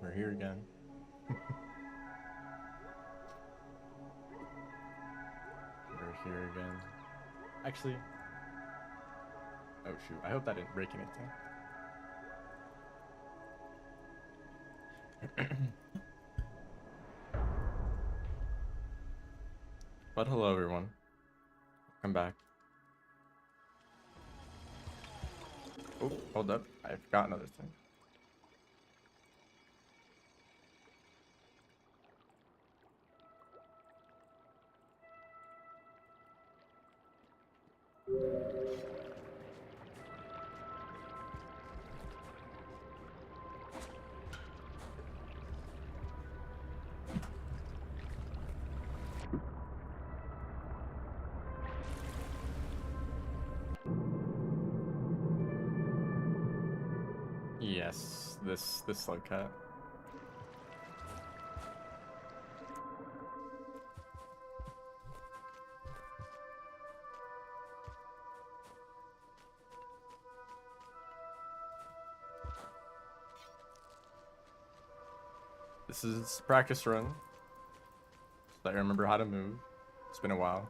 We're here again. We're here again. Actually, oh shoot, I hope that didn't break anything. But hello everyone. Come back. Oh, hold up. I forgot another thing. Yes, this slug cat. This is a practice run, so that I remember how to move. It's been a while.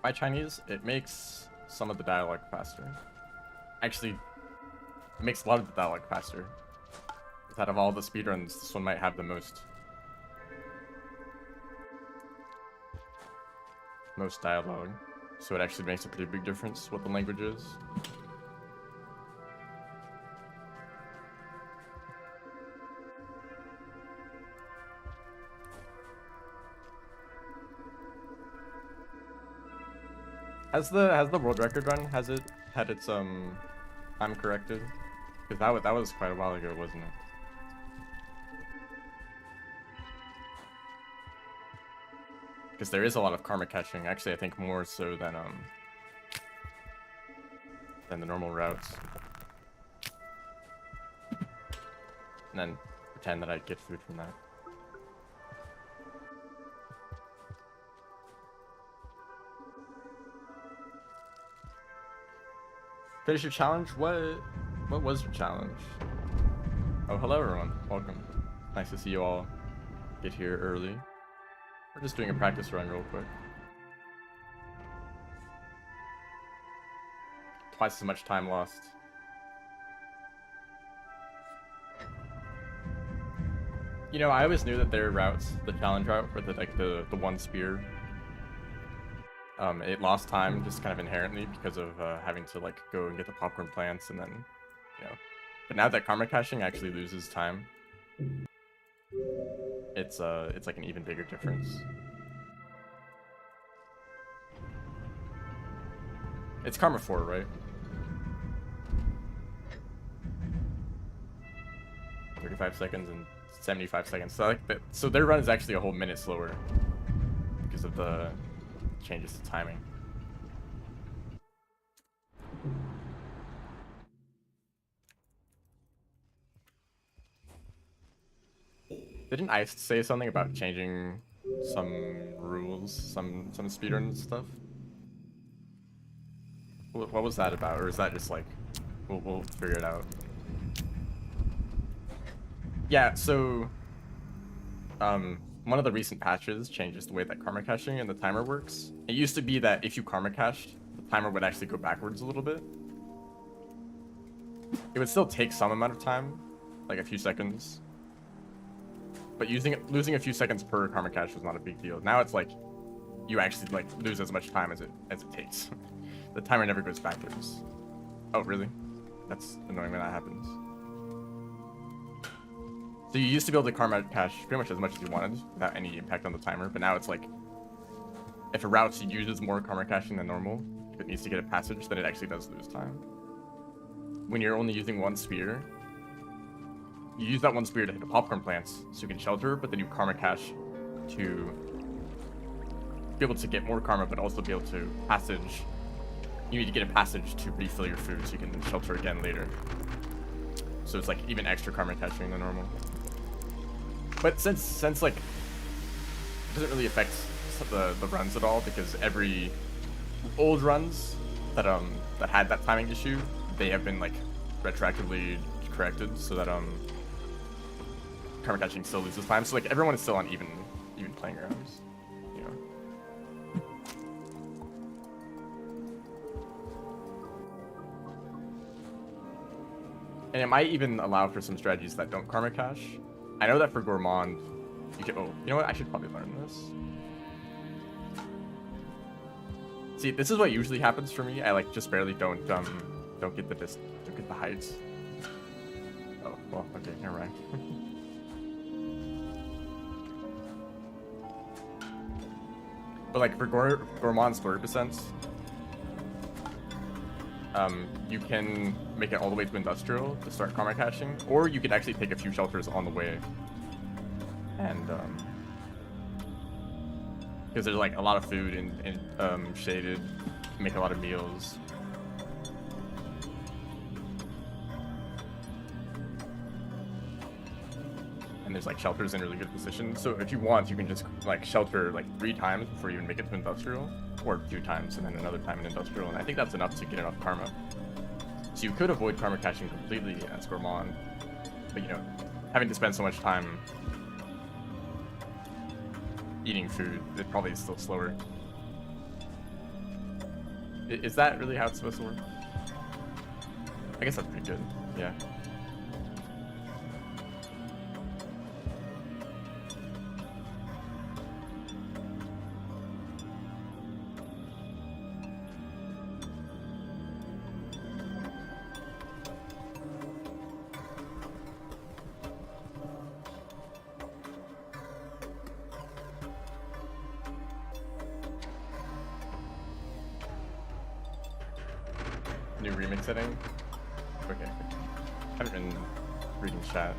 By Chinese, it makes some of the dialogue faster. Actually, it makes a lot of the dialogue faster. Out of all the speedruns, this one might have the most dialogue. So it actually makes a pretty big difference what the language is. Has the world record run, has it had its time corrected? Because that was quite a while ago, wasn't it? Because there is a lot of karma catching. Actually, I think more so than the normal routes. And then pretend that I get food from that. Finish your challenge? What was your challenge? Oh, hello everyone. Welcome. Nice to see you all get here early. We're just doing a practice run real quick. Twice as much time lost. You know, I always knew that their routes, the challenge route for the one spear, it lost time just kind of inherently because of having to like go and get the popcorn plants and then, you know. But now that karma caching actually loses time, it's like an even bigger difference. It's Karma 4, right? 35 seconds and 75 seconds. So like so their run is actually a whole minute slower because of the changes to timing. Didn't I say something about changing some rules, some speedrun stuff? What was that about? Or is that just like, we'll figure it out? Yeah, so one of the recent patches changes the way that karma caching and the timer works. It used to be that if you karma cached, the timer would actually go backwards a little bit. It would still take some amount of time, like a few seconds. But losing a few seconds per karma cache was not a big deal. Now it's like you actually like lose as much time as it takes. The timer never goes backwards. Oh, really? That's annoying when that happens. So you used to be able to karma cache pretty much as you wanted without any impact on the timer, but now it's like if a route uses more karma caching than normal, if it needs to get a passage, then it actually does lose time. When you're only using one sphere, you use that one spear to hit the popcorn plants so you can shelter, but then you karma cache to be able to get more karma, but also be able to passage. You need to get a passage to refill your food so you can shelter again later. So it's like even extra karma caching than normal. But since like it doesn't really affect the runs at all, because every old runs that had that timing issue, they have been like retroactively corrected so that karma catching still loses time. So like everyone is still on even playing grounds, you know. And it might even allow for some strategies that don't karma cache. I know that for Gourmand, you can. Oh, you know what? I should probably learn this. See, this is what usually happens for me. I like just barely don't get the heights. Oh well, okay, never mind. But like for Gourmand's 30%, you can make it all the way to industrial to start karma caching, or you can actually take a few shelters on the way. And because there's like a lot of food and shaded, make a lot of meals. And there's like shelters in really good position. So if you want, you can just like shelter like 3 times before you even make it to industrial, or 2 times and then another time in industrial. And I think that's enough to get enough karma. So you could avoid karma caching completely as Gourmand, but you know, having to spend so much time eating food, it probably is still slower. Is that really how it's supposed to work? I guess that's pretty good, yeah. New remix setting? Okay. I haven't been reading chat.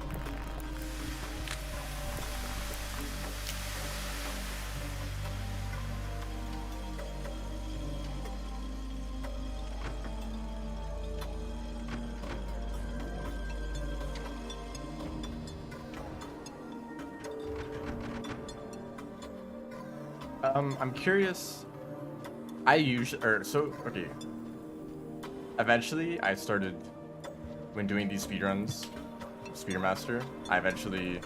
I'm curious. Okay. Eventually, I started, when doing these speedruns, Speedmaster, I eventually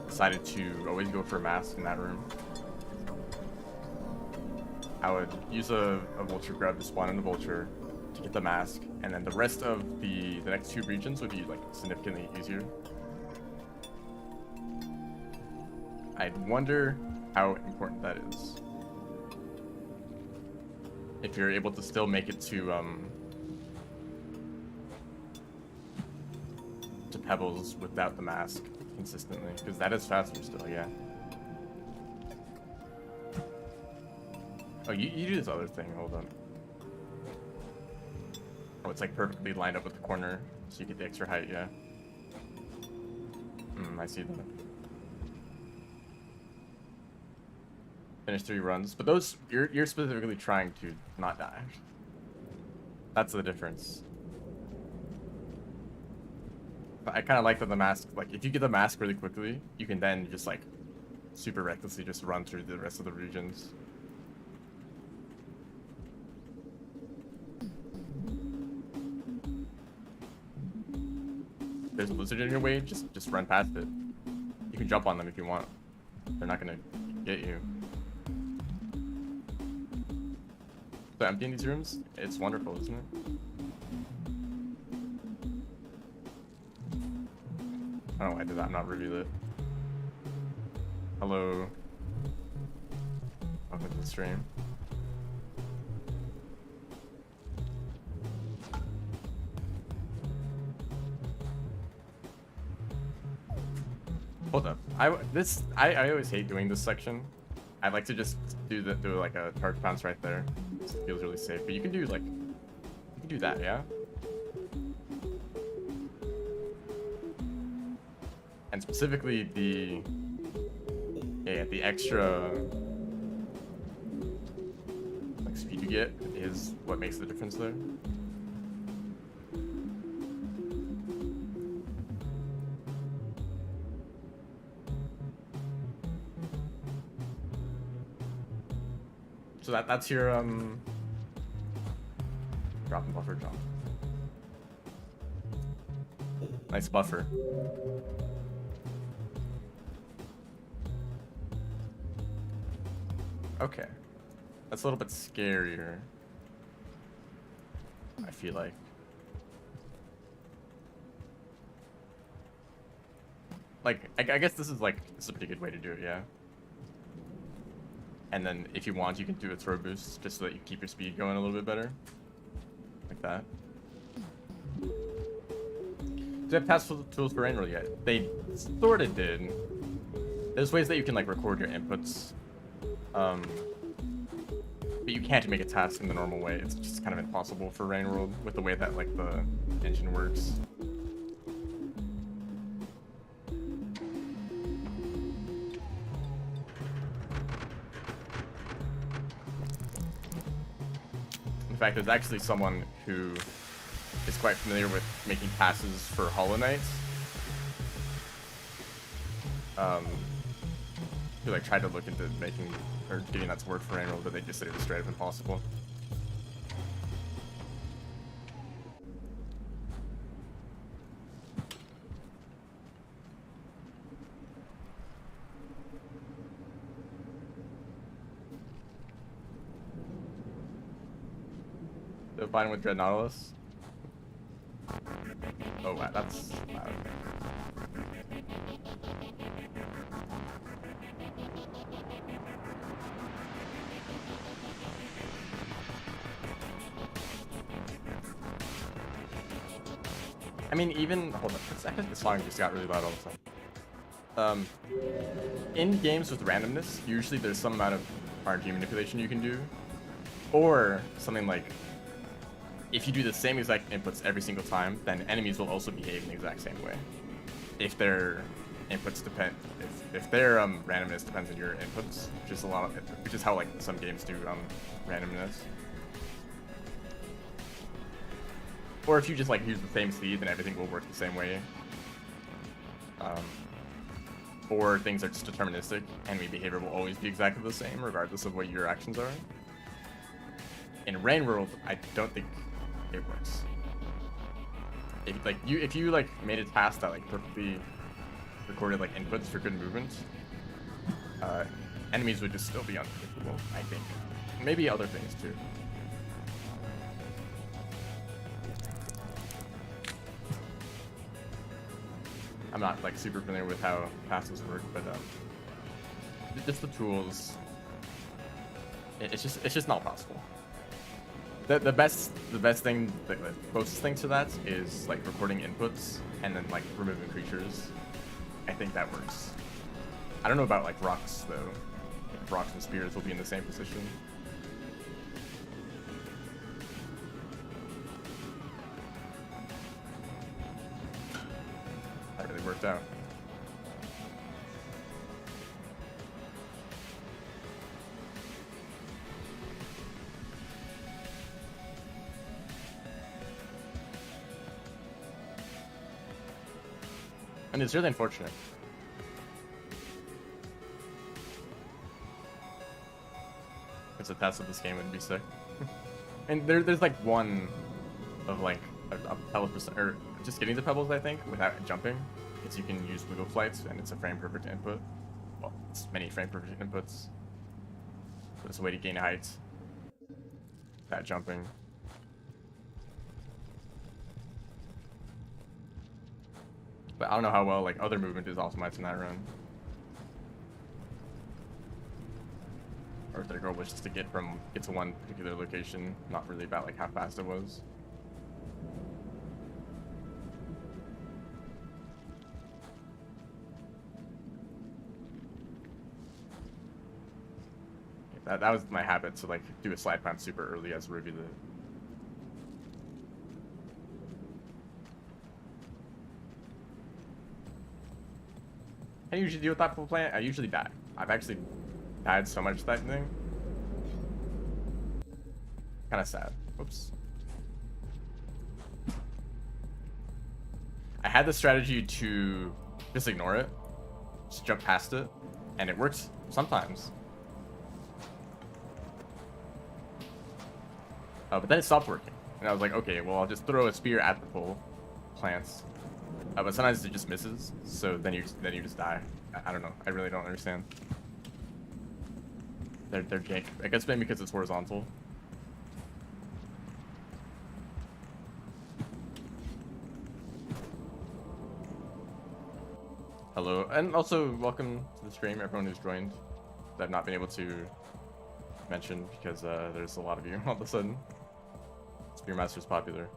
decided to always go for a mask in that room. I would use a vulture grab to spawn in the vulture to get the mask, and then the rest of the next 2 regions would be like significantly easier. I wonder how important that is. If you're able to still make it to Pebbles without the mask consistently, because that is faster still, yeah. Oh, you do this other thing, hold on. Oh, it's like perfectly lined up with the corner, so you get the extra height, yeah. I see that. Finish 3 runs, but those, you're specifically trying to not die. That's the difference. I kind of like that the mask, like, if you get the mask really quickly, you can then just, like, super recklessly just run through the rest of the regions. There's a lizard in your way, just run past it. You can jump on them if you want. They're not gonna get you. So emptying these rooms, it's wonderful, isn't it? I don't know why I did that. I'm not reveal it. Hello. Welcome to the stream. Hold up. I always hate doing this section. I like to just do like a charge bounce right there. It feels really safe. But you can do like, you can do that, yeah. And specifically the extra like speed you get is what makes the difference there. So that's your drop and buffer jump. Nice buffer. Okay. That's a little bit scarier, I feel like. I guess this is a pretty good way to do it, yeah. And then if you want, you can do a throw boost just so that you keep your speed going a little bit better. Like that. Do they have task tools for Rain World yet? They sort of did. There's ways that you can record your inputs. But you can't make a task in the normal way. It's just kind of impossible for Rain World with the way that the engine works. In fact, there's actually someone who is quite familiar with making passes for Hollow Knight. Who tried to look into making or getting that to work for Rain World, but they just said it was straight up impossible. They're fine with Dread Nautilus. Oh wow, that's loud. I mean, even hold on, I think the song just got really loud all of a sudden. In games with randomness, usually there's some amount of RNG manipulation you can do, or something like if you do the same exact inputs every single time, then enemies will also behave in the exact same way. If their inputs depend, if their randomness depends on your inputs, which is how some games do randomness. Or if you just use the same seed, then everything will work the same way. Or things are just deterministic, enemy behavior will always be exactly the same, regardless of what your actions are. In Rain World, I don't think it works. If you made a task that perfectly recorded inputs for good movement, enemies would just still be unpredictable, I think. Maybe other things too. I'm not super familiar with how passes work, but just the tools. It's just not possible. The best thing, the closest thing to that is recording inputs and then removing creatures. I think that works. I don't know about rocks though. If rocks and spears will be in the same position. That really worked out. And it's really unfortunate. It's a test of this game would be sick. And there's one of a pebble percent, or just getting the pebbles, I think, without jumping. Because you can use wiggle flights and it's a frame perfect input. Well, it's many frame perfect inputs. But it's a way to gain height without jumping. But I don't know how well other movement is optimized in that run. Or if their goal was just to get to one particular location, not really about how fast it was. That was my habit to do a slide climb super early as Ruby did. Can you usually deal with that full plant? I usually die. I've actually died so much that thing. Kind of sad. Whoops. I had the strategy to just ignore it, just jump past it, and it works sometimes. But then it stopped working, and I was like, okay, well, I'll just throw a spear at the pole plants. But sometimes it just misses, so then you just die. I don't know. I really don't understand. They're jank. I guess maybe because it's horizontal. Hello, and also welcome to the stream, everyone who's joined that I've not been able to mention because there's a lot of you all of a sudden. Spearmaster's popular.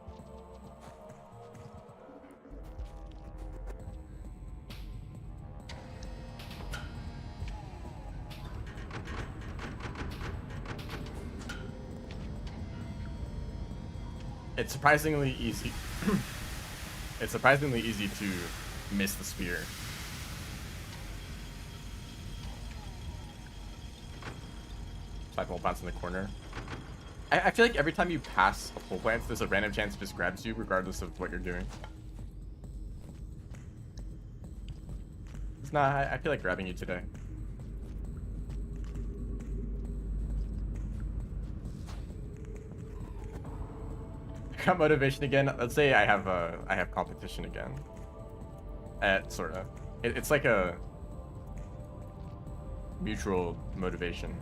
It's surprisingly easy. It's surprisingly easy to miss the spear. Pole plants in the corner. I feel like every time you pass a pole plant, there's a random chance it just grabs you, regardless of what you're doing. It's not. I feel like grabbing you today. I got motivation again. Let's say I have competition again. Sorta. It's like a mutual motivation.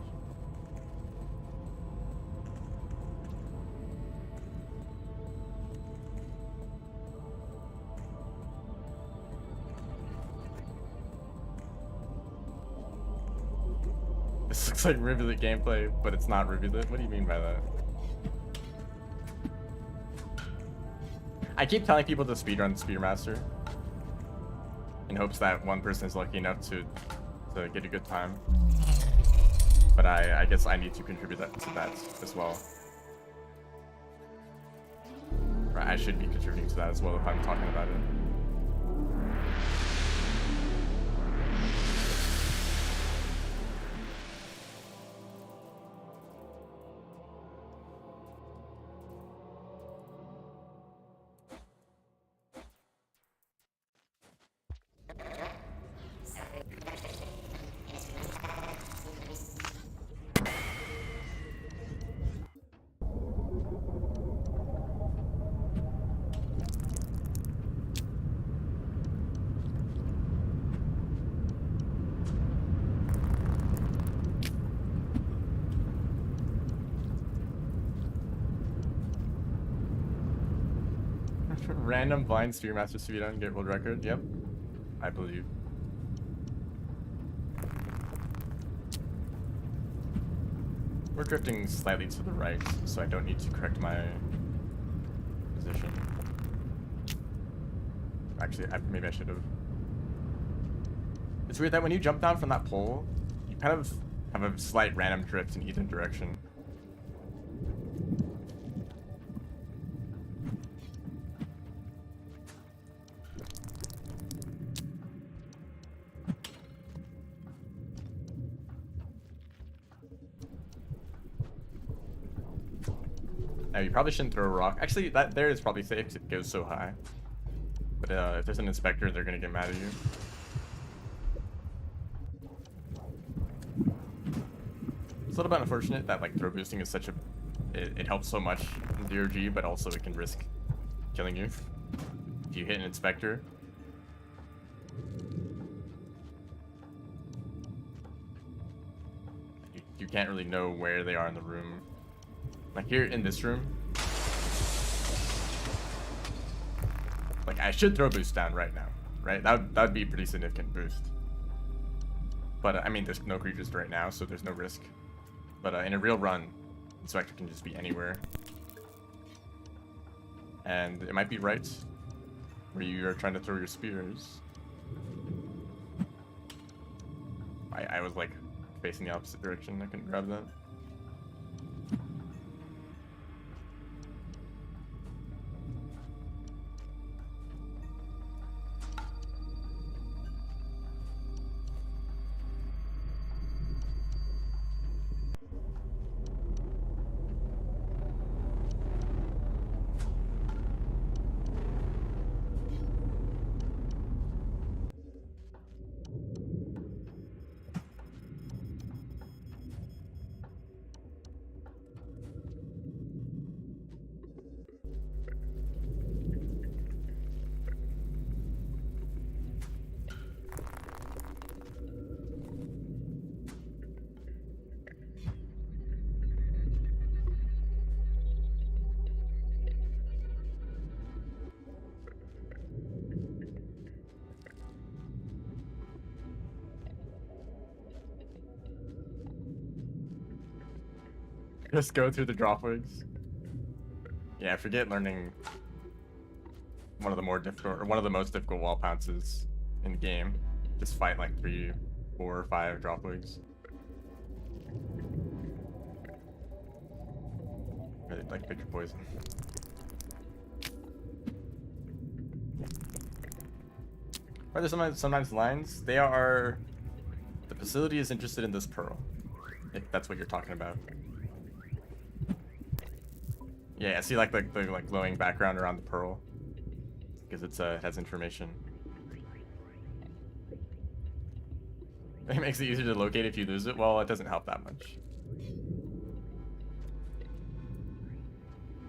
This looks like Rivulet gameplay, but it's not Rivulet. What do you mean by that? I keep telling people to speedrun Spearmaster in hopes that one person is lucky enough to get a good time. But I guess I need to contribute to that as well. Or I should be contributing to that as well if I'm talking about it. Random blind Spearmaster speedrun, get world record. Yep, I believe. We're drifting slightly to the right, so I don't need to correct my position. Actually, maybe I should have. It's weird that when you jump down from that pole, you kind of have a slight random drift in either direction. You probably shouldn't throw a rock. Actually, that there is probably safe because it goes so high. But if there's an inspector, they're gonna get mad at you. It's a little bit unfortunate that like throw boosting is such a it helps so much in DRG, but also it can risk killing you if you hit an inspector. You can't really know where they are in the room. Like here in this room, like I should throw boost down right now, right? That would be a pretty significant boost. But I mean, there's no creatures right now, so there's no risk. But in a real run, inspector can just be anywhere, and it might be right where you are trying to throw your spears. I was like facing the opposite direction. I couldn't grab that. Just go through the dropwigs. Yeah, forget learning one of the more difficult, or one of the most difficult wall pounces in the game. Just fight like 3, 4, 5 dropwigs. Really like picture poison. Are there sometimes lines? They are. The facility is interested in this pearl. If that's what you're talking about. Yeah, see like the like glowing background around the pearl, because it's it has information. It makes it easier to locate if you lose it. Well, it doesn't help that much.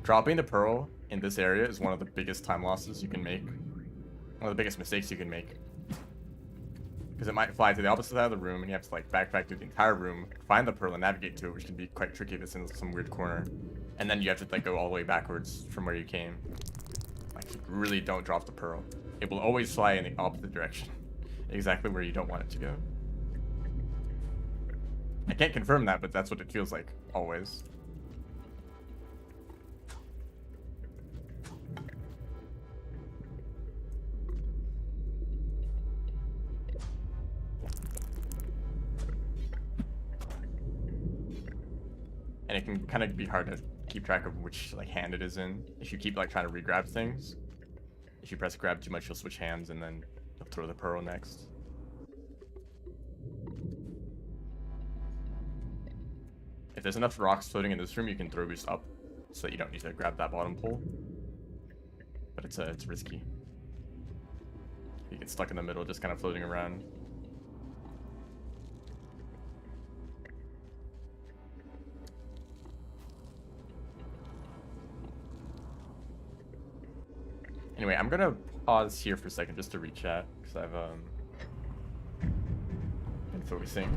Dropping the pearl in this area is one of the biggest time losses you can make. One of the biggest mistakes you can make. Because it might fly to the opposite side of the room, and you have to like backtrack through the entire room, find the pearl, and navigate to it, which can be quite tricky if it's in some weird corner. And then you have to like go all the way backwards from where you came. Like, really don't drop the pearl. It will always fly in the opposite direction, exactly where you don't want it to go. I can't confirm that, but that's what it feels like always. And it can kind of be hard to keep track of which like hand it is in if you keep like trying to re-grab things. If you press grab too much, you'll switch hands and then you'll throw the pearl next. If there's enough rocks floating in this room, you can throw boost up so that you don't need to grab that bottom pole. But it's risky. You get stuck in the middle, just kind of floating around. Anyway, I'm gonna pause here for a second just to read chat, because I've been focusing.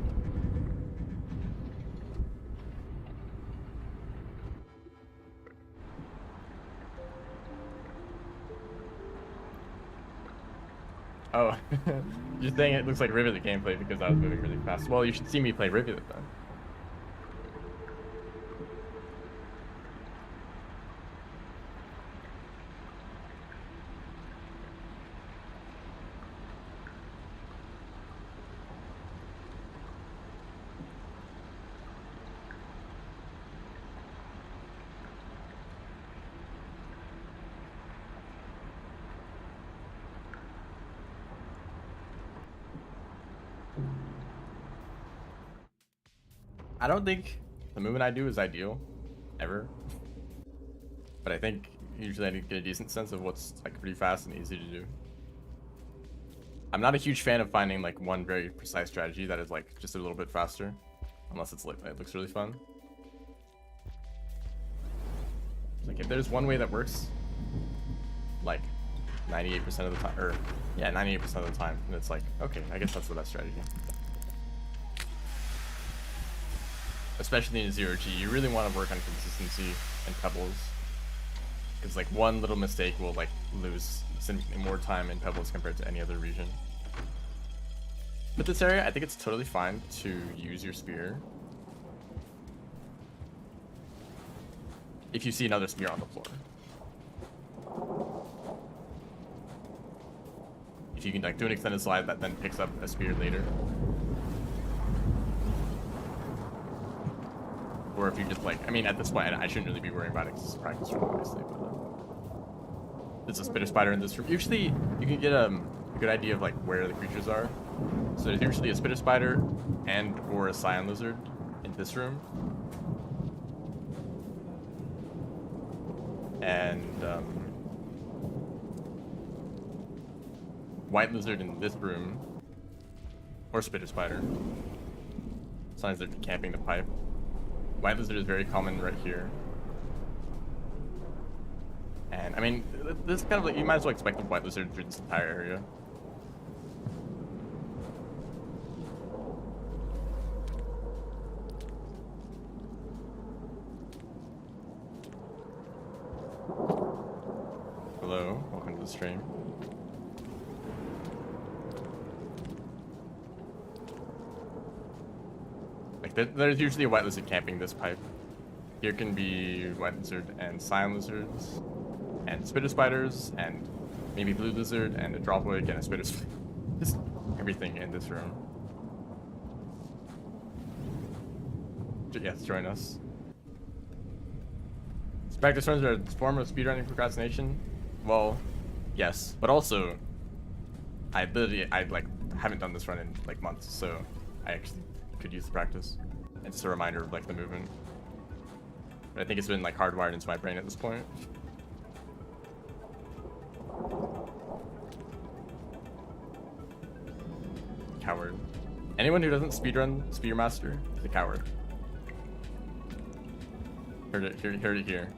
Oh, you're saying it looks like Rivulet gameplay because I was moving really fast. Well, you should see me play Rivulet then. I don't think the movement I do is ideal, ever. But I think usually I need to get a decent sense of what's like pretty fast and easy to do. I'm not a huge fan of finding like one very precise strategy that is like just a little bit faster, unless it looks really fun. Like if there's one way that works, like 98% of the time, or yeah, 98% of the time, and it's like, okay, I guess that's the best strategy. Especially in 0G, you really want to work on consistency and pebbles, because like one little mistake will like lose significantly more time in pebbles compared to any other region. But this area, I think it's totally fine to use your spear if you see another spear on the floor. If you can like do an extended slide that then picks up a spear later. Or if you just like, I mean, at this point, I shouldn't really be worrying about it because it's a practice room, obviously. But there's a spitter spider in this room. Usually, you can get a good idea of like where the creatures are. So there's usually a spitter spider and or a cyan lizard in this room, and white lizard in this room, or spitter spider. Signs they're camping the pipe. White lizard is very common right here. And I mean, this is kind of like, you might as well expect a white lizard through this entire area. Hello, welcome to the stream. Like, there's usually a white lizard camping this pipe. here can be white lizard and cyan lizards, and spitter spiders, and maybe blue lizard, and a dropwig, and a spitter spider. Just everything in this room. Yes, join us. Practice runs are a form of speedrunning procrastination. Well, yes, but also, I like haven't done this run in like months, so I actually could use the practice. It's just a reminder of like the movement. But I think it's been like hardwired into my brain at this point. Coward. Anyone who doesn't speedrun Speedmaster is a coward. Heard it here.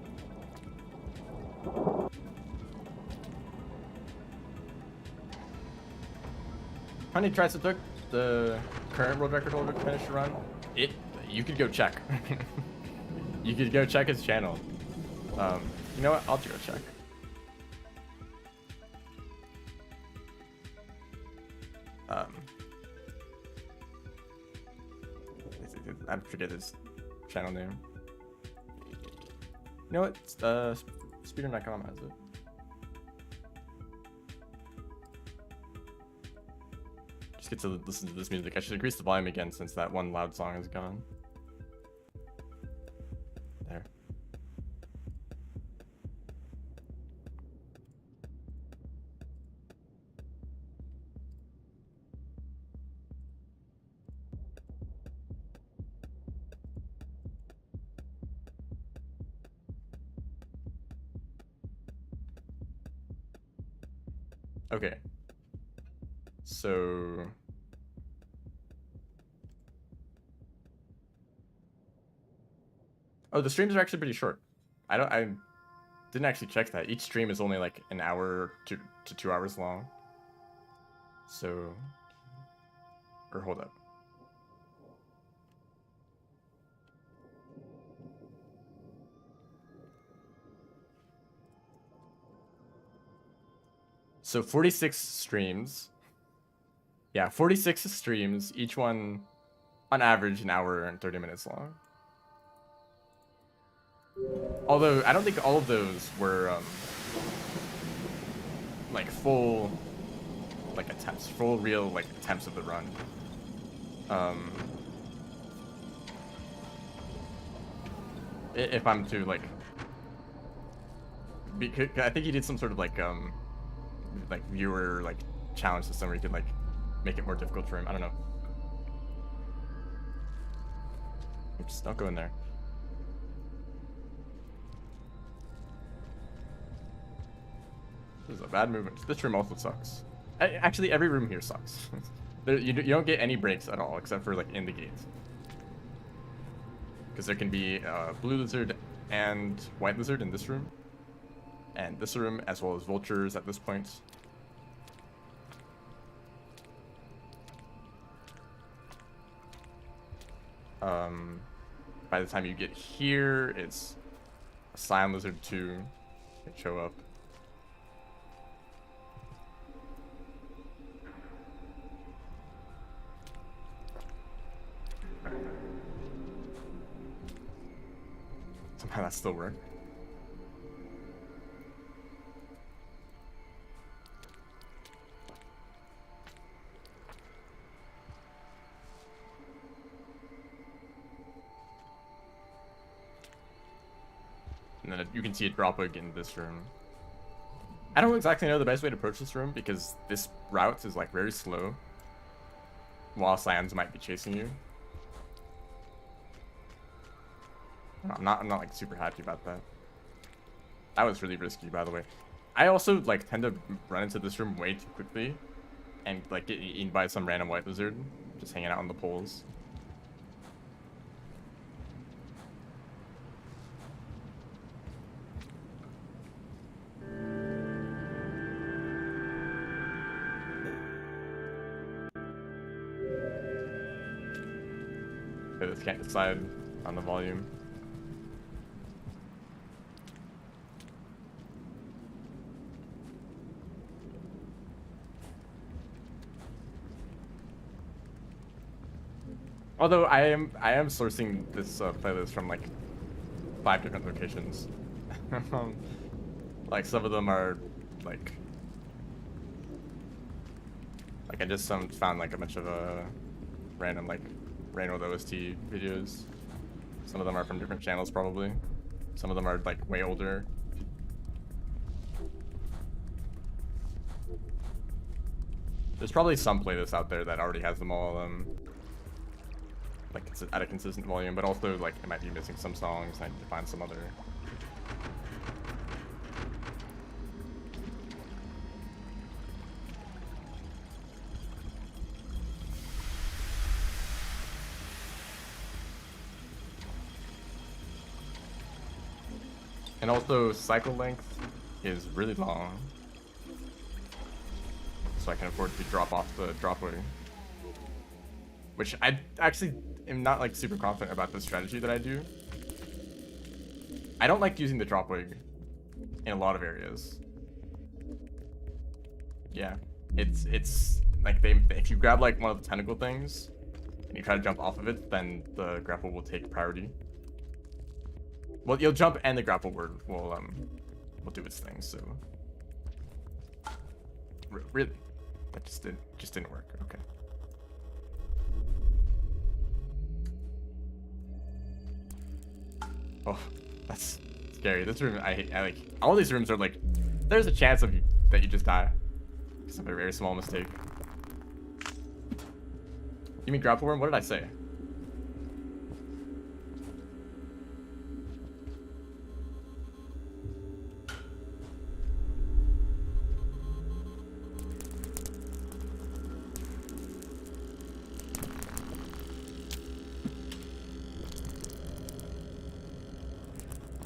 Honey tries to took the current world record holder to finish the run. You could go check. You could go check his channel. You know what? I'll go check. I forget his channel name. You know what? Speedrun.com has it. Just get to listen to this music. I should increase the volume again since that one loud song is gone. There. Okay. So the streams are actually pretty short. I didn't actually check that. Each stream is only like an hour to 2 hours long. So, or hold up. So 46 streams. Yeah, 46 streams, each one on average an hour and 30 minutes long. Although I don't think all of those were like full like attempts, full real like attempts of the run. If I'm to like, because I think he did some sort of like viewer like challenge system where you could like make it more difficult for him. I don't know. Oops, don't go in there. This is a bad movement. This room also sucks. Actually, every room here sucks. You don't get any breaks at all except for like in the gate. Because there can be blue lizard and white lizard in this room. And this room, as well as vultures at this point. By the time you get here, it's a cyan lizard 2 that show up. Somehow that still worked. And then you can see a dropwig in this room. I don't exactly know the best way to approach this room because this route is like very slow, while cyans might be chasing you. I'm not like super happy about that. That was really risky, by the way. I also like tend to run into this room way too quickly, and like get eaten by some random white lizard just hanging out on the poles. I just can't decide on the volume. Although I am sourcing this playlist from like 5 different locations. Like some of them are like I just found like a bunch of random Rain with OST videos. Some of them are from different channels probably. Some of them are like way older. There's probably some playlist out there that already has them all like it's at a consistent volume, but also like it might be missing some songs. I need to find some other. And also cycle length is really long, so I can afford to drop off the dropway, which I actually am not like super confident about the strategy that I do. I don't like using the dropway in a lot of areas. Yeah, it's like if you grab like one of the tentacle things and you try to jump off of it, then the grapple will take priority. Well, you'll jump and the grapple will do its thing. So really, that just didn't work. Okay. Oh, that's scary. This room, I like. All these rooms are like, there's a chance that you just die because of a very small mistake. You mean grapple worm? What did I say?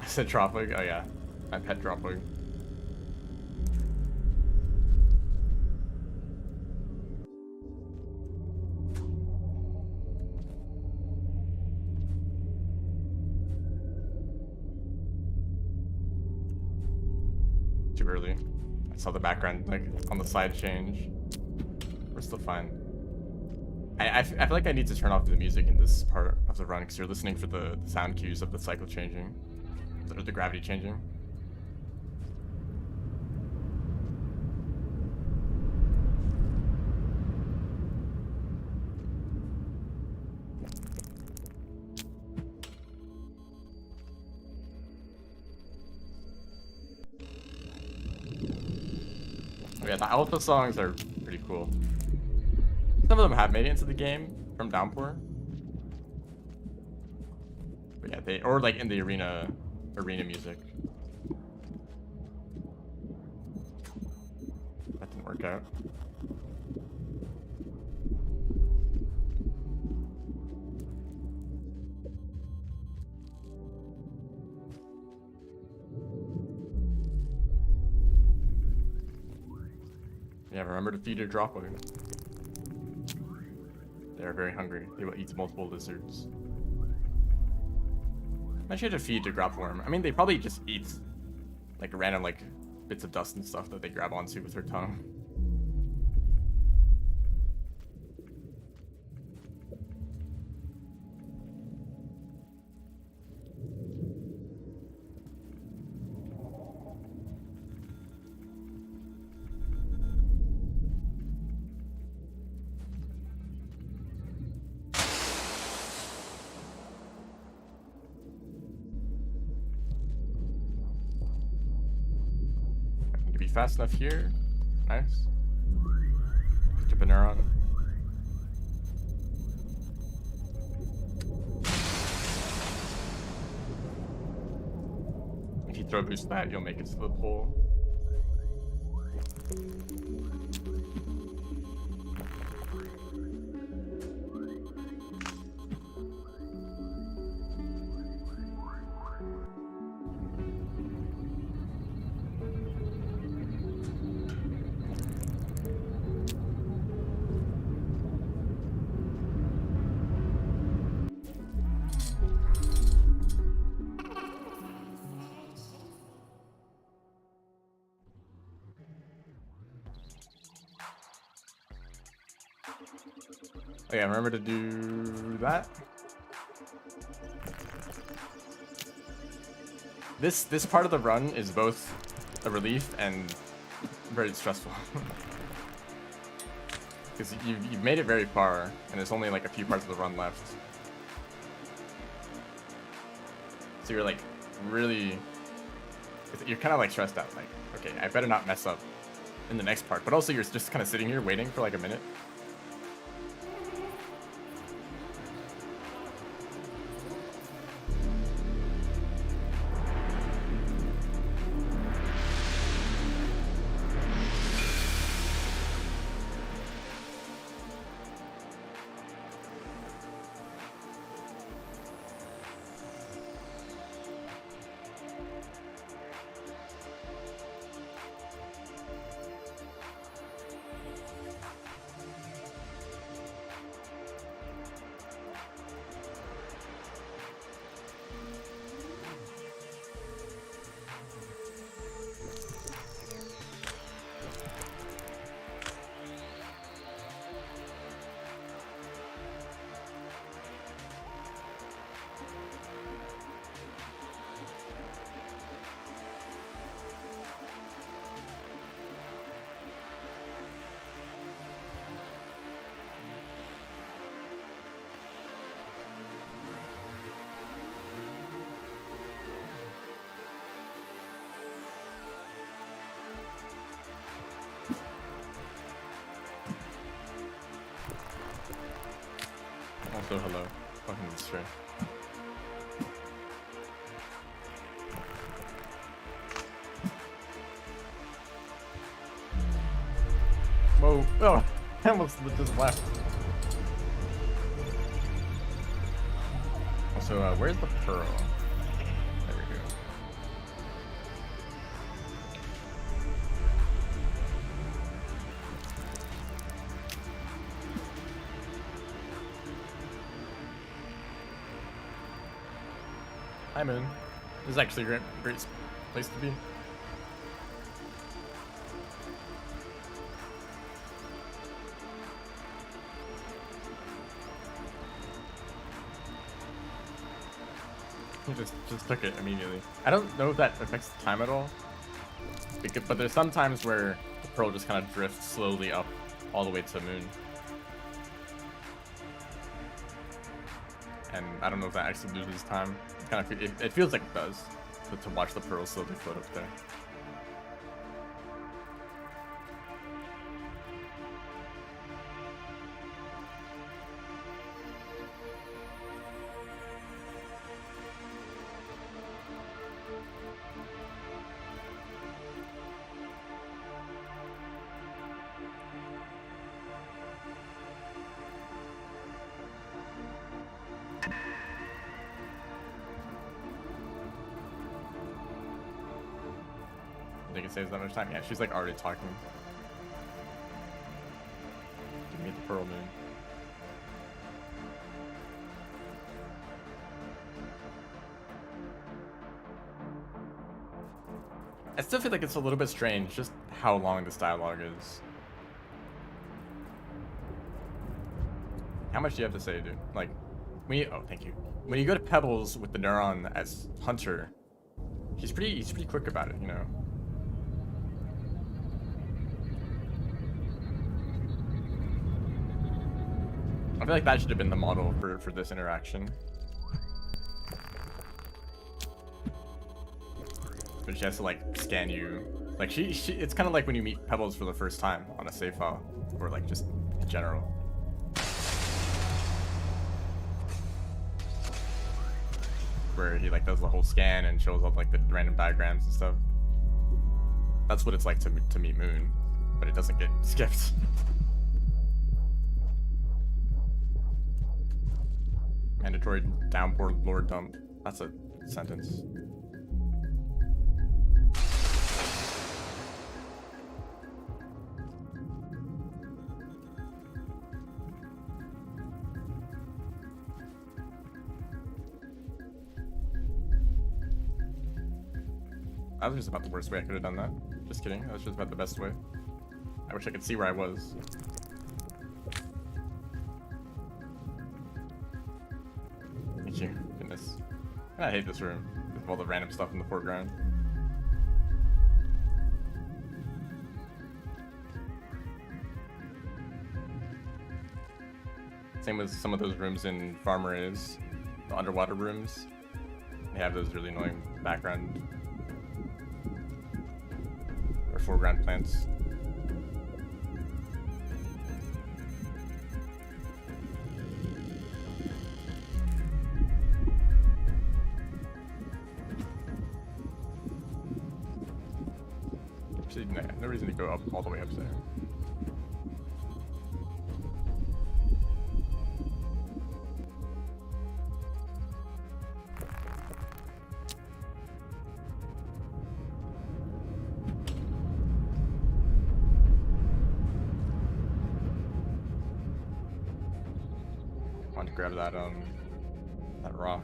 I said Dropwig? Oh yeah, my pet Dropwig. Too early. I saw the background like on the side change. We're still fine. I feel like I need to turn off the music in this part of the run because you're listening for the sound cues of the cycle changing. Or the gravity changing. Oh yeah, the alpha songs are pretty cool. Some of them have made it into the game from Downpour. But yeah, or like in the arena music. That didn't work out. Yeah, remember to feed your dropwing. They are very hungry. They will eat multiple lizards. I should have feed to Grapworm. I mean, they probably just eat like random like bits of dust and stuff that they grab onto with their tongue. Fast enough here. Nice. Picked up a neuron. If you throw boost that, you'll make it to the pole. Oh yeah, remember to do that. This part of the run is both a relief and very stressful. Because you've made it very far, and there's only like a few parts of the run left. So you're like really, you're kind of like stressed out. Like, okay, I better not mess up in the next part. But also you're just kind of sitting here waiting for like a minute. Also, hello. Fucking stray. Whoa. Oh, I almost just left. Also, where's the pearl? There we go. Hi, Moon. This is actually a great place to be. He just took it immediately. I don't know if that affects the time at all. But there's some times where the pearl just kind of drifts slowly up all the way to Moon. And I don't know if that actually loses time. It feels like it does, but to watch the pearl slowly float up there. I think it saves that much time. Yeah, she's like already talking. Give me the pearl, Moon. I still feel like it's a little bit strange just how long this dialogue is. How much do you have to say, dude? Like, oh, thank you. When you go to Pebbles with the Neuron as Hunter, he's pretty quick about it, you know. I feel like that should have been the model for this interaction. But she has to like scan you. Like it's kind of like when you meet Pebbles for the first time on a save file, or like just in general. Where he like does the whole scan and shows up like the random diagrams and stuff. That's what it's like to meet Moon, but it doesn't get skipped. Mandatory downpour lore dump. That's a sentence. That was just about the worst way I could have done that. Just kidding. That was just about the best way. I wish I could see where I was. Thank you. Goodness. I hate this room. all the random stuff in the foreground. Same with some of those rooms in Farmer is, the underwater rooms. They have those really annoying background or foreground plants. Actually, no reason to go up all the way up there. Want to grab that rock.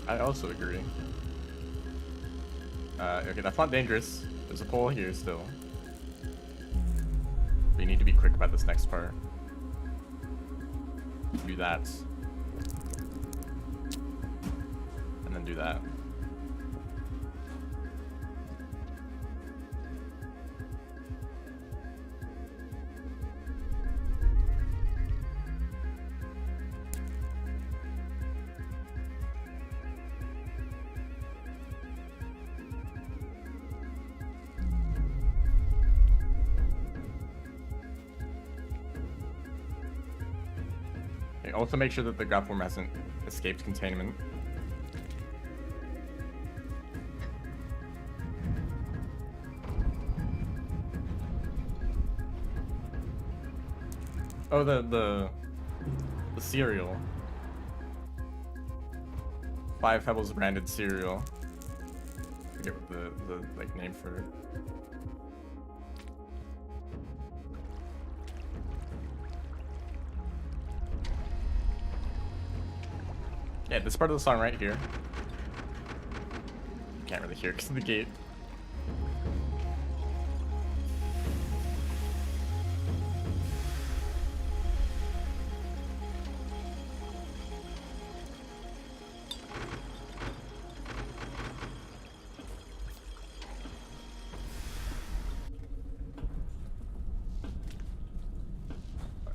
I also agree. Okay, that's not dangerous. There's a pole here still. But you need to be quick about this next part. Do that. And then do that. Also make sure that the grapple hasn't escaped containment. Oh, the cereal. 5 Pebbles branded cereal. I forget what the like name for it. Yeah, this part of the song right here. Can't really hear because of the gate.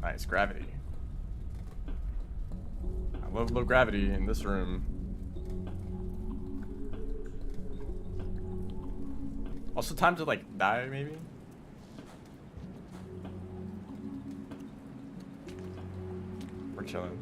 Nice gravity. I love low gravity in this room. Also time to like die maybe? We're chilling.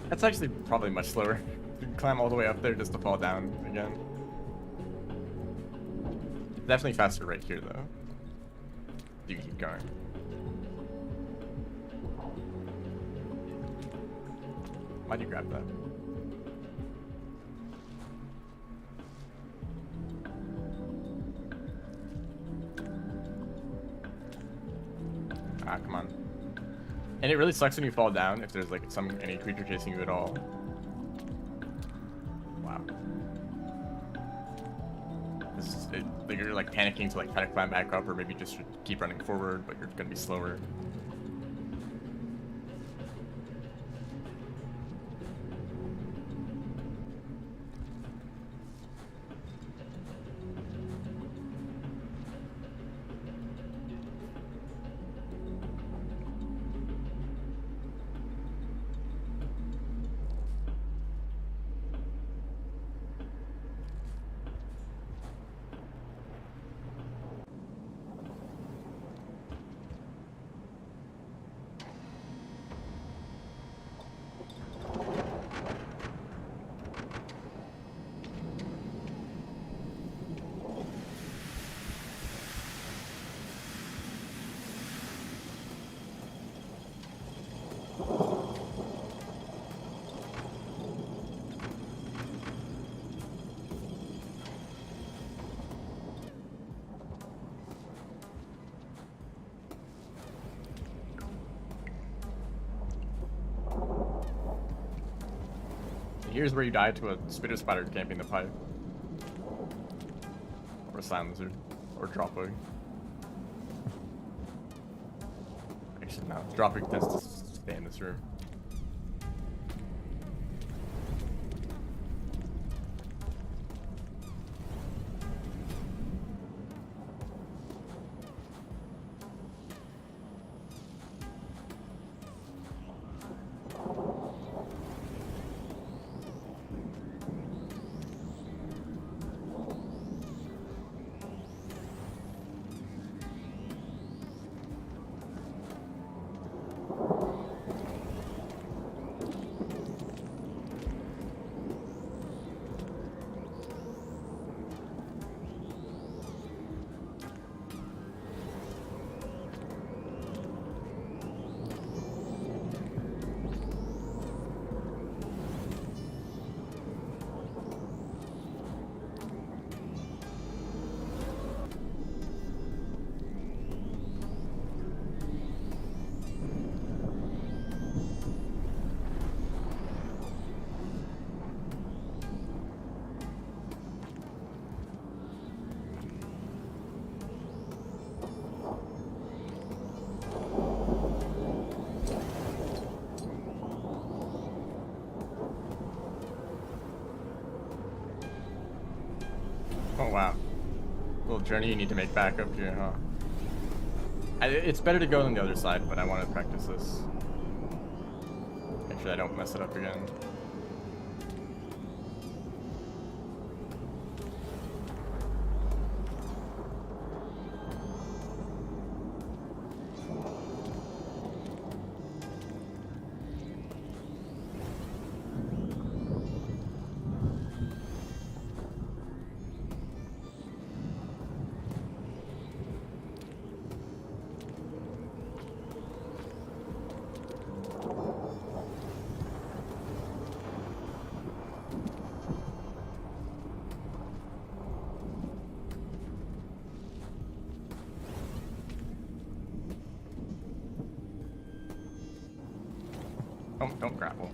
That's actually probably much slower. You can climb all the way up there just to fall down again. Definitely faster right here though. You can keep going. Why'd you grab that? Ah, come on. And it really sucks when you fall down if there's like any creature chasing you at all. Wow. This is like you're like panicking to like try to climb back up, or maybe just keep running forward, but you're gonna be slower. Here's where you die to a spitter spider camping the pipe. Or a slime lizard. Or dropwig. Actually, no. Dropwig tends to stay in this room. Oh wow. Little journey you need to make back up here, huh? It's better to go than the other side, but I want to practice this. Make sure I don't mess it up again. Don't grapple.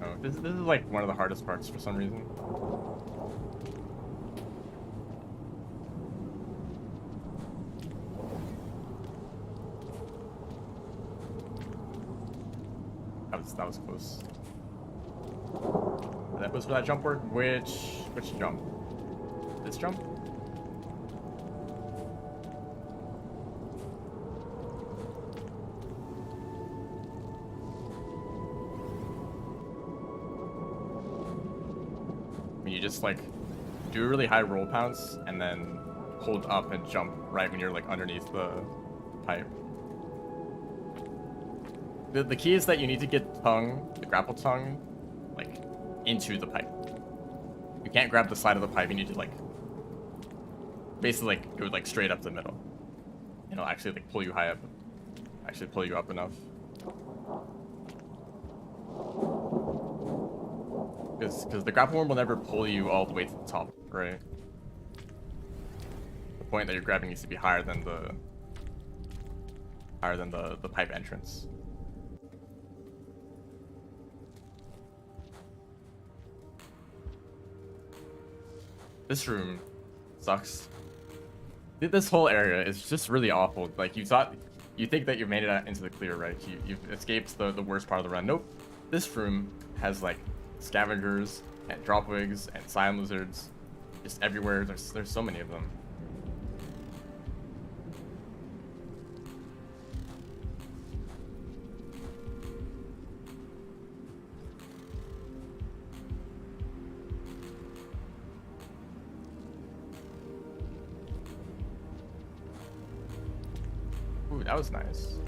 Oh, this is like one of the hardest parts for some reason. That was close. That was for that jump work. Which jump? This jump? You just like do a really high roll pounce and then hold up and jump right when you're like underneath the pipe. The key is that you need to get the grapple tongue, like into the pipe. You can't grab the side of the pipe. You need to like basically like go like straight up the middle. And it'll actually like pull you high up, actually pull you up enough. Because the grapple worm will never pull you all the way to the top, right? The point that you're grabbing needs to be higher than the pipe entrance. This room sucks. This whole area is just really awful. Like you think that you made it out into the clear, right? You've escaped the worst part of the run. Nope. This room has like scavengers and dropwigs and slime lizards just everywhere. There's so many of them. Ooh, that was nice.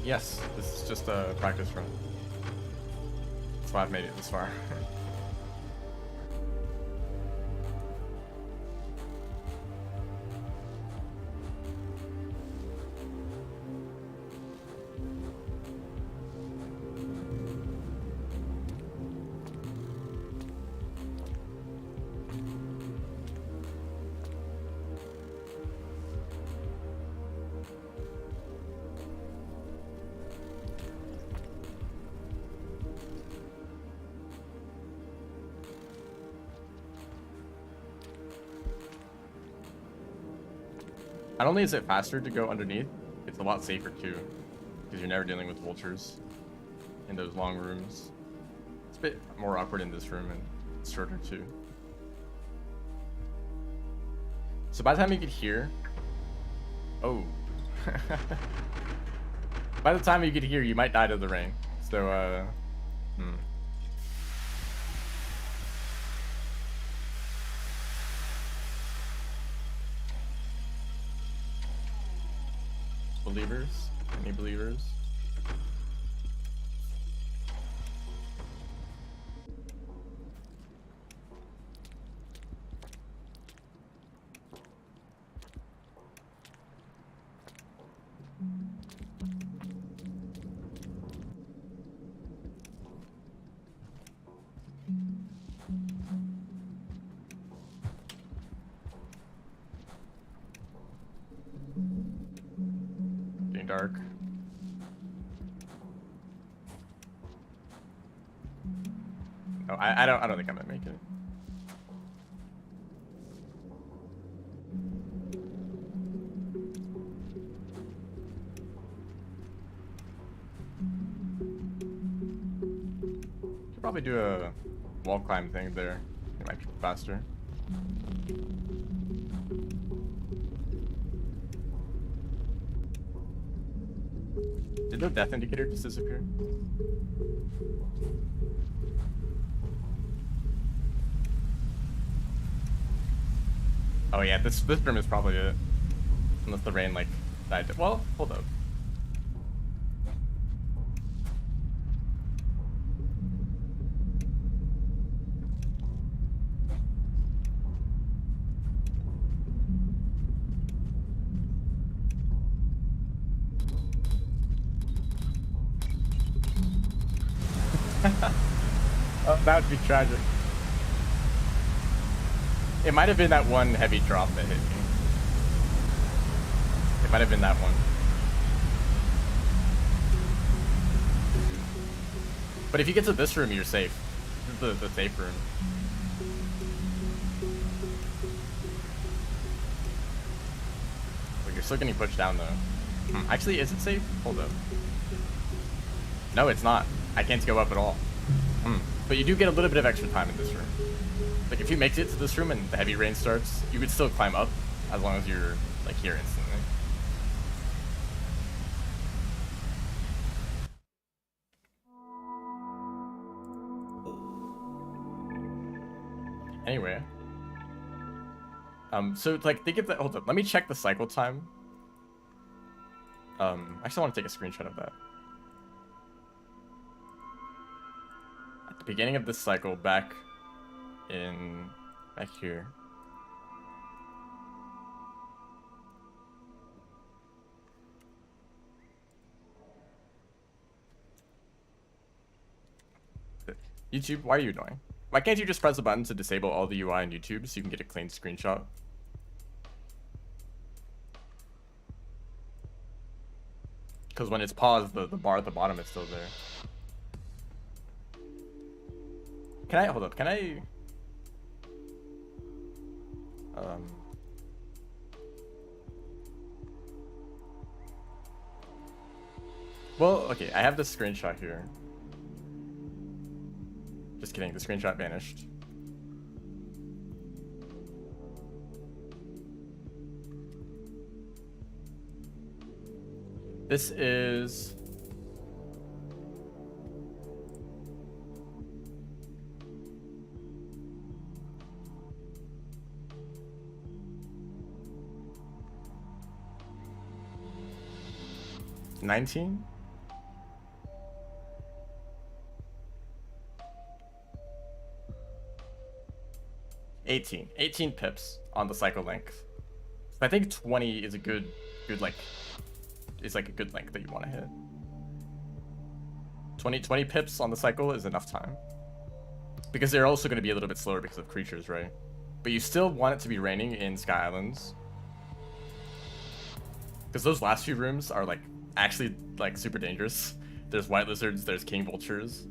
Yes, this is just a practice run. That's why I've made it this far. Not only is it faster to go underneath, it's a lot safer too, because you're never dealing with vultures in those long rooms. It's a bit more awkward in this room and it's shorter too. So by the time you get here, oh, by the time you get here, you might die to the rain. So, Believers? Any believers? Getting dark. Oh, I don't think I'm gonna make it. Should probably do a wall climb thing there. It might be faster. Did the death indicator just disappear? Oh yeah, this room is probably it. Unless the rain like died. Well, hold up. Oh, that would be tragic. It might have been that one heavy drop that hit me. It might have been that one. But if you get to this room, you're safe. This is the safe room. Well, you're still getting pushed down though. Actually, is it safe? Hold up. No, it's not. I can't go up at all. But you do get a little bit of extra time in this room. Like if you make it to this room and the heavy rain starts, you could still climb up as long as you're like here instantly. Anyway. So like think of that. Hold up, let me check the cycle time. Actually I want to take a screenshot of that. At the beginning of this cycle, back here. YouTube, why are you annoying? Why can't you just press the button to disable all the UI on YouTube so you can get a clean screenshot? Because when it's paused, the bar at the bottom is still there. Can I, hold up, can I... Well, okay, I have this screenshot here. Just kidding, the screenshot vanished. This is... $19? $18 pips on the cycle length. I think 20 is a good like, is like a good length that you want to hit. 20 pips on the cycle is enough time. Because they're also going to be a little bit slower because of creatures, right? But you still want it to be raining in Sky Islands. Because those last few rooms are like actually like super dangerous. There's white lizards, there's king vultures.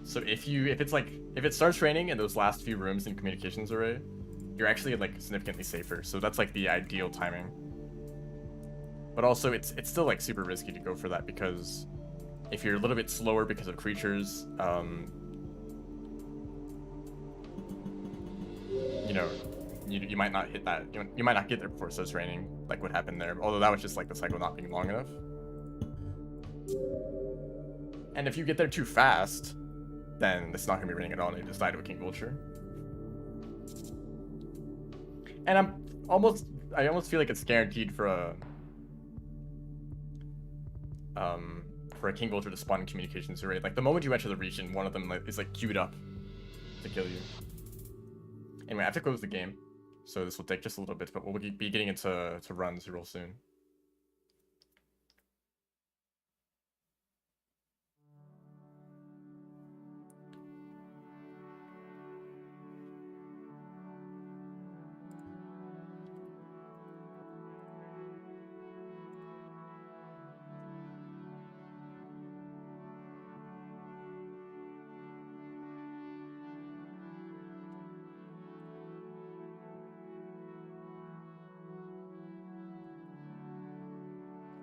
So if it starts raining in those last few rooms in communications array, you're actually like significantly safer. So that's like the ideal timing. But also it's still like super risky to go for that, because if you're a little bit slower because of creatures, you know, you might not hit that. You might not get there before it starts raining, like what happened there. Although that was just like the cycle not being long enough. And if you get there too fast, then it's not gonna be raining at all, and you just die to a King Vulture. And I almost feel like it's guaranteed for a King Vulture to spawn in Communications Array. Like the moment you enter the region, one of them is like queued up to kill you. Anyway, I have to close the game, so this will take just a little bit, but we'll be getting into runs real soon.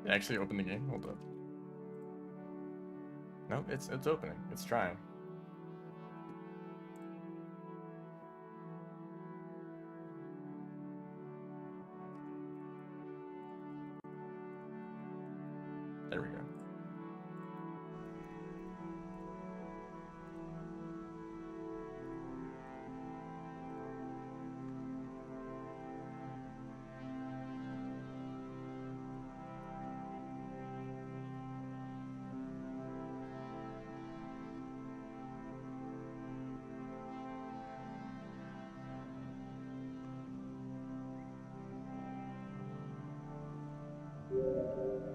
It actually opened the game. Hold up. No, it's opening. It's trying. There we go.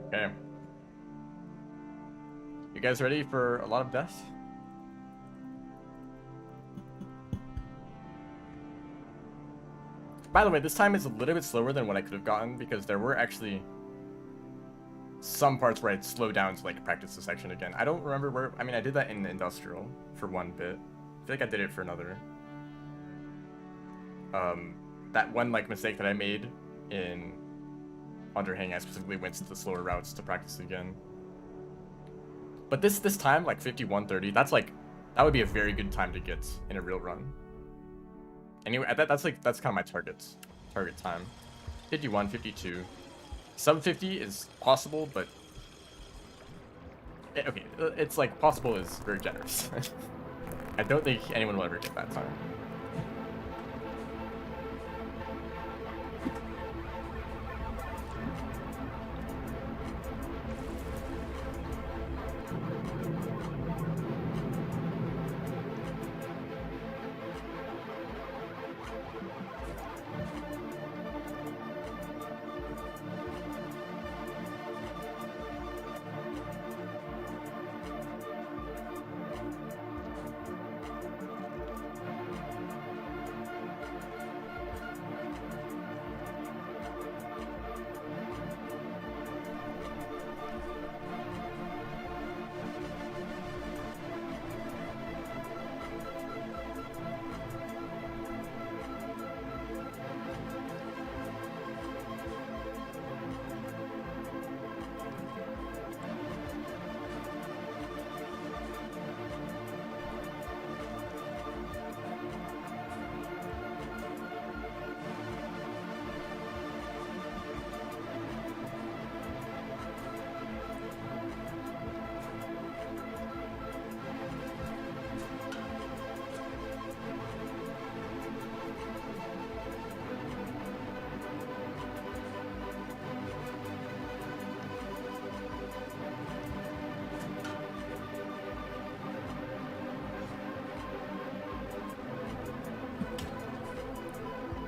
Okay. You guys ready for a lot of deaths? By the way, this time is a little bit slower than what I could have gotten, because there were actually some parts where I'd slow down to like practice the section again. I don't remember where. I mean, I did that in Industrial for one bit. I feel like I did it for another. That one like mistake that I made in Underhang, I specifically went to the slower routes to practice again. But this time, like 51:30, that's that would be a very good time to get in a real run. Anyway, that's kind of my target time. 51, 52. Sub 50 is possible, but okay, it's like possible is very generous. I don't think anyone will ever get that time.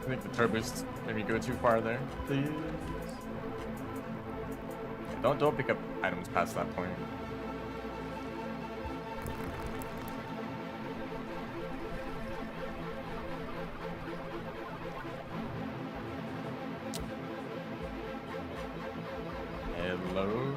I think the turbos maybe go too far there, please. Don't pick up items past that point. Hello.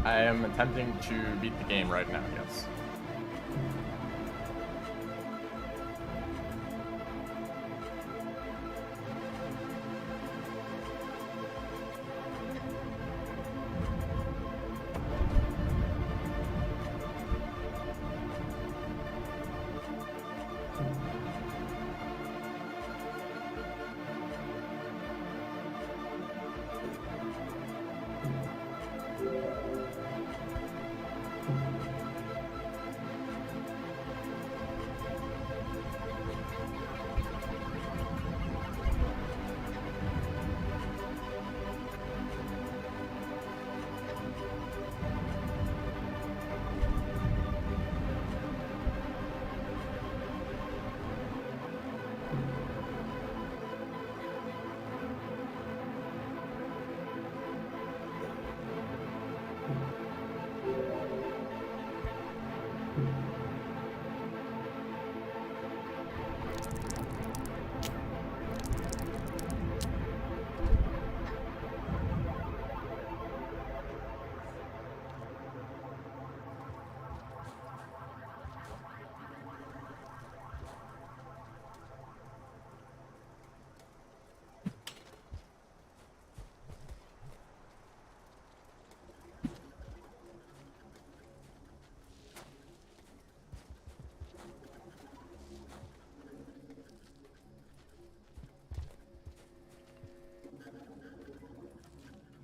I am attempting to beat the game right now, yes.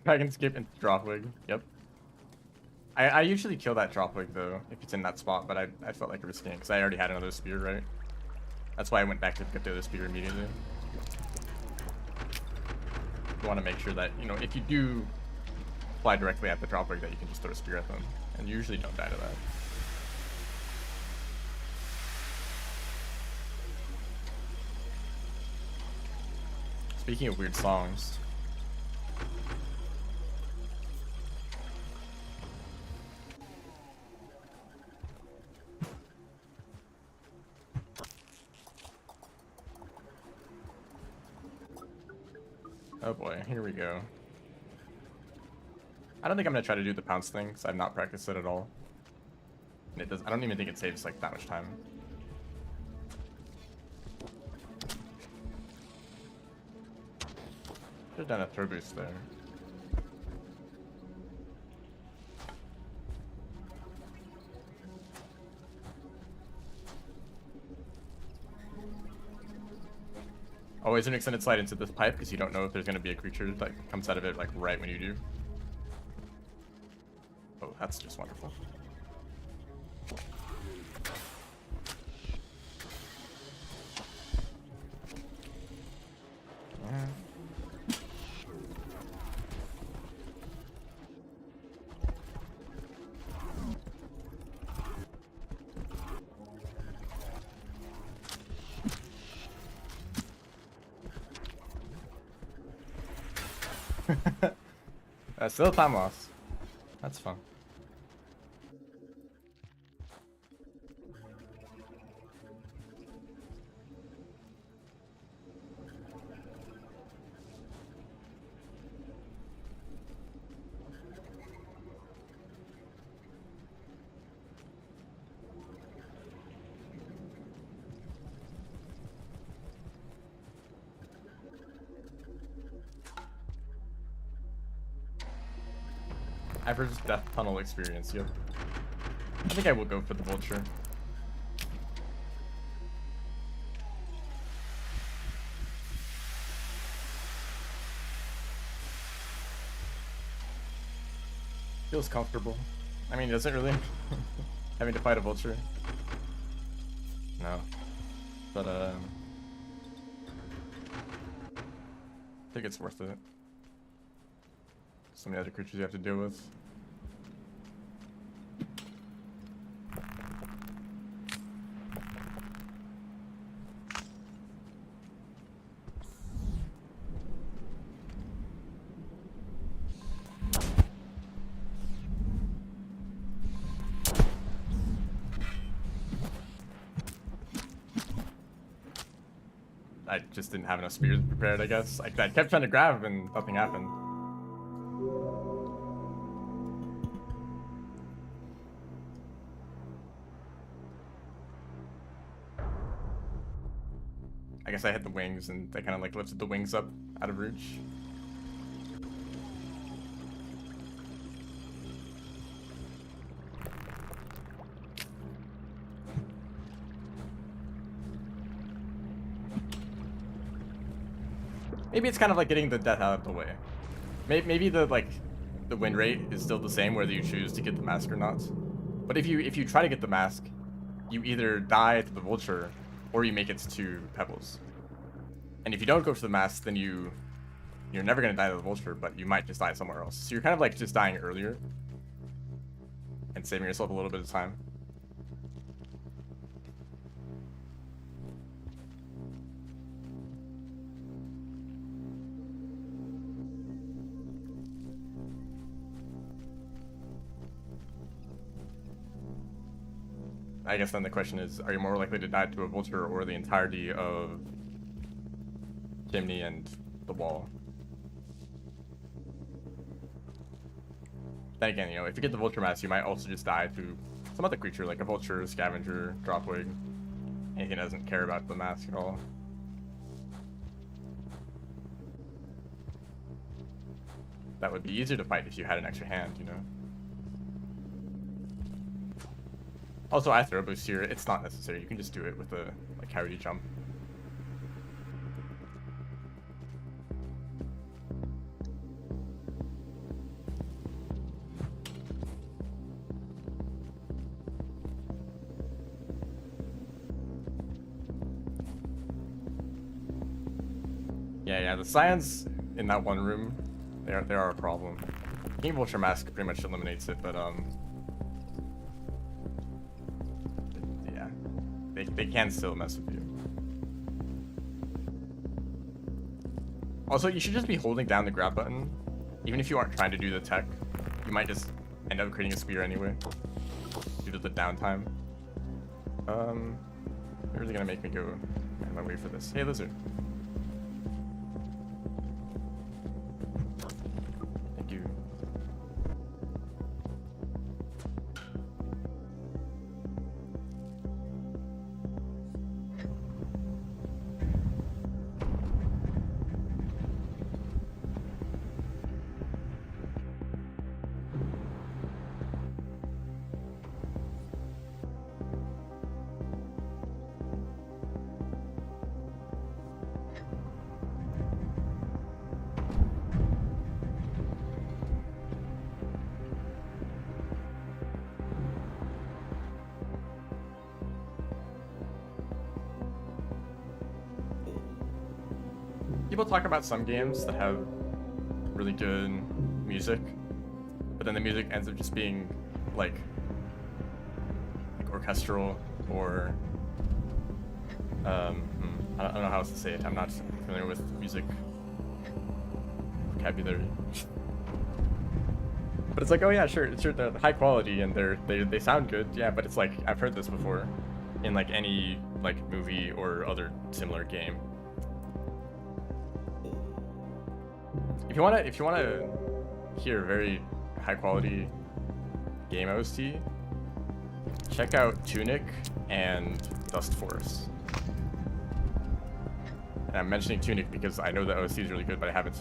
Dragon skip into Dropwig. Yep. I usually kill that Dropwig though if it's in that spot, but I felt like risking it because I already had another spear, right? That's why I went back to pick up the other spear immediately. You want to make sure that, you know, if you do fly directly at the Dropwig, that you can just throw a spear at them, and you usually don't die to that. Speaking of weird songs. Oh boy, here we go. I don't think I'm gonna try to do the pounce thing because I've not practiced it at all. And it does. I don't even think it saves like that much time. Should have done a throw boost there. Always an extended slide into this pipe because you don't know if there's going to be a creature that comes out of it like right when you do. Oh, that's just wonderful. Yeah. Still a time loss. That's fun. Average death tunnel experience, yep. I think I will go for the vulture. Feels comfortable. I mean, does it really? Having to fight a vulture? No. But, I think it's worth it. So many other creatures you have to deal with. I just didn't have enough spears prepared, I guess. I kept trying to grab and nothing happened. guess I hit the wings and they kind of like lifted the wings up out of reach. Maybe it's kind of like getting the death out of the way. Maybe the win rate is still the same whether you choose to get the mask or not. But if you try to get the mask, you either die to the vulture or you make it to Pebbles. And if you don't go for the mask, then you're never gonna die to the vulture, but you might just die somewhere else. So you're kind of like just dying earlier and saving yourself a little bit of time. I guess then the question is, are you more likely to die to a vulture or the entirety of Chimney and the wall? Then again, you know, if you get the vulture mask, you might also just die to some other creature, like a vulture, scavenger, dropwig. Anything that doesn't care about the mask at all. That would be easier to fight if you had an extra hand, you know? Also, I throw boost here. It's not necessary. You can just do it with a like coyote jump. Yeah, the scions in that one room, they are a problem. King Vulture Mask pretty much eliminates it, but yeah, they can still mess with you. Also, you should just be holding down the grab button, even if you aren't trying to do the tech. You might just end up creating a spear anyway, due to the downtime. They're really gonna make me go out of my way for this. Hey, lizard. People talk about some games that have really good music, but then the music ends up just being like orchestral or I don't know how else to say it. I'm not familiar with music vocabulary. But it's like, oh yeah, sure, they're high quality and they sound good, yeah, but it's like I've heard this before in like any like movie or other similar game. If you wanna hear very high quality game OST, check out Tunic and Dust Force. And I'm mentioning Tunic because I know the OST is really good, but I haven't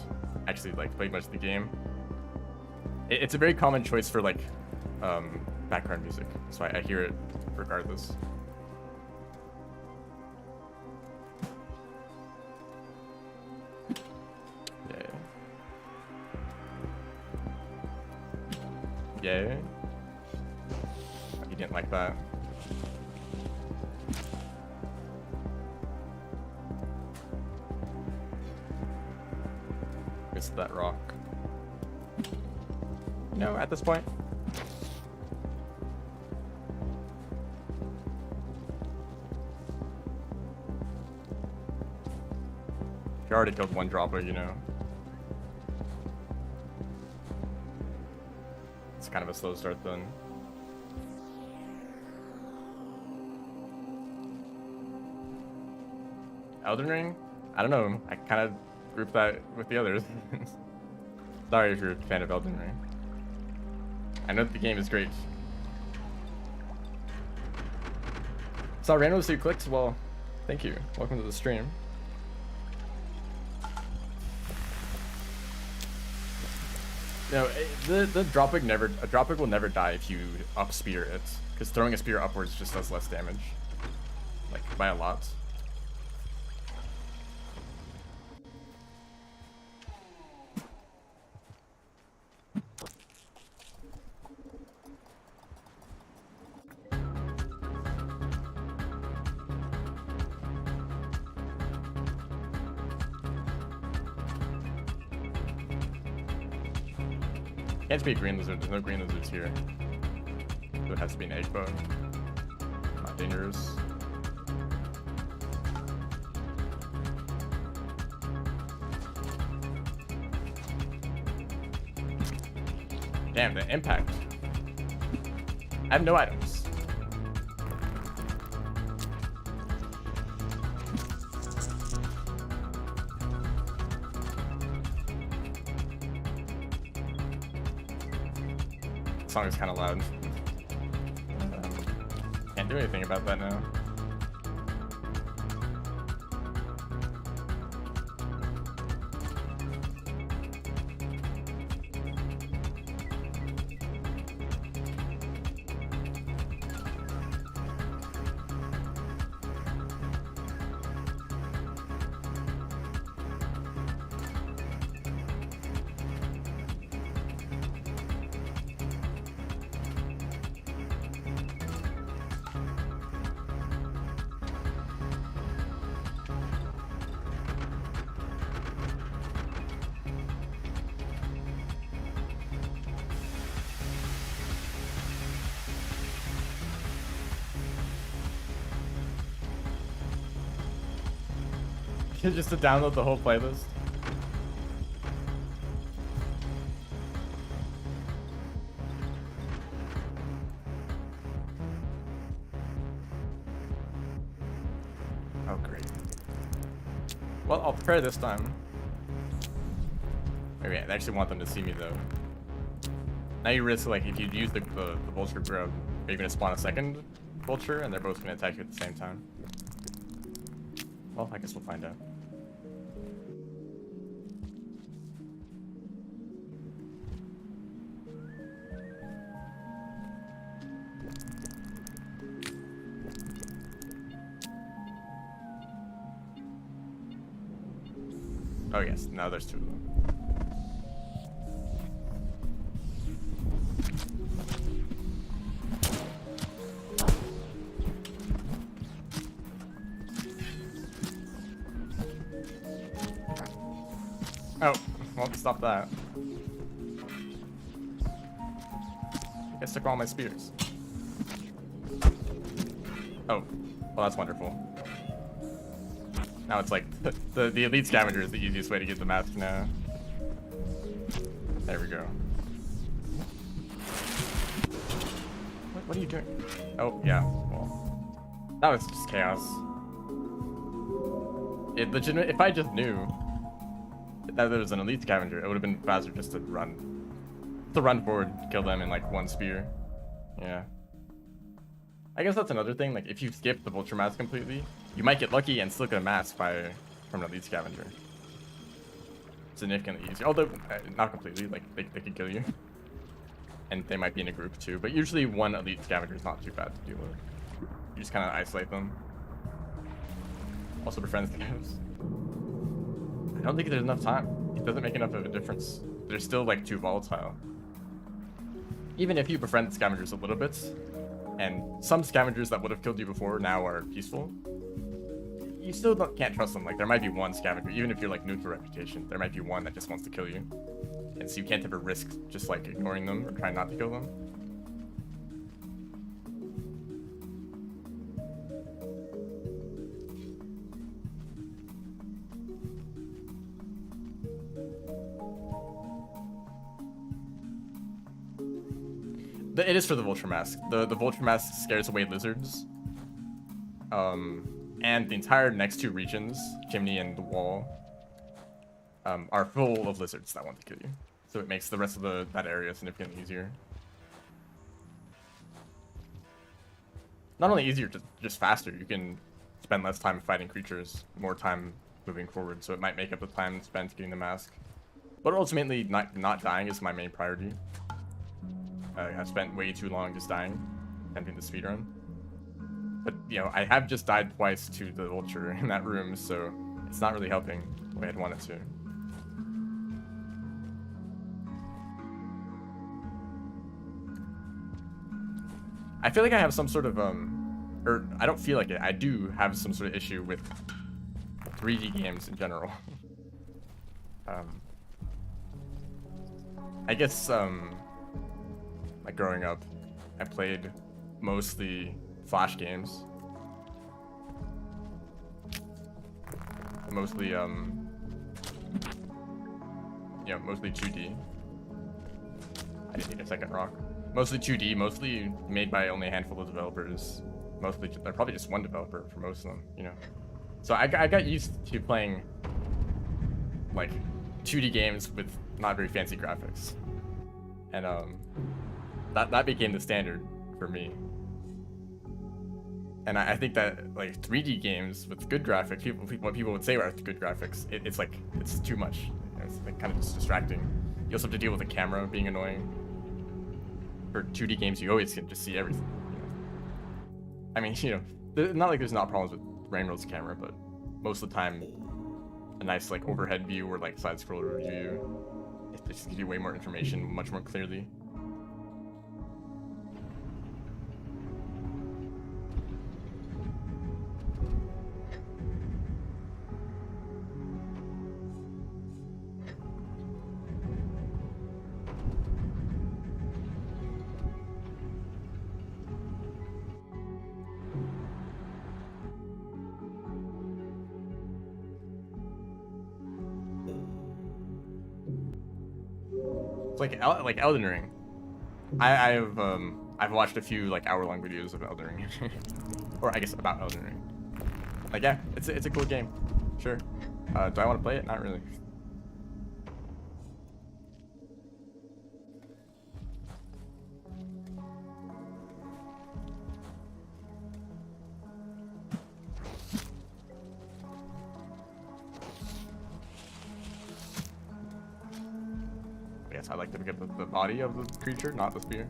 actually like played much of the game. It's a very common choice for like background music, so I hear it regardless. Yeah. He didn't like that. Missed that rock. No, at this point. You already killed one dropper, you know. It's kind of a slow start then. Elden Ring? I don't know. I kind of grouped that with the others. Sorry if you're a fan of Elden Ring. I know the game is great. Saw randomly so you clicked? Well, thank you. Welcome to the stream. No, the dropwig will never die if you up spear it, because throwing a spear upwards just does less damage, like by a lot. Can't be a green lizard. There's no green lizards here. So it has to be an egg bug. Not dangerous. Damn, the impact. I have no items. Song is kind of loud. Can't do anything about that now. Just to download the whole playlist. Oh, great. Well, I'll prepare this time. Maybe I actually want them to see me, though. Now you risk, like, if you use the vulture grub, are you going to spawn a second vulture, and they're both going to attack you at the same time? Well, I guess we'll find out. Oh yes, now there's two of them. Oh, well, stop that. I guess took all my spears. Oh, well, that's wonderful. Now it's like the elite scavenger is the easiest way to get the mask now. There we go. What are you doing? Oh yeah. Well, that was just chaos. It legitimate. If I just knew that there was an elite scavenger, it would have been faster just to run forward, kill them in like one spear. Yeah. I guess that's another thing, like if you skip the vulture mask completely, you might get lucky and still get a mask from an elite scavenger. Significantly easier, although not completely, like they could kill you. And they might be in a group too, but usually one elite scavenger is not too bad to deal with. You just kind of isolate them. Also befriend scavs. I don't think there's enough time. It doesn't make enough of a difference. They're still like too volatile. Even if you befriend the scavengers a little bit, and some scavengers that would have killed you before now are peaceful, you still can't trust them. Like there might be one scavenger, even if you're like neutral reputation, there might be one that just wants to kill you, and so you can't ever risk just like ignoring them or trying not to kill them. It is for the vulture mask. The vulture mask scares away lizards. And the entire next two regions, chimney and the wall, are full of lizards that want to kill you. So it makes the rest of that area significantly easier. Not only easier, just faster. You can spend less time fighting creatures, more time moving forward. So it might make up the time spent getting the mask. But ultimately, not dying is my main priority. I've spent way too long just dying, attempting the speedrun. But, you know, I have just died twice to the vulture in that room, so it's not really helping the way I'd want it to. I feel like I have some sort of, or I don't feel like it, I do have some sort of issue with 3D games in general. I guess, like growing up, I played mostly Flash games. Mostly, you know, mostly 2D. I didn't need a second rock. Mostly 2D, mostly made by only a handful of developers. Mostly, probably just one developer for most of them, you know. So I got used to playing, like, 2D games with not very fancy graphics. And, that became the standard for me. And I think that, like, 3D games with good graphics, what people would say are good graphics, it's like, it's too much. It's like kind of just distracting. You also have to deal with the camera being annoying. For 2D games, you always can just see everything. You know? I mean, you know, not like there's not problems with Rainbow's camera, but most of the time, a nice like overhead view or like side scroller view, it just gives you way more information, much more clearly. It's like Elden Ring. I've watched a few like hour-long videos of Elden Ring, or I guess about Elden Ring. Like yeah, it's a cool game, sure. Do I want to play it? Not really. I like to pick up the body of the creature, not the spear.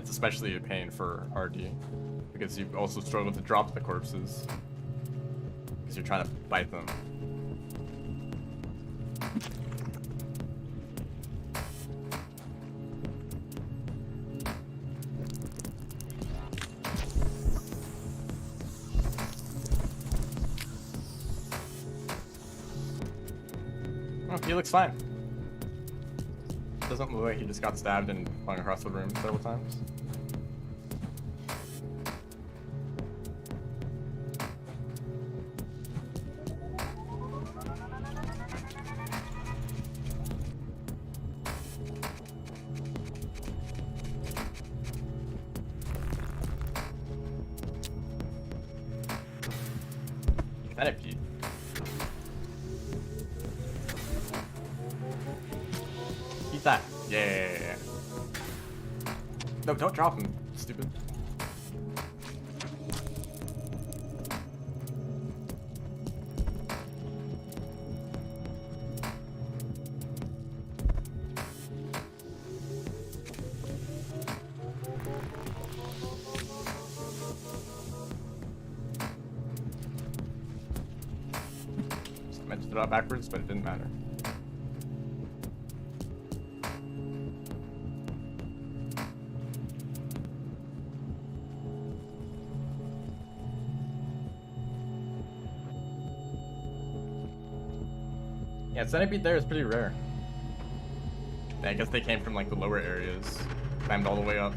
Especially a pain for RD, because you also struggle to drop the corpses because you're trying to bite them. Oh, he looks fine. Doesn't look like he just got stabbed and flung across the room several times. Centipede. Eat that. Yeah. No, don't drop him, stupid. Just meant to throw it backwards, but it didn't matter. Yeah, centipede there is pretty rare. Yeah, I guess they came from like the lower areas, climbed all the way up.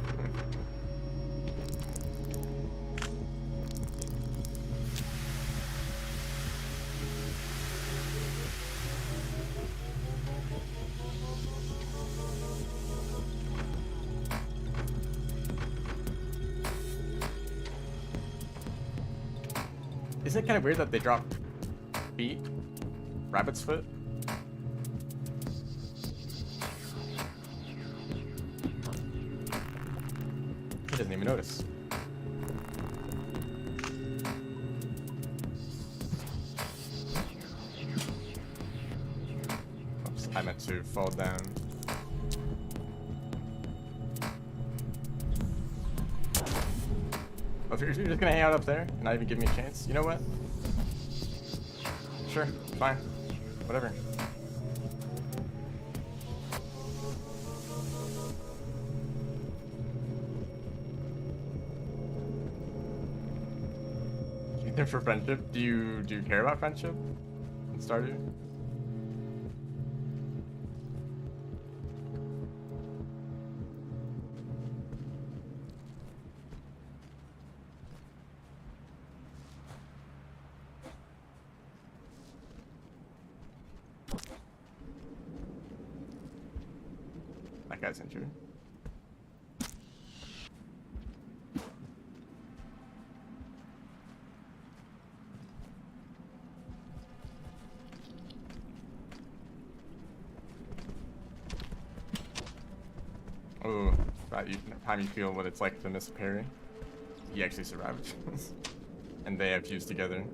Isn't it kind of weird that they drop feet? Rabbit's foot? He doesn't even notice. Oops, I meant to fall down. Oh, if you're just gonna hang out up there and not even give me a chance, you know what? Sure, fine. Whatever. Anything for friendship? Do you care about friendship in Stardew? That guy's injured. Oh, time you feel what it's like to miss a parry. He actually survived. And they have fused together.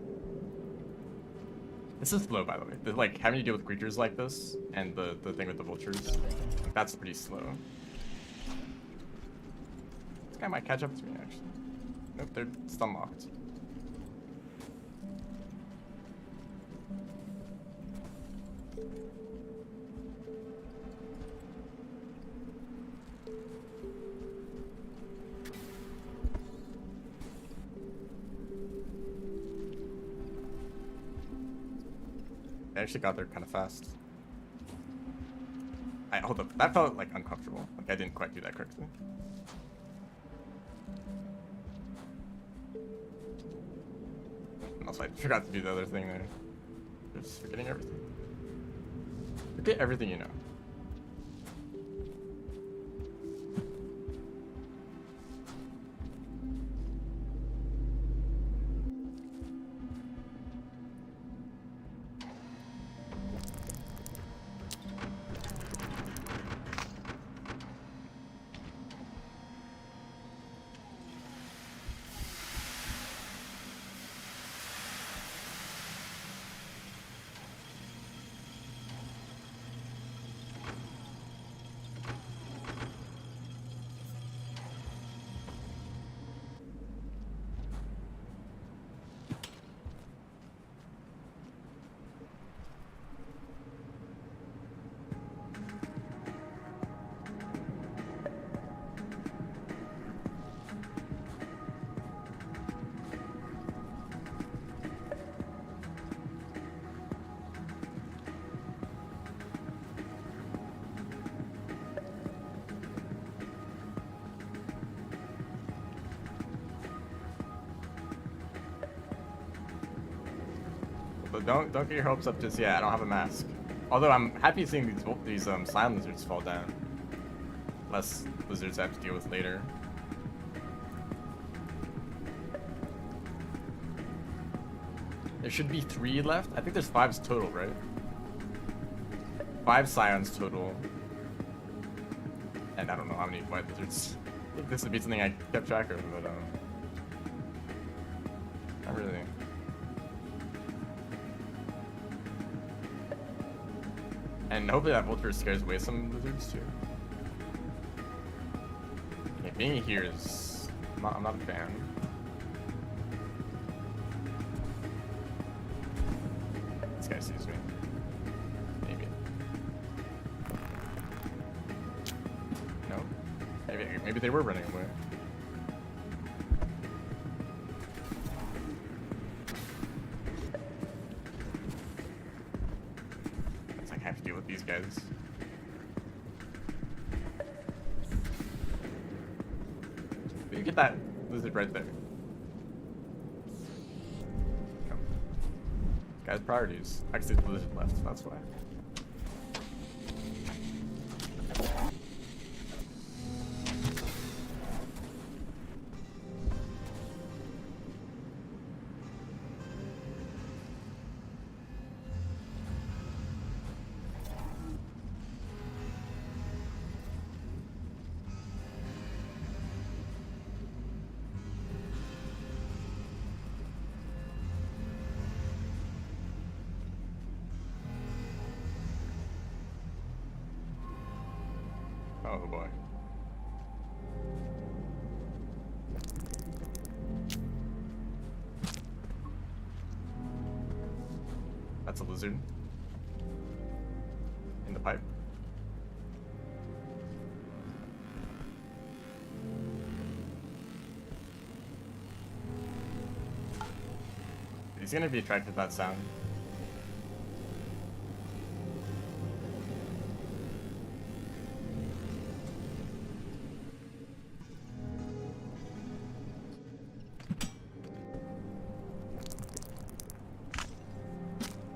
This is slow, by the way. Like, having to deal with creatures like this, and the thing with the vultures, that's pretty slow. This guy might catch up to me, actually. Nope, they're stun locked. I actually got there kind of fast. Hold up, that felt like uncomfortable. Like I didn't quite do that correctly. And also I forgot to do the other thing there. Just forgetting everything. Forget everything you know. But don't get your hopes up just yet. I don't have a mask. Although I'm happy seeing these slime lizards fall down. Less lizards I have to deal with later. There should be 3 left. I think there's 5 total, right? 5 scions total. And I don't know how many white lizards. I think this would be something I kept track of, but not really. And hopefully that vulture scares away some lizards too. Okay, being here is I'm not a fan. This guy sees me. Maybe. No. Maybe they were running away. guys. You get that lizard right there. Come. Guys, priorities. Actually, the lizard left, that's why. Oh boy. That's a lizard. In the pipe. He's gonna be attracted to that sound.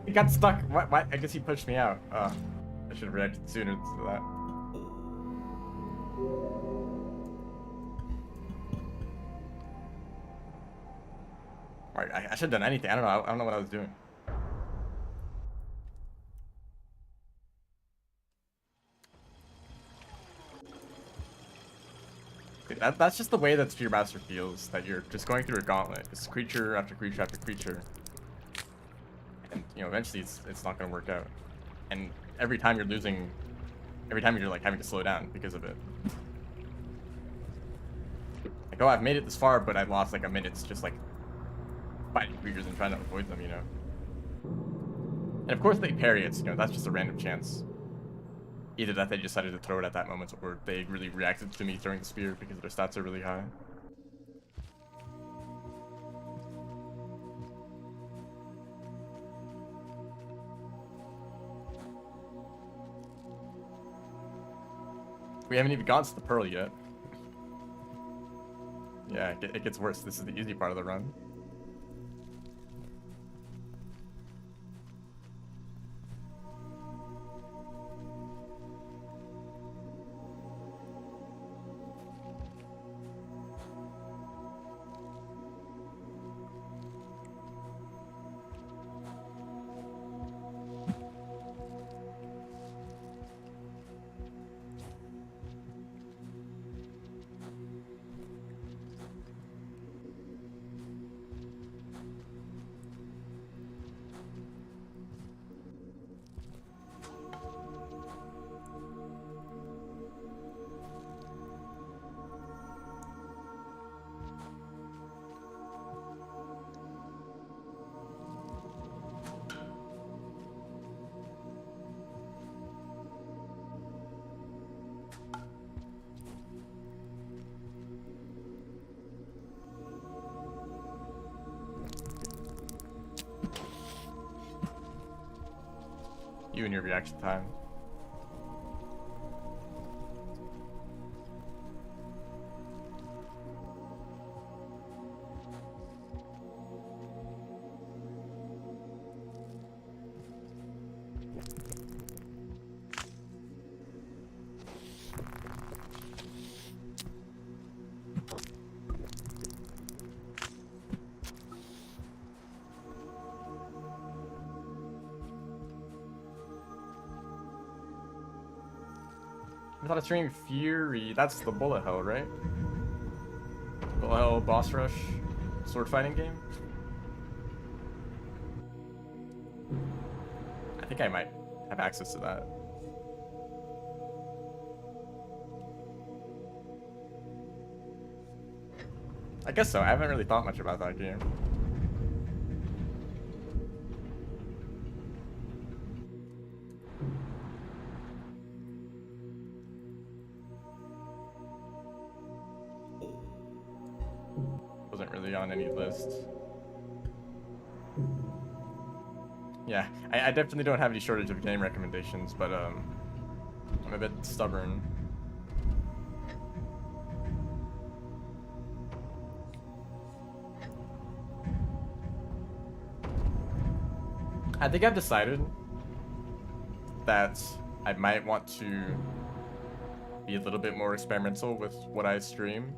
He got stuck. What? I guess he pushed me out. I should have reacted sooner to that. Alright, I should have done anything. I don't know. I don't know what I was doing. That's just the way that Sphere Master feels. That you're just going through a gauntlet. It's creature after creature after creature. And, you know, eventually it's not going to work out. And every time you're losing, every time you're like having to slow down because of it. Like, oh, I've made it this far, but I lost like a minute just like fighting creatures and trying to avoid them, you know. And of course they parry it, you know, that's just a random chance. Either that they decided to throw it at that moment, or they really reacted to me throwing the spear because their stats are really high. We haven't even gone to the Pearl yet. Yeah, it gets worse. This is the easy part of the run. You and your reaction time. I thought I was streaming Fury. That's the Bullet Hell, right? Bullet Hell boss rush sword fighting game. I think I might have access to that. I guess so. I haven't really thought much about that game. Wasn't really on any list. Yeah, I definitely don't have any shortage of game recommendations, but I'm a bit stubborn. I think I've decided that I might want to be a little bit more experimental with what I stream.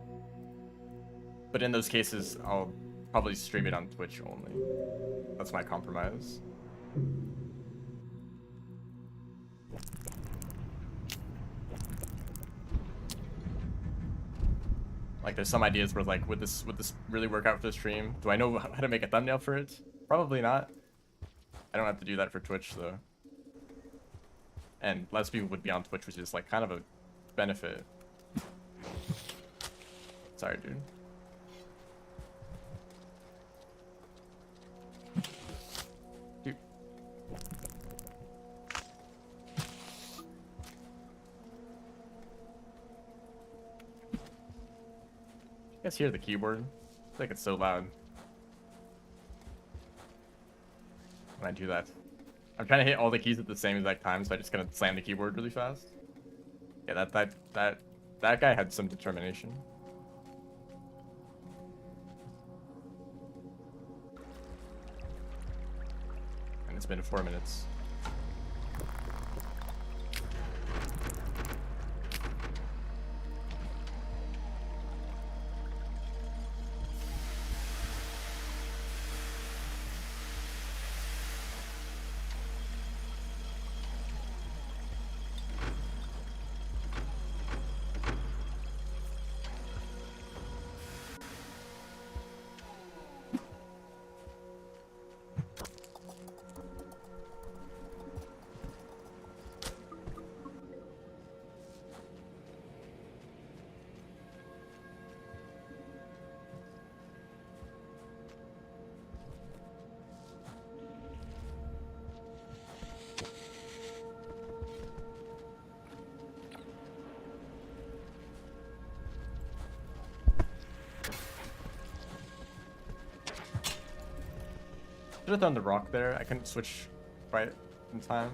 But in those cases, I'll probably stream it on Twitch only. That's my compromise. Like, there's some ideas where, like, would this really work out for the stream? Do I know how to make a thumbnail for it? Probably not. I don't have to do that for Twitch, though. And less people would be on Twitch, which is, like, kind of a benefit. Sorry, dude. Dude. You guys hear the keyboard? I feel like it's so loud when I do that. I'm trying to hit all the keys at the same exact time, so I just gotta slam the keyboard really fast. Yeah, that guy had some determination. And it's been 4 minutes. Should have done the rock there. I couldn't switch right in time.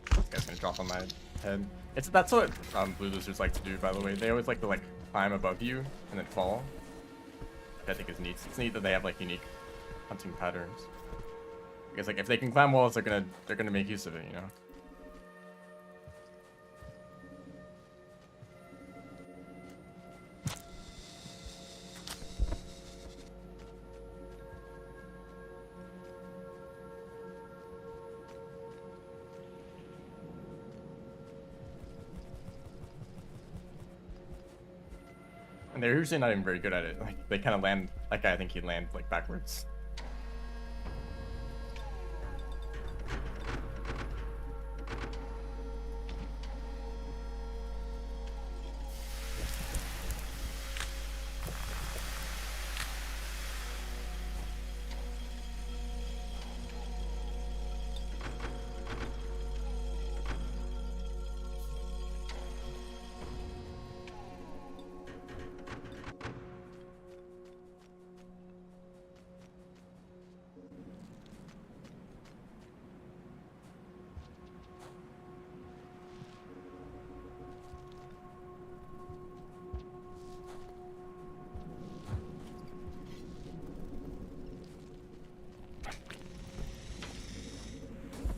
This guy's gonna drop on my head. That's what blue losers like to do, by the way. They always like to like climb above you and then fall. Which I think is neat. It's neat that they have like unique hunting patterns. Because like if they can climb walls, they're gonna make use of it, you know. And they're usually not even very good at it. Like, they kind of land, that guy, I think he'd land, like, backwards.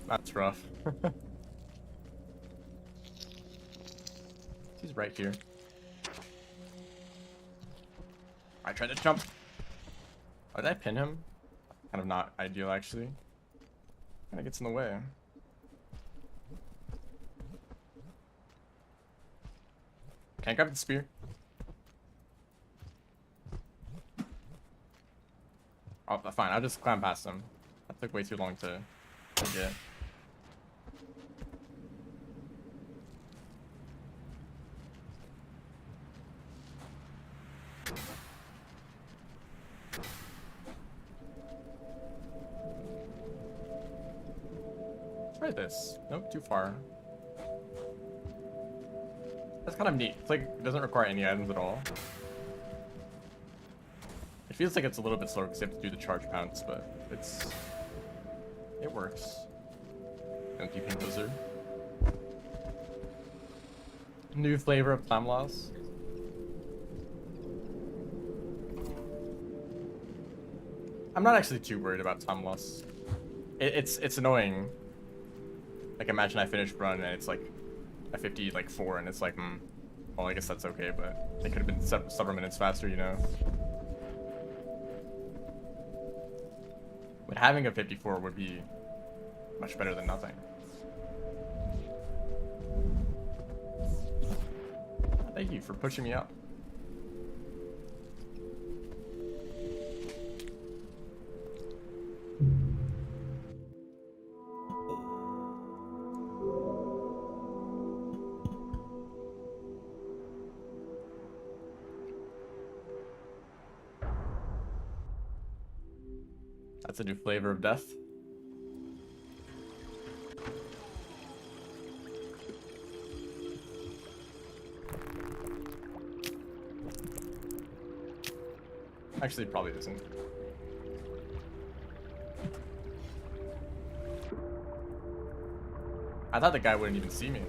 That's rough. He's right here. I tried to jump. Oh, did I pin him? Kind of not ideal, actually. Kind of gets in the way. Can't grab the spear. Oh, fine. I'll just climb past him. That took way too long to get. Try this. Nope, too far. That's kind of neat. It's like, it doesn't require any items at all. It feels like it's a little bit slower because you have to do the charge pounce, but it works. Don't you think, Blizzard? New flavor of time loss. I'm not actually too worried about time loss. It's annoying. Like, imagine I finished run and it's like a 54 and it's like, well, I guess that's okay, but it could have been several minutes faster, you know? But having a 54 would be much better than nothing. Thank you for pushing me up. That's a new flavor of death. Actually, it probably isn't. I thought the guy wouldn't even see me.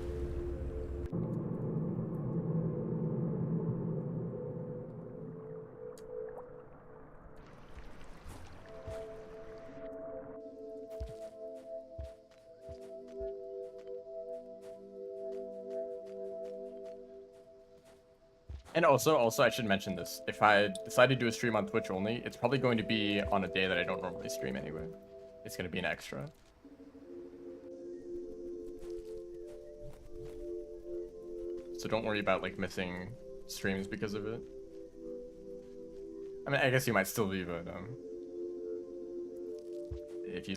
And also I should mention this. If I decide to do a stream on Twitch only, it's probably going to be on a day that I don't normally stream anyway. It's going to be an extra. So don't worry about like missing streams because of it. I mean, I guess you might still be, but if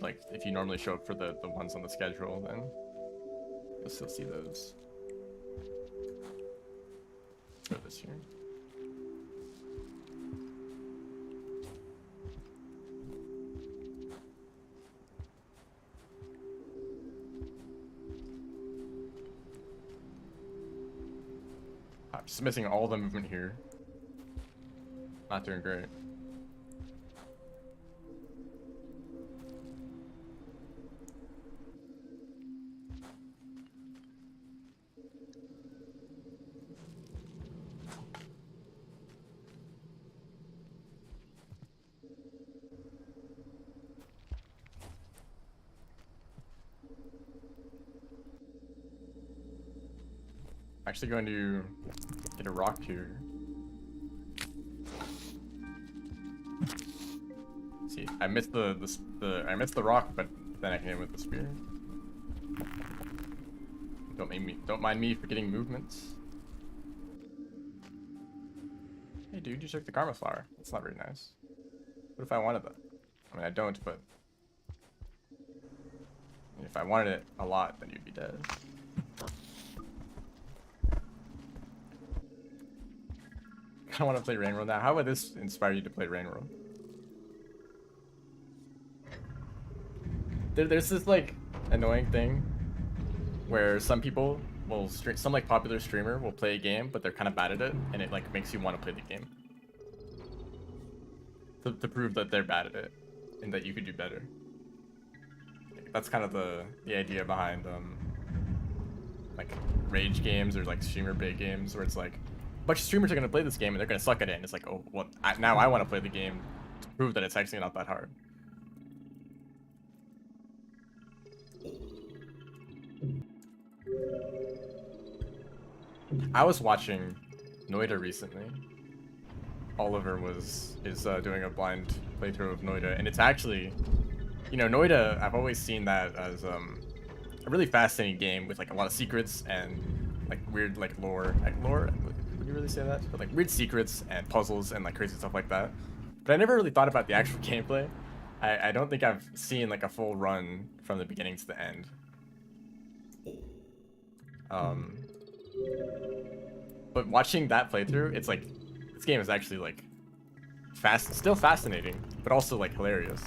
you normally show up for the ones on the schedule, then you'll still see those. For this year. I'm just missing all the movement here. Not doing great. Actually going to get a rock here. See, I missed I missed the rock, but then I hit him with the spear. Don't mind me for getting movements. Hey dude, you took the karma flower. That's not very nice. What if I wanted that? I mean, I don't, but if I wanted it a lot, then you'd be dead. I don't want to play Rain World now. How would this inspire you to play Rain World? There's this like annoying thing where some people will some like popular streamer will play a game, but they're kind of bad at it, and it like makes you want to play the game to prove that they're bad at it and that you could do better. That's kind of the idea behind like rage games or like streamer bait games, where it's like a bunch of streamers are going to play this game and they're going to suck at it, and it's like, oh, well, now I want to play the game to prove that it's actually not that hard. I was watching Noita recently. Oliver is doing a blind playthrough of Noita, and it's actually, you know, Noita, I've always seen that as a really fascinating game with like a lot of secrets and like weird like lore. Would you really say that? But like weird secrets and puzzles and like crazy stuff like that. But I never really thought about the actual gameplay. I don't think I've seen like a full run from the beginning to the end. But watching that playthrough, it's like this game is actually like still fascinating, but also like hilarious.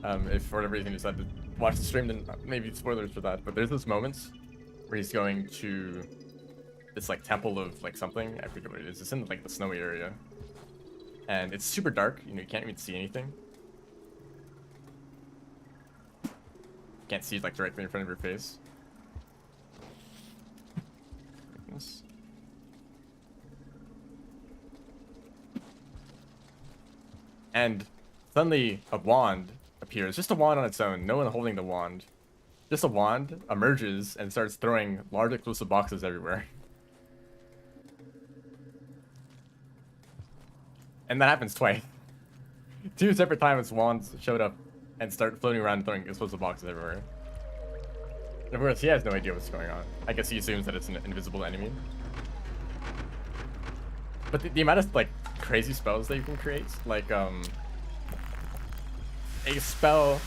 If for whatever reason you decide to watch the stream, then maybe spoilers for that. But there's those moments where he's going to this like temple of like something. I forget what it is. It's in like the snowy area, and it's super dark. You know, you can't even see anything. Can't see like directly in front of your face. Goodness. And suddenly a wand appears. Just a wand on its own. No one holding the wand. Just a wand emerges and starts throwing large explosive boxes everywhere. And that happens twice. 2 separate times wands showed up and start floating around throwing explosive boxes everywhere. And of course, he has no idea what's going on. I guess he assumes that it's an invisible enemy. But the amount of like crazy spells that you can create, like a spell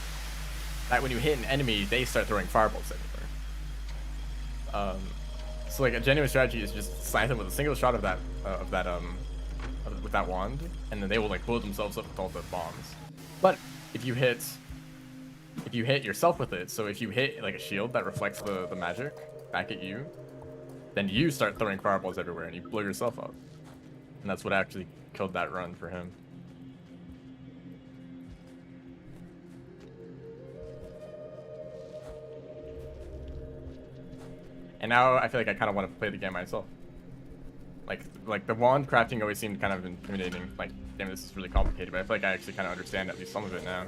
that when you hit an enemy, they start throwing fireballs everywhere. So like a genuine strategy is just slam them with a single shot of that with that wand, and then they will like blow themselves up with all the bombs. But if you hit yourself with it, so if you hit like a shield that reflects the magic back at you, then you start throwing fireballs everywhere and you blow yourself up. And that's what actually killed that run for him. And now I feel like I kind of want to play the game myself. Like the wand crafting always seemed kind of intimidating. Like, damn, this is really complicated, but I feel like I actually kind of understand at least some of it now.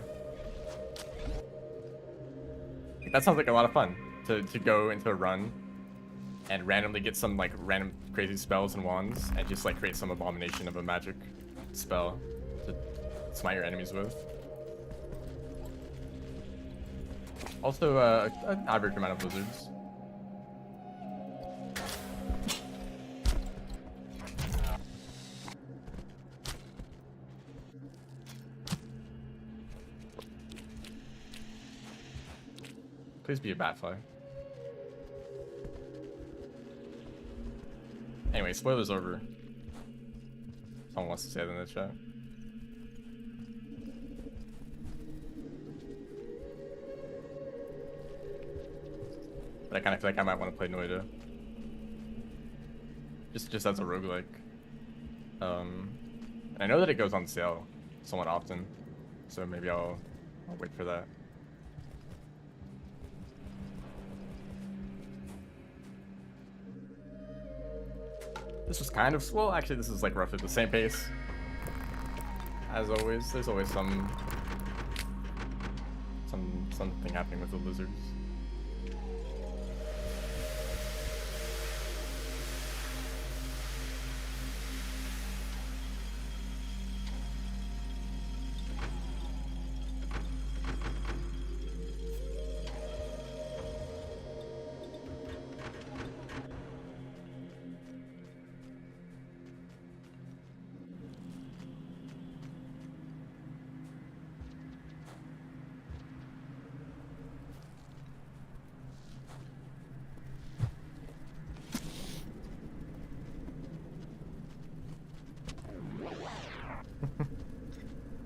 Like, that sounds like a lot of fun to go into a run and randomly get some like random crazy spells and wands and just like create some abomination of a magic spell to smite your enemies with. Also, an average amount of lizards. Please be a batfly. Anyway, spoilers over. Someone wants to say that in the chat. But I kind of feel like I might want to play Noida. Just as a roguelike. I know that it goes on sale somewhat often, so maybe I'll wait for that. This was kind of slow. Actually, this is like roughly the same pace. As always, there's always something happening with the lizards.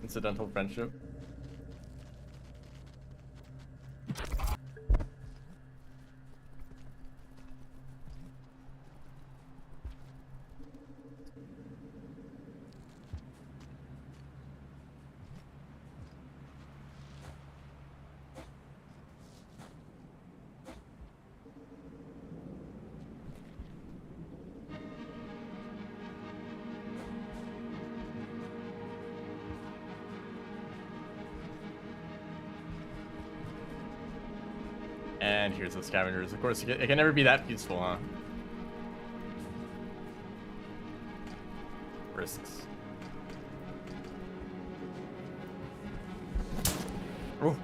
Incidental friendship. And here's the scavengers. Of course, it can never be that peaceful, huh? Risks. Oh,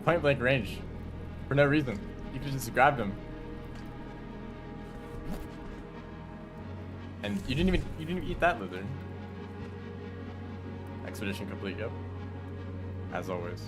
point blank range for no reason. You could just grab them, and you didn't even eat that lizard. Expedition complete. Yep, as always.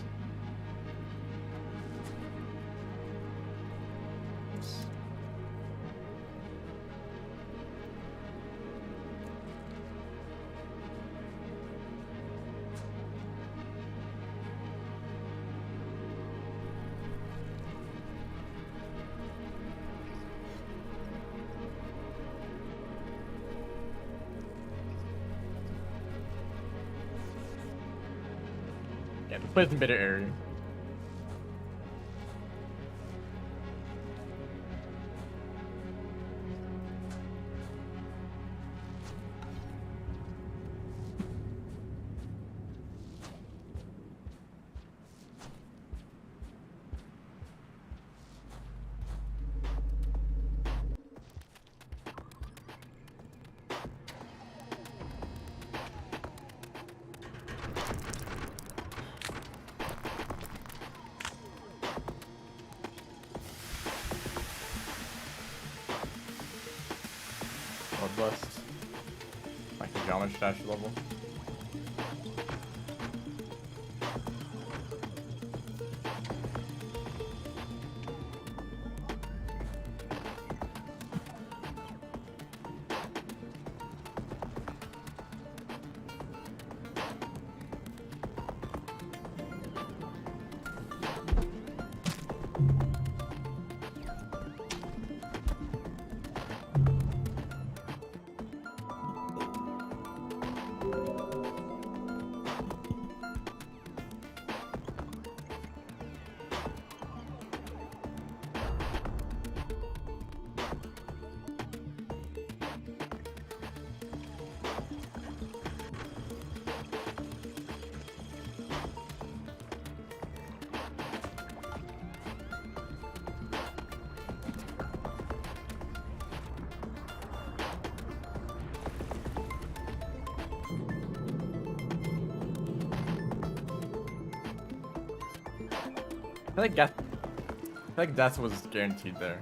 Yeah, this plays in bitter area. Bloodlust. Like the geometry dash level. I feel like death was guaranteed there.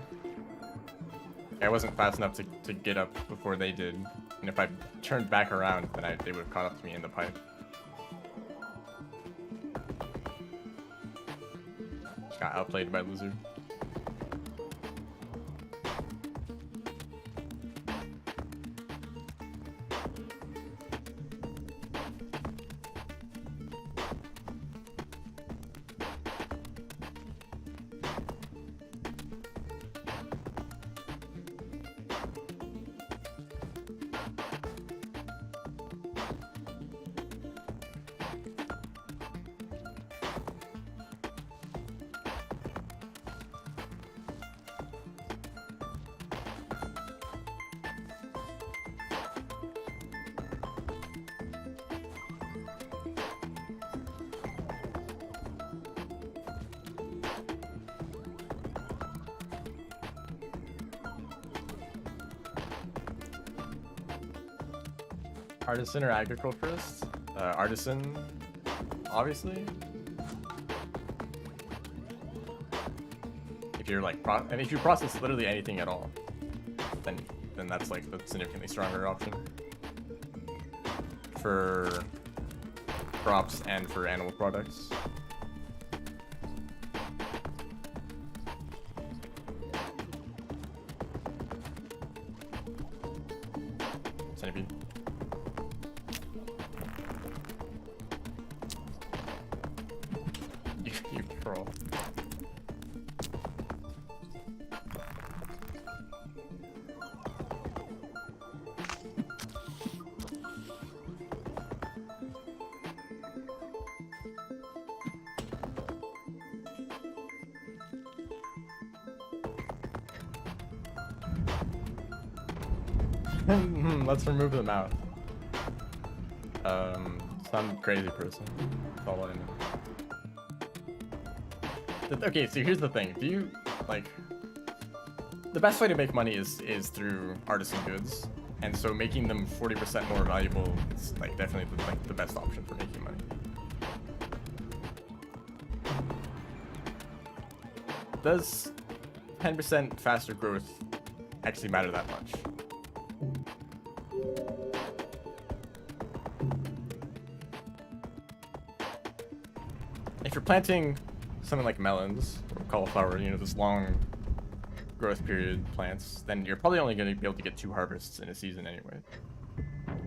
I wasn't fast enough to get up before they did, and if I turned back around, then they would have caught up to me in the pipe. Just got outplayed by Loser. Artisan or agriculturist? Artisan, obviously. If you're like, and if you process literally anything at all, then that's like the significantly stronger option for crops and for animal products. Centipede. You troll. Let's remove the mouth. Some crazy person. That's all I know. Okay, so here's the thing. Do you, like... The best way to make money is through artisan goods. And so making them 40% more valuable is, like, definitely the best option for making money. Does 10% faster growth actually matter that much? If you're planting something like melons or cauliflower, you know, this long growth period plants, then you're probably only going to be able to get 2 harvests in a season anyway.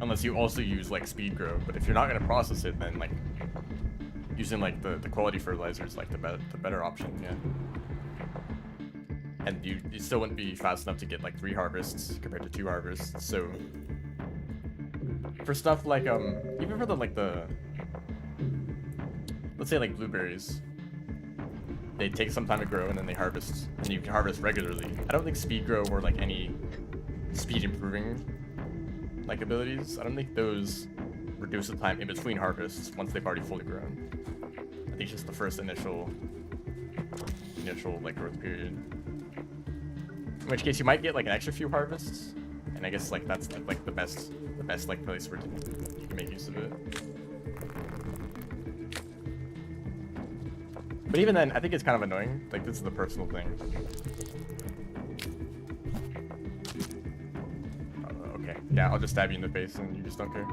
Unless you also use like speed grow, but if you're not going to process it, then like using like the quality fertilizer is like the better option, yeah. And you still wouldn't be fast enough to get like 3 harvests compared to 2 harvests. So for stuff like even for the let's say like blueberries, they take some time to grow and then they harvest, and you can harvest regularly. I don't think speed grow or like any speed improving like abilities, I don't think those reduce the time in between harvests once they've already fully grown. I think it's just the first initial like growth period. In which case you might get like an extra few harvests, and I guess like that's like the best like place where you can make use of it. But even then, I think it's kind of annoying. Like, this is the personal thing. Okay, yeah, I'll just stab you in the face and you just don't care.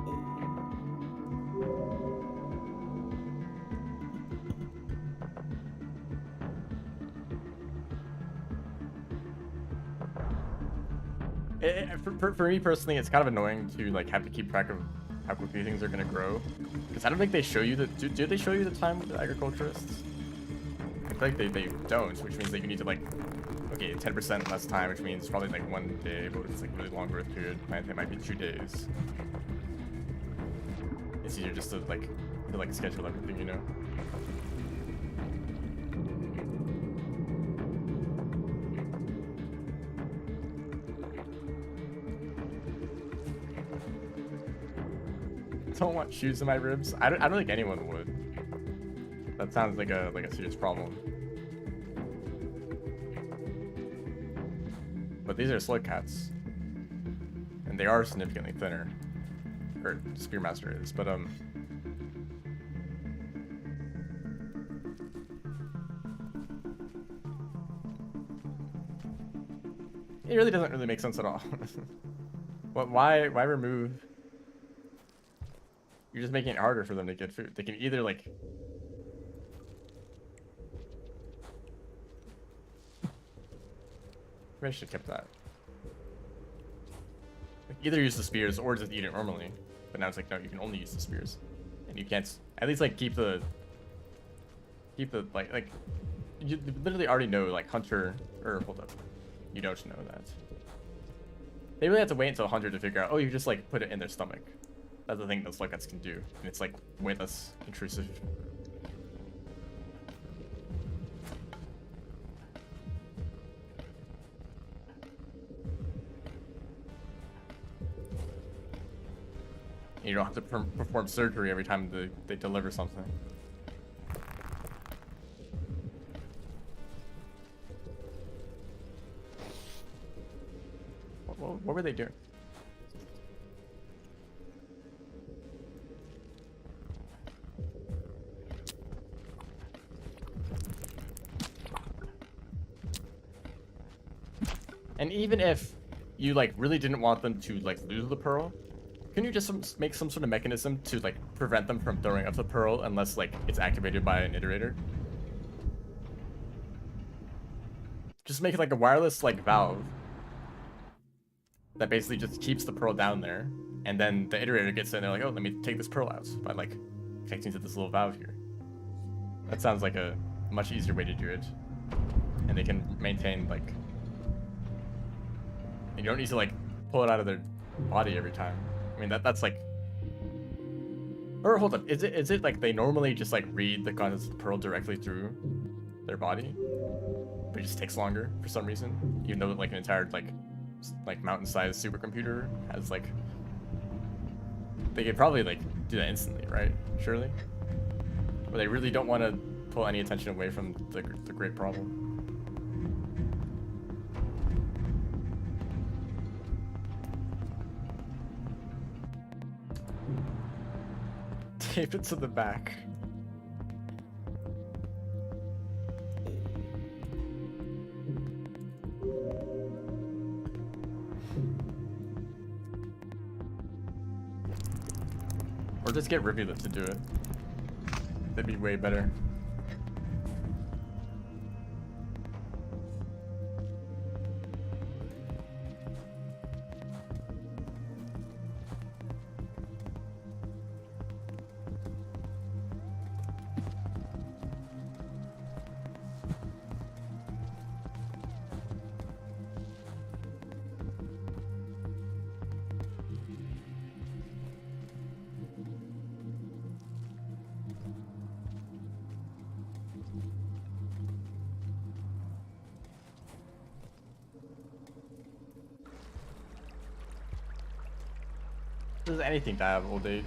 For me personally, it's kind of annoying to like have to keep track of how quickly things are gonna grow, because I don't think they show you the. Do they show you the time with the agriculturists? I feel like they don't, which means that you need to like, okay, 10% less time, which means probably like 1 day, but it's like really long growth period. It might be 2 days. It's easier just to like schedule everything, you know. Don't want shoes in my ribs. I don't think anyone would. That sounds like a serious problem. But these are slug cats, and they are significantly thinner. Or Spearmaster is, but it really doesn't really make sense at all. Why remove? You're just making it harder for them to get food. They can either like maybe I should have kept that. Like, either use the spears or just eat it normally. But now it's like, no, you can only use the spears. And you can't at least like keep the like you literally already know like Hunter, or hold up. You don't know that. They really have to wait until 100 to figure out, oh, you just like put it in their stomach. That's the thing that slug cats can do. And it's like way less intrusive. You don't have to perform surgery every time they deliver something. What were they doing? And even if you like really didn't want them to like lose the pearl, can you just make some sort of mechanism to like prevent them from throwing up the pearl unless like it's activated by an iterator? Just make it like a wireless like valve that basically just keeps the pearl down there, and then the iterator gets in and they're like, oh, let me take this pearl out by like connecting to this little valve here. That sounds like a much easier way to do it, and they can maintain like. You don't need to like pull it out of their body every time. I mean that's like. Or hold up, is it like they normally just like read the contents of the pearl directly through their body, but it just takes longer for some reason, even though like an entire like mountain-sized supercomputer has like. They could probably like do that instantly, right? Surely. But they really don't want to pull any attention away from the great problem. Tape it to the back. Or just get Rivulet to do it. That'd be way better. There's anything to have old age.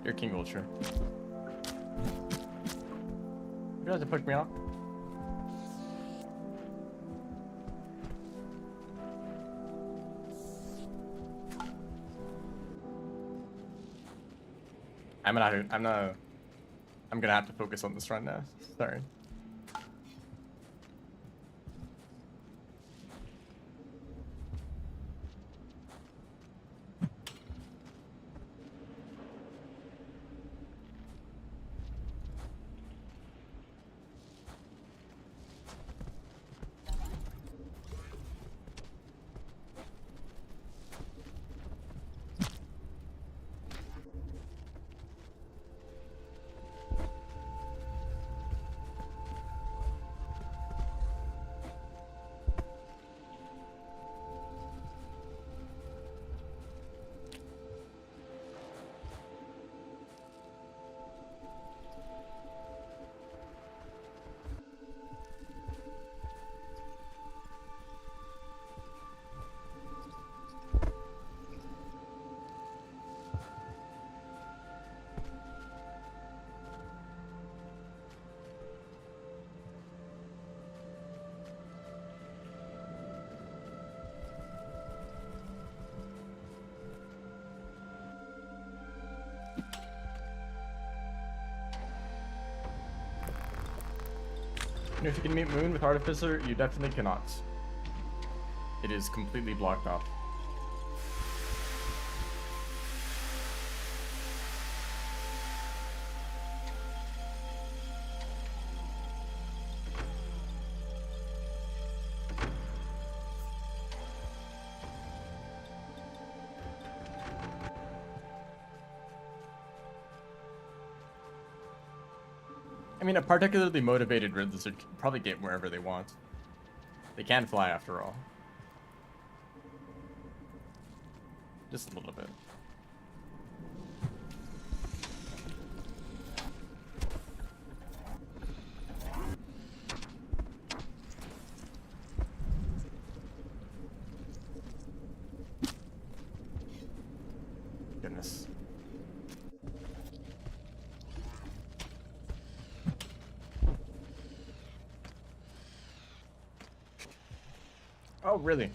You're King Ultra. You guys have pushed me off. I'm gonna have to focus on this run now. Sorry. And if you can meet Moon with Artificer, you definitely cannot. It is completely blocked off. I mean, a particularly motivated Red Lizard can probably get wherever they want. They can fly after all. Just a little bit. Goodness. Oh, really?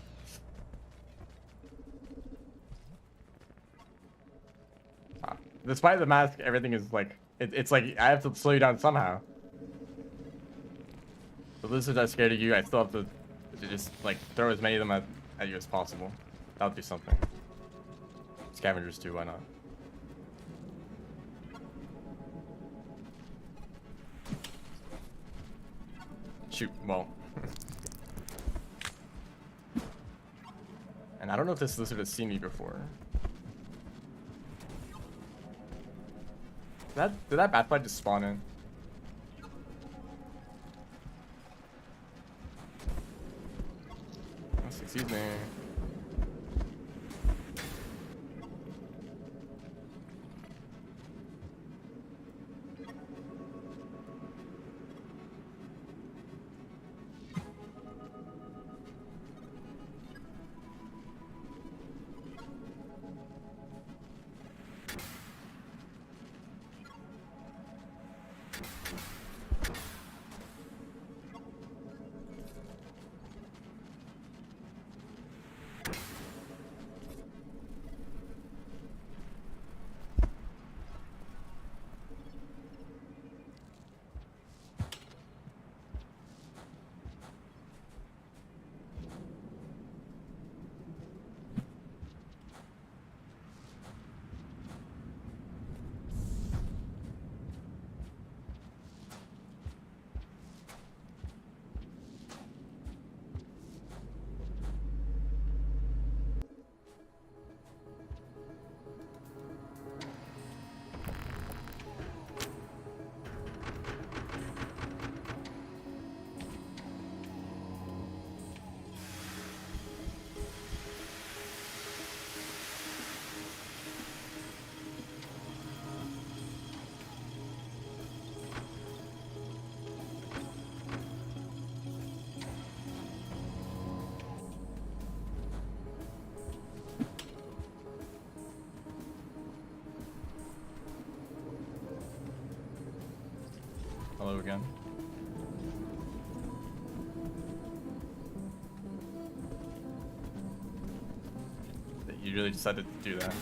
Despite the mask, everything is like... It's like, I have to slow you down somehow. The lizards are scared of you, I still have to just, like, throw as many of them at you as possible. That'll do something. Scavengers too, why not? Shoot, well... And I don't know if this lizard has seen me before. Did that Batfly just spawn in? Oh, excuse me. Hello again. You really decided to do that.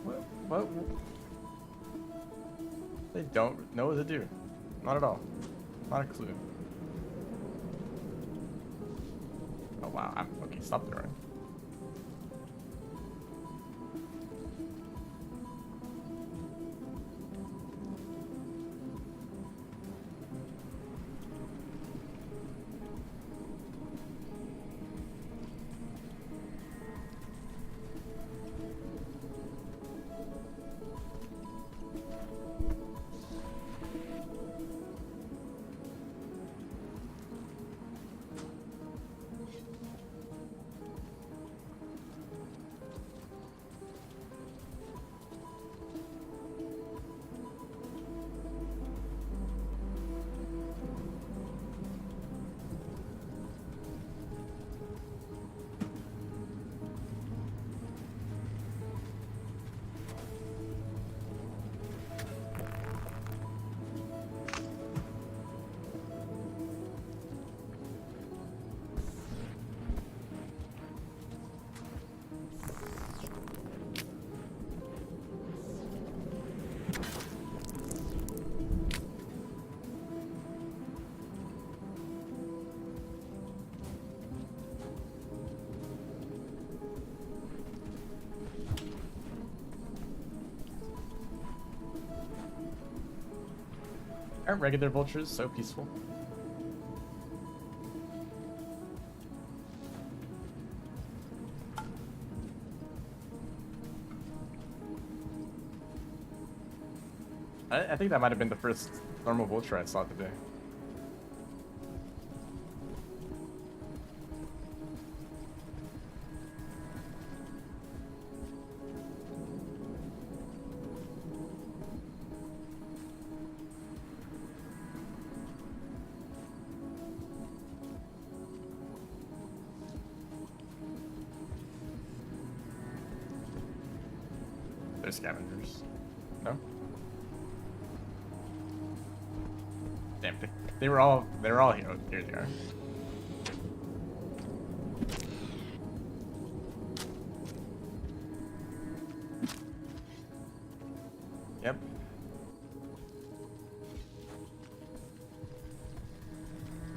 What? They don't know what to do. Not at all. Not a clue. Oh wow, I'm okay, stop there. Aren't regular vultures so peaceful? I think that might have been the first normal vulture I saw today. They're scavengers. No? Damn, they were all here. Here they are. Yep.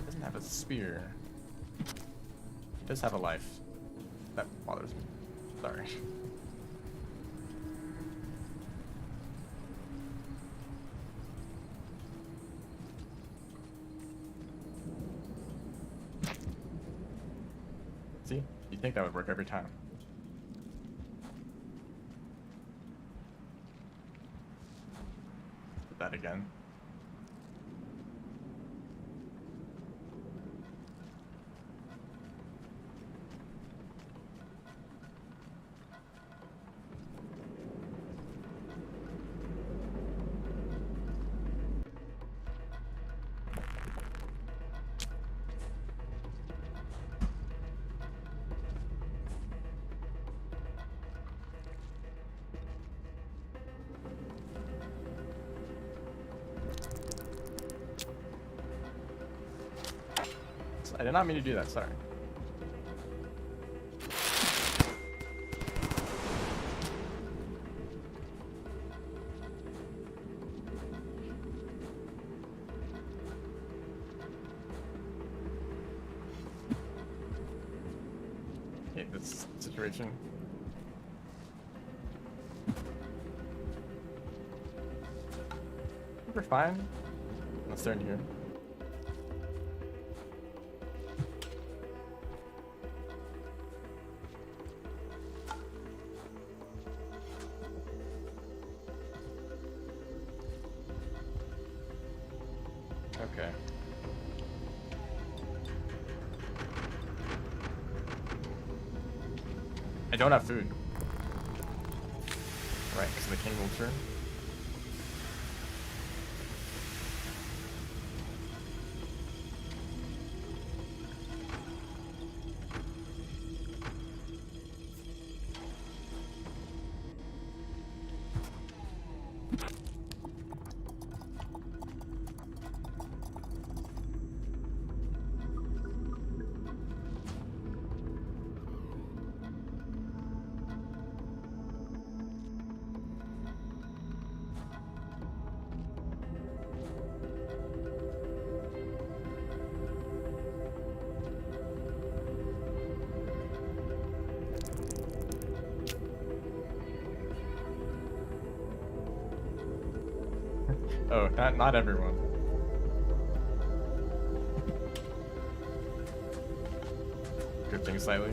Doesn't have a spear. Does have a life. That bothers me. Sorry. See? You'd think that would work every time. Did that again. I did not mean to do that, sorry. Hate this situation. We're fine. Let's turn here. Okay. I don't have food. Right, because of the king vulture. Oh, not everyone. Drifting slightly.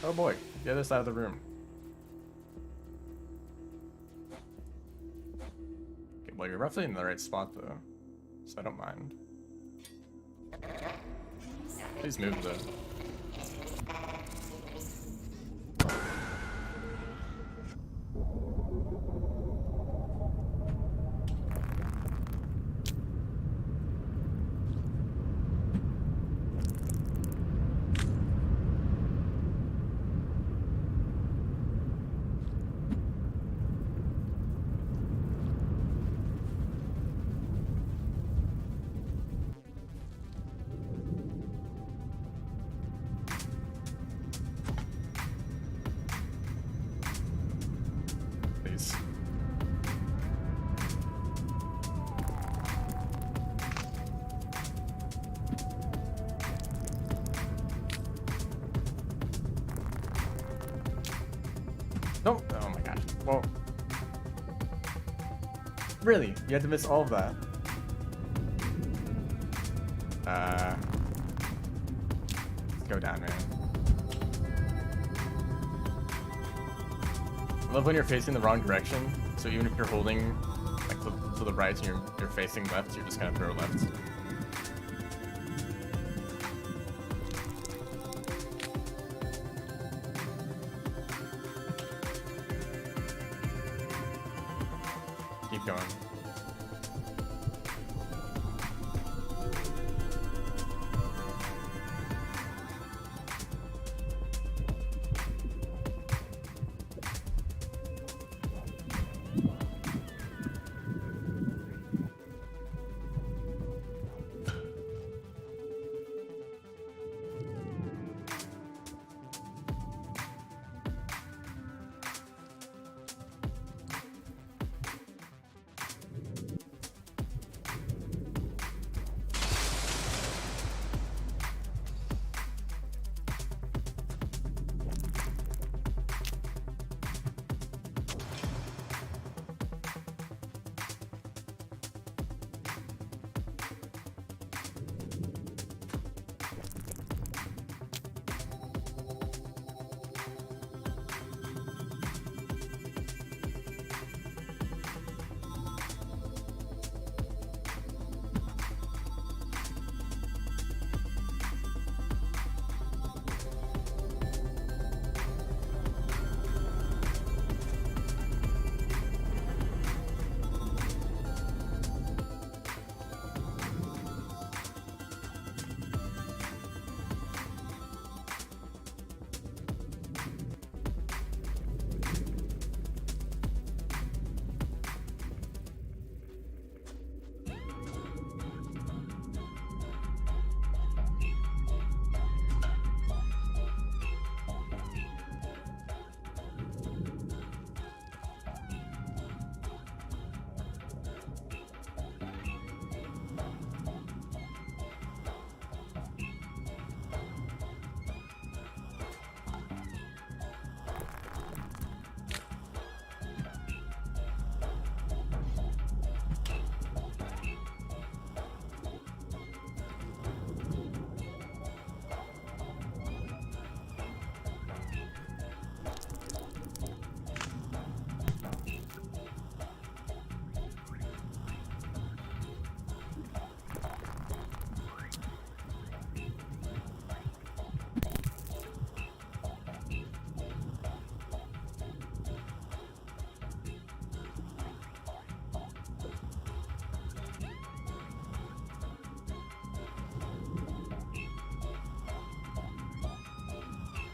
Oh boy, the other side of the room. Okay, well, you're roughly in the right spot though, so I don't mind. Please move though. Please. No, oh my gosh. Well, really, you had to miss all of that. Let's go down, man. I love when you're facing the wrong direction. So even if you're holding like to the right and you're facing left, you're just gonna throw left. Keep going.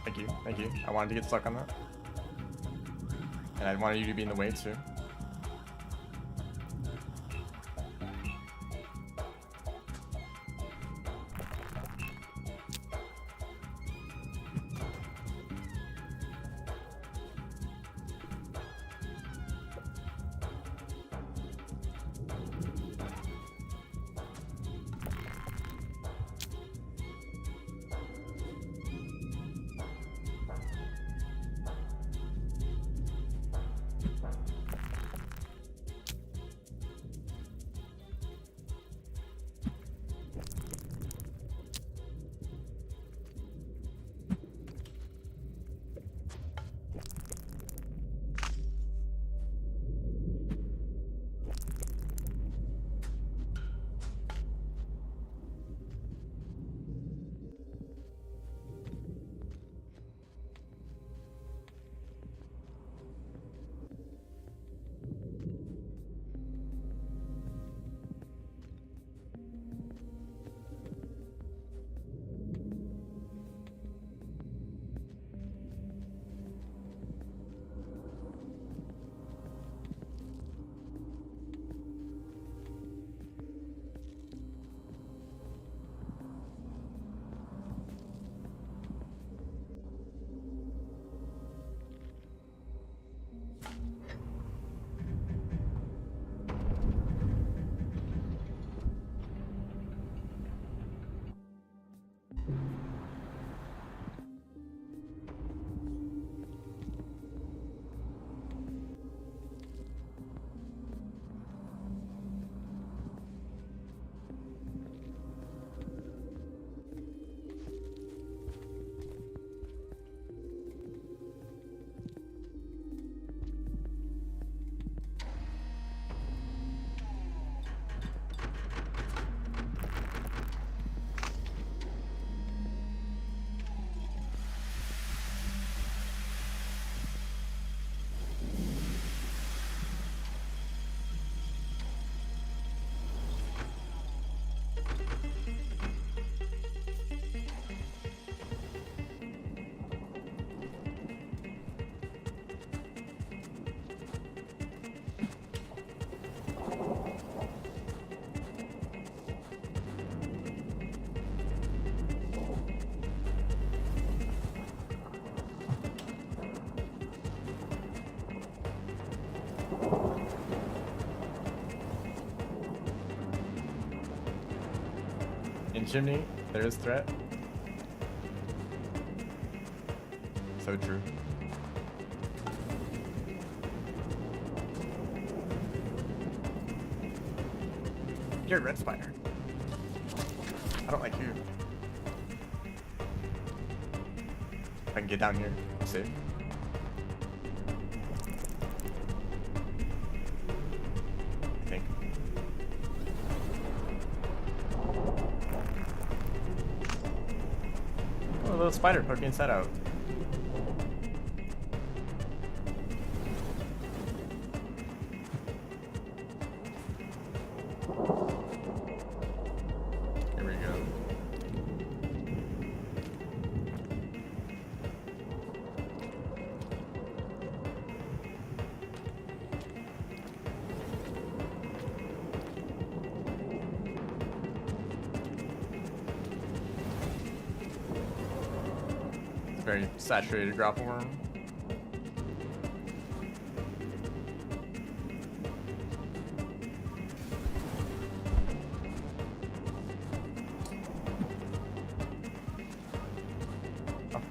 Thank you, thank you. I wanted to get stuck on that. And I wanted you to be in the way too. In chimney, there is threat. So true. You're a red spider. I don't like you. If I can get down here, I'm safe. I think. Oh, a little spider poking its head out. Here we go. Very saturated grapple worm. Oh.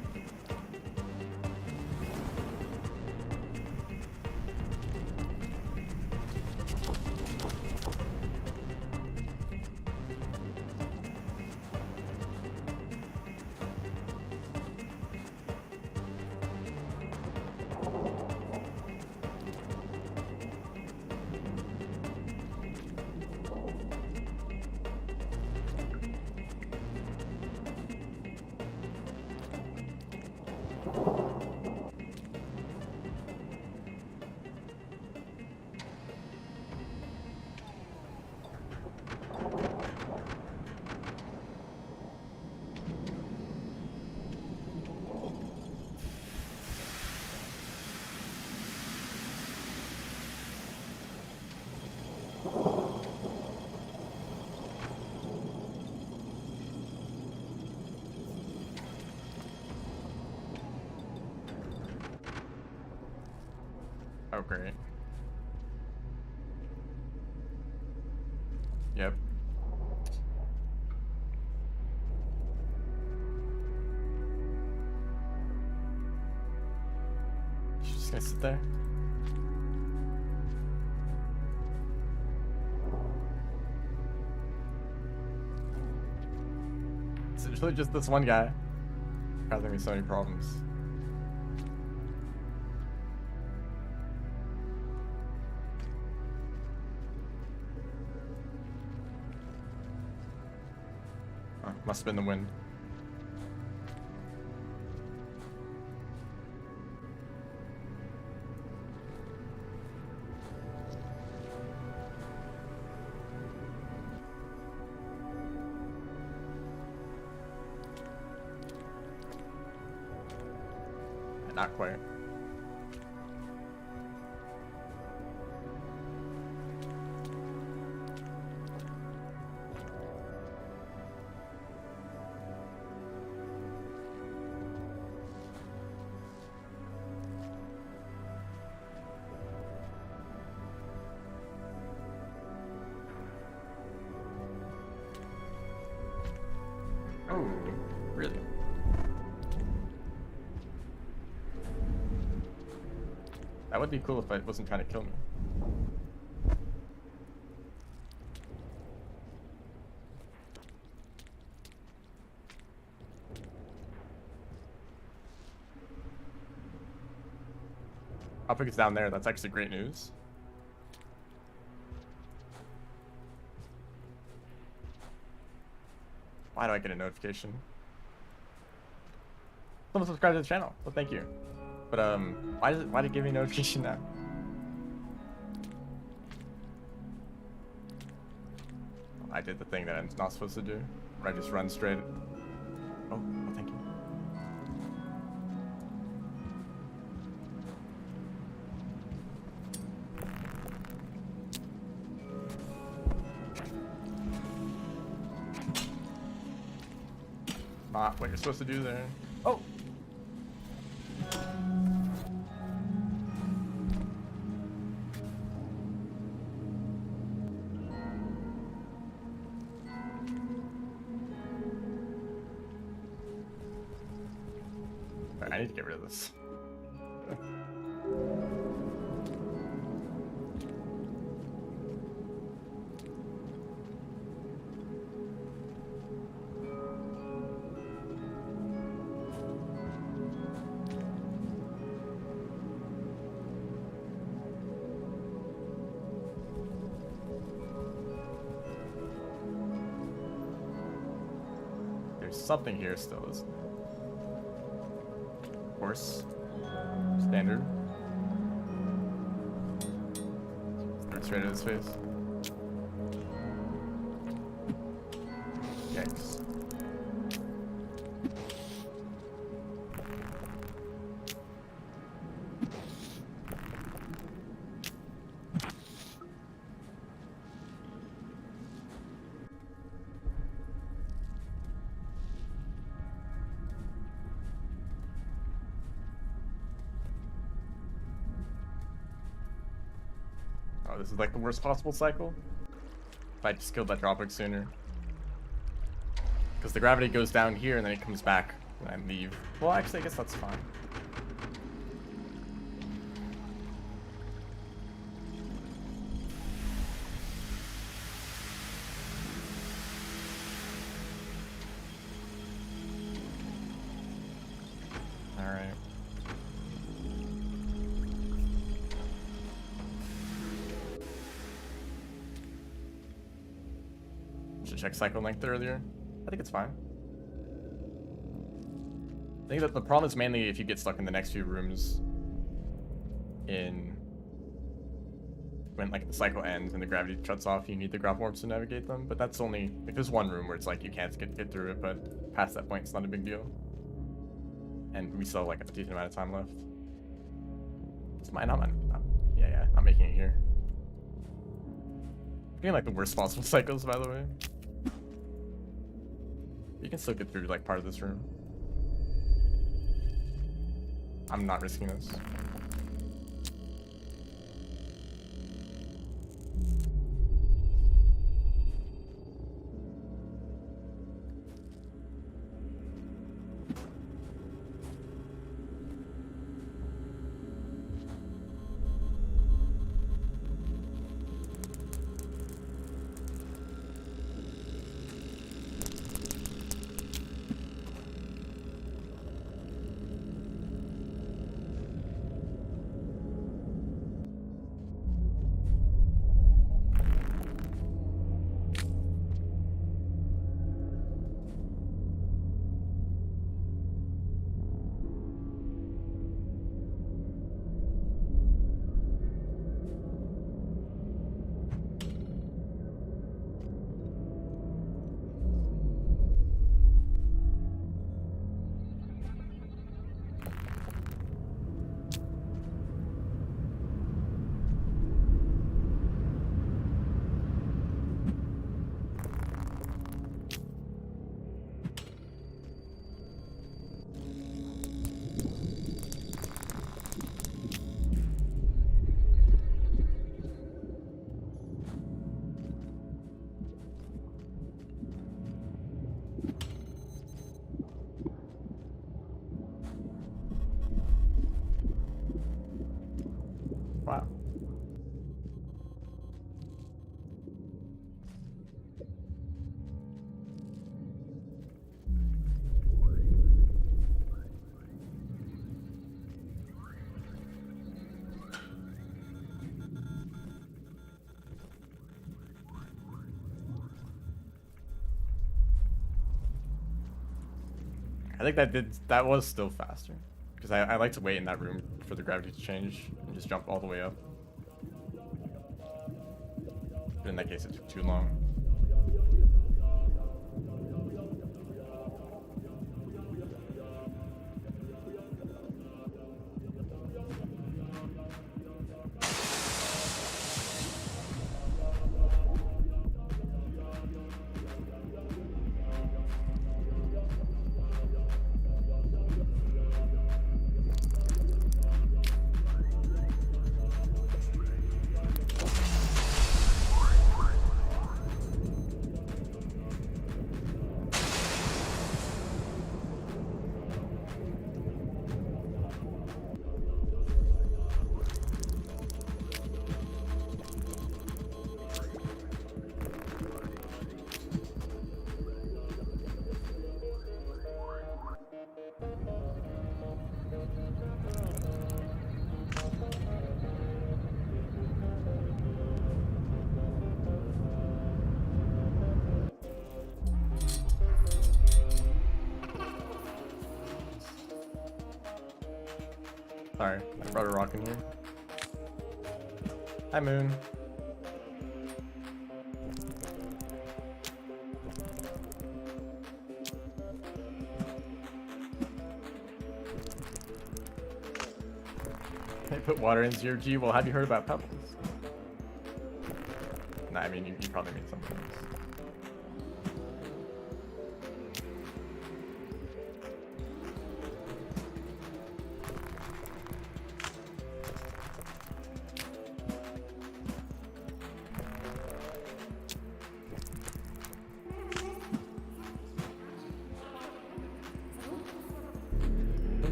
Oh, great. Yep. She's just gonna sit there. It's really just this one guy causing me so many problems. Oh, must have been the wind. Not quite. Oh, really? That would be cool if it wasn't trying to kill me. I'll pick it's down there. That's actually great news. Why do I get a notification? Someone subscribed to the channel. Well, thank you. But why did it give me a notification now? I did the thing that I'm not supposed to do, where I just run straight. Oh, thank you. Not what you're supposed to do there. Oh! I need to get rid of this. There's something here still, isn't there? Of course. Standard. Throw straight at his face. Yikes. Oh, this is like the worst possible cycle. If I just killed that Dropkick sooner. Because the gravity goes down here and then it comes back when I leave. Well, actually, I guess that's fine. Alright. Should check cycle length earlier. I think it's fine. I think that the problem is mainly if you get stuck in the next few rooms when like the cycle ends and the gravity shuts off, you need the grapple orbs to navigate them. But that's only like there's one room where it's like you can't get through it, but past that point it's not a big deal. And we still have like a decent amount of time left. It's mine. I'm not making it here. I'm getting like the worst possible cycles, by the way. You can still get through like part of this room. I'm not risking this. Wow. I think that was still faster. Because I like to wait in that room for the gravity to change and just jump all the way up. But in that case, it took too long. Sorry, I brought a rock in here. Hi, Moon. They put water in 0G. Well, have you heard about pebbles? Nah, I mean, you probably mean something else.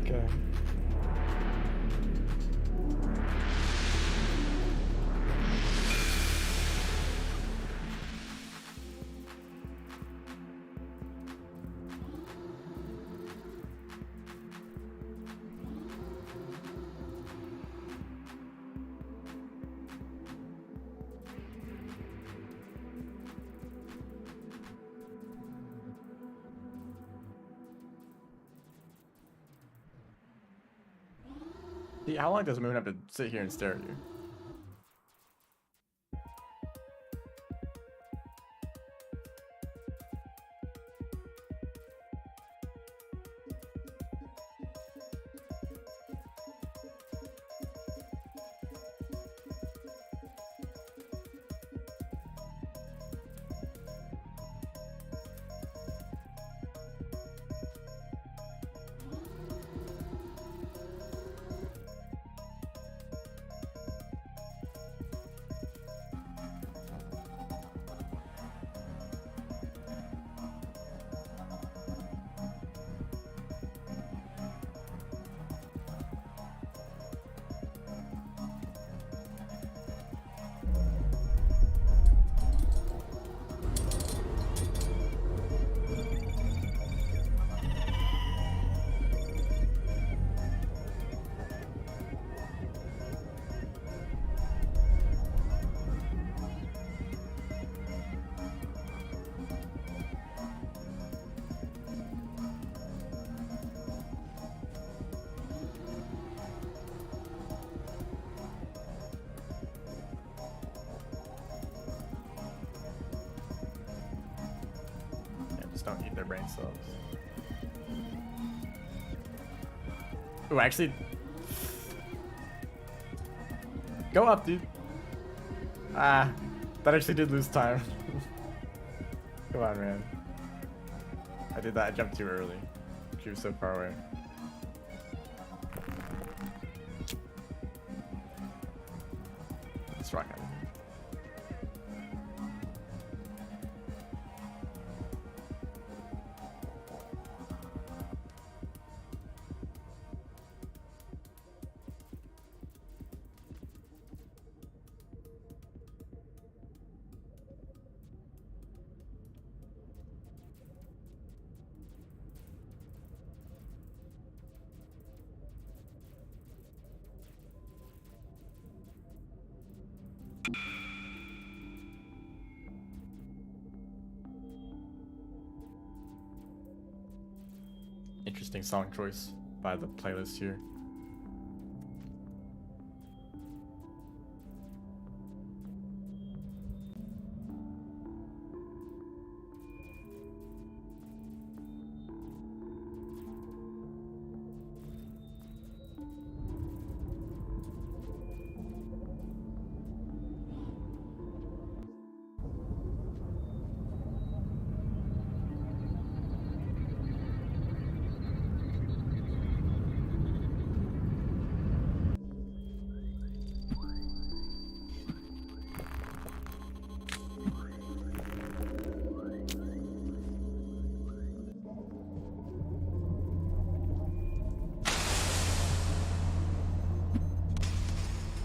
Okay. See, how long does Moon have to sit here and stare at you? Just don't eat their brain cells. Ooh, actually... Go up, dude. Ah, that actually did lose time. Come on, man. I did that, I jumped too early. She was so far away. Let's rock out. Interesting song choice by the playlist here.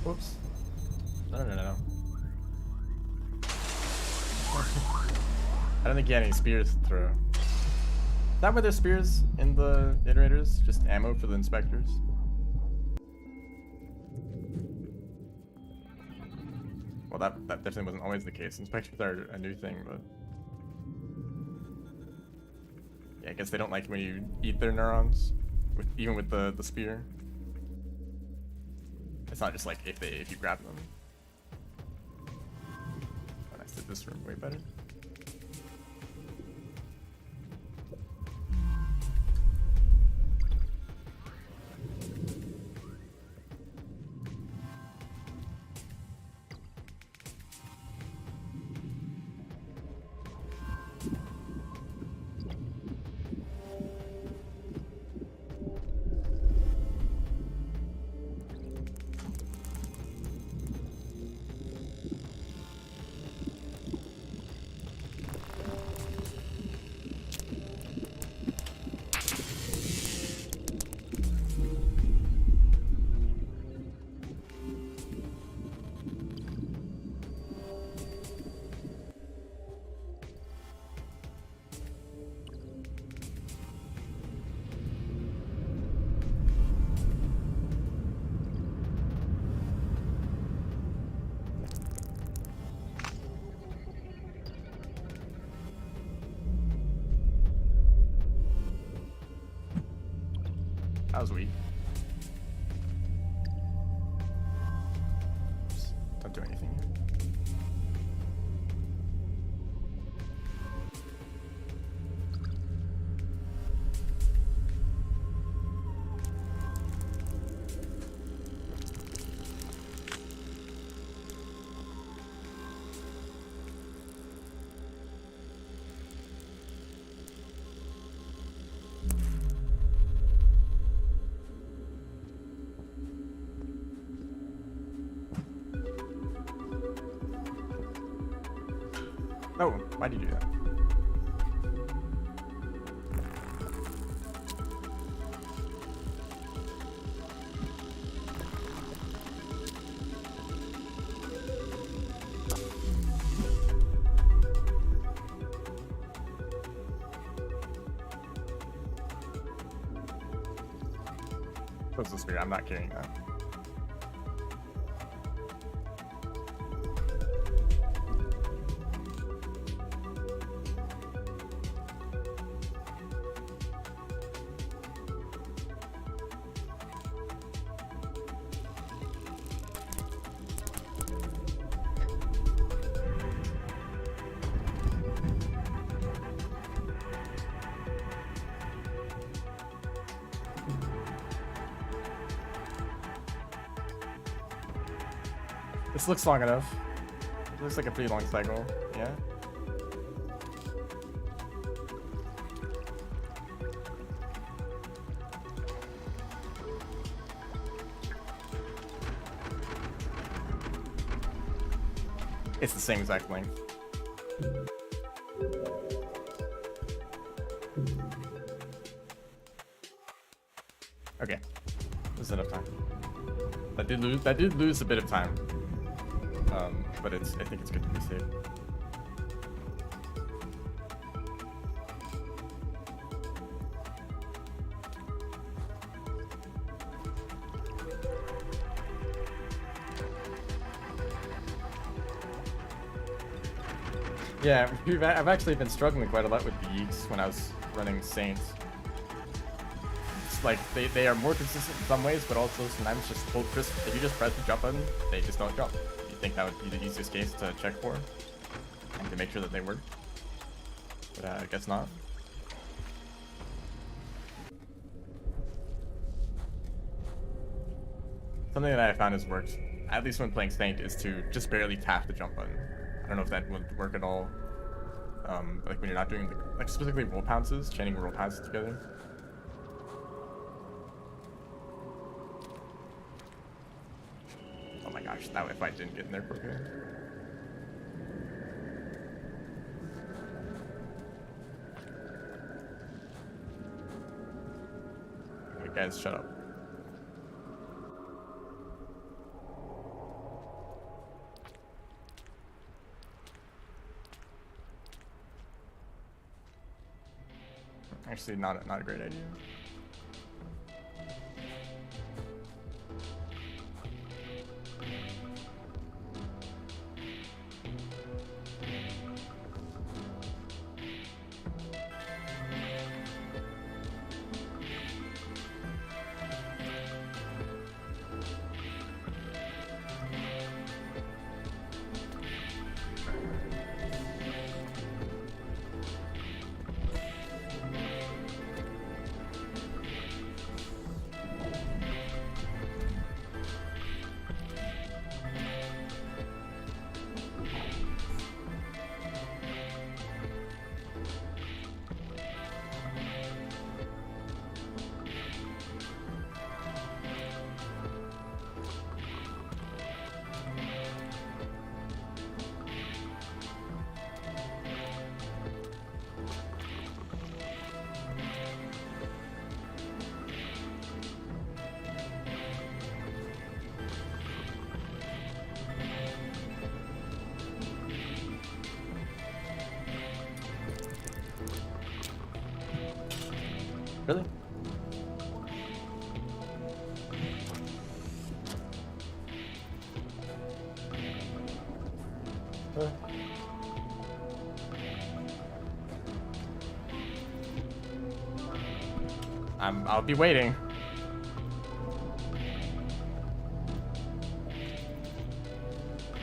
Whoops. No. I don't think he had any spears to throw. Is that where there's spears in the iterators? Just ammo for the inspectors? Well, that definitely wasn't always the case. Inspectors are a new thing, but... Yeah, I guess they don't like when you eat their neurons, even with the spear. It's not just like if you grab them. Oh, I did this room way better. That was weak. Just don't do anything here. No, why did you do that? Close the spear, I'm not carrying that. This looks long enough. It looks like a pretty long cycle, yeah? It's the same exact length. Okay, this is enough time. That did lose a bit of time. But I think it's good to be safe. Yeah, I've actually been struggling quite a lot with the Yeeks when I was running Saints. It's like they are more consistent in some ways, but also sometimes just if you just press the jump button, they just don't jump. I think that would be the easiest case to check for and to make sure that they work, but I guess not. Something that I found has worked, at least when playing Saint, is to just barely tap the jump button. I don't know if that would work at all, like when you're not doing like specifically roll pounces, chaining roll pounces together. Oh my gosh, that if I didn't get in there quicker. Okay, guys, shut up. Actually, not a great idea. Really? I'll be waiting.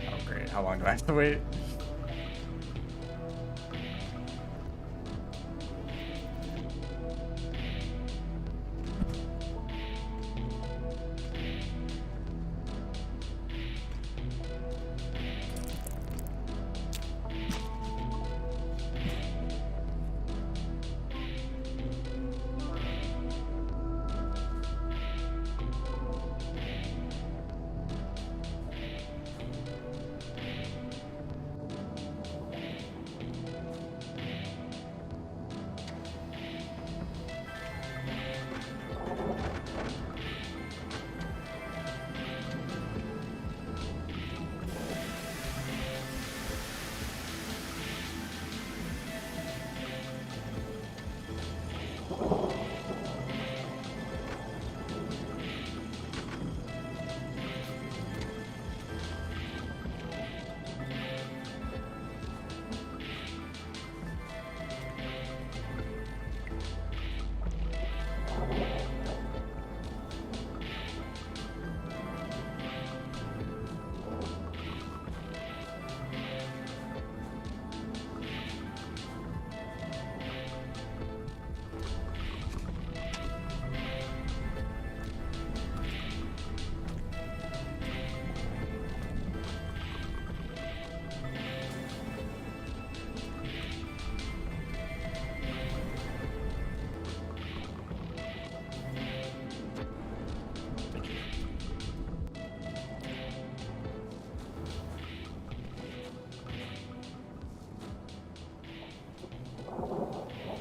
Oh great, how long do I have to wait?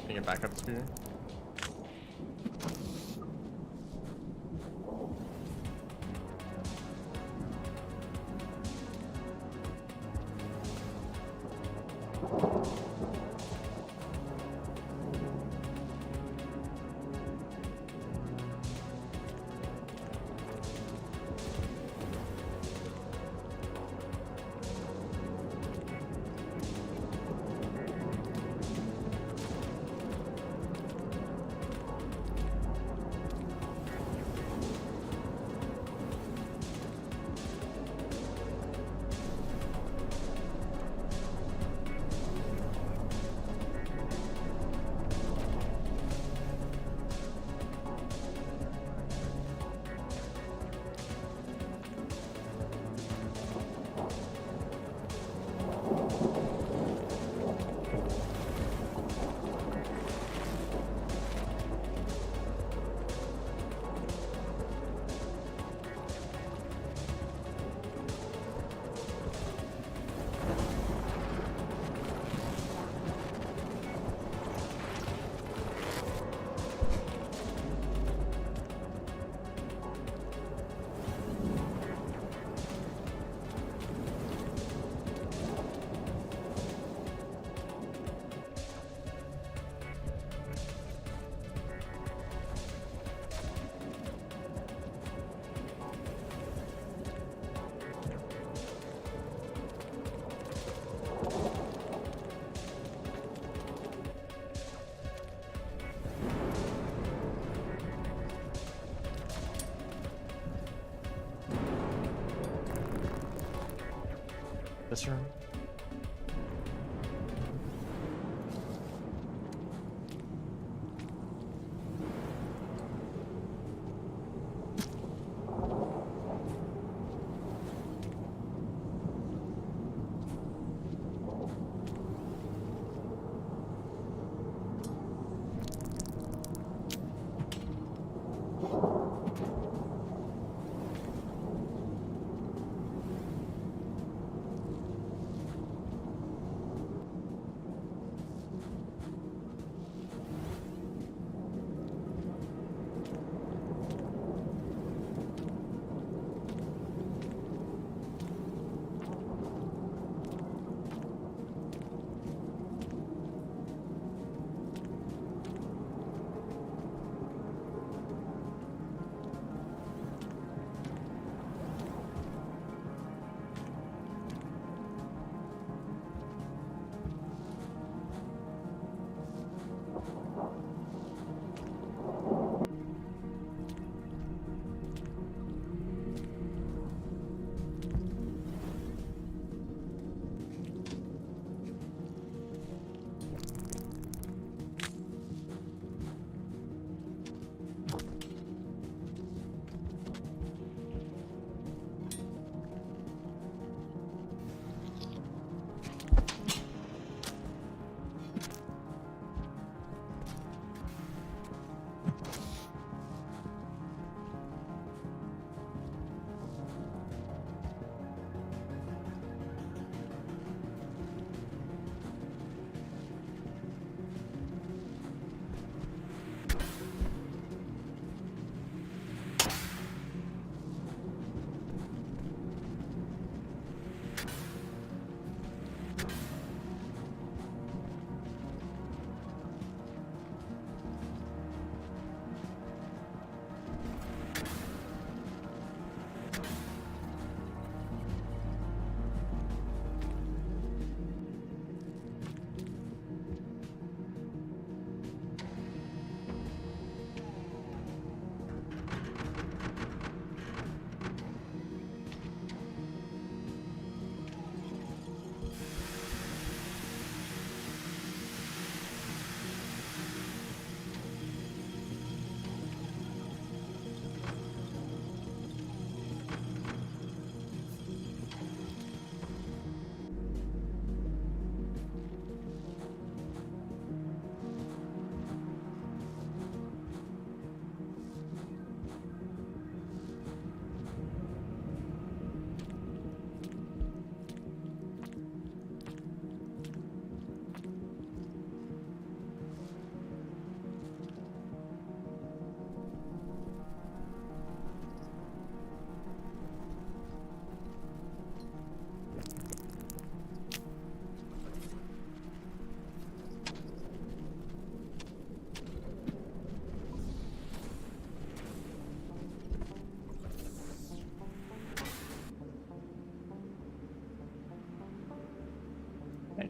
Can you get back up spear? This room?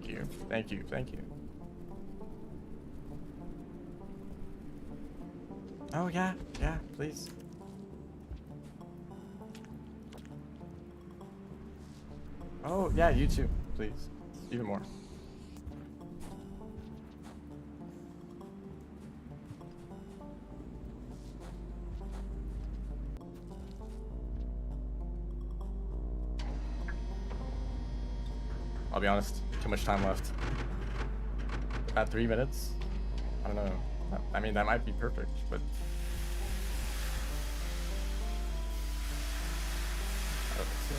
Thank you. Thank you. Thank you. Oh, yeah. Yeah, please. Oh, yeah, you too. Please. Even more. I'll be honest, too much time left. About 3 minutes? I don't know. I mean, that might be perfect, but... I don't think so.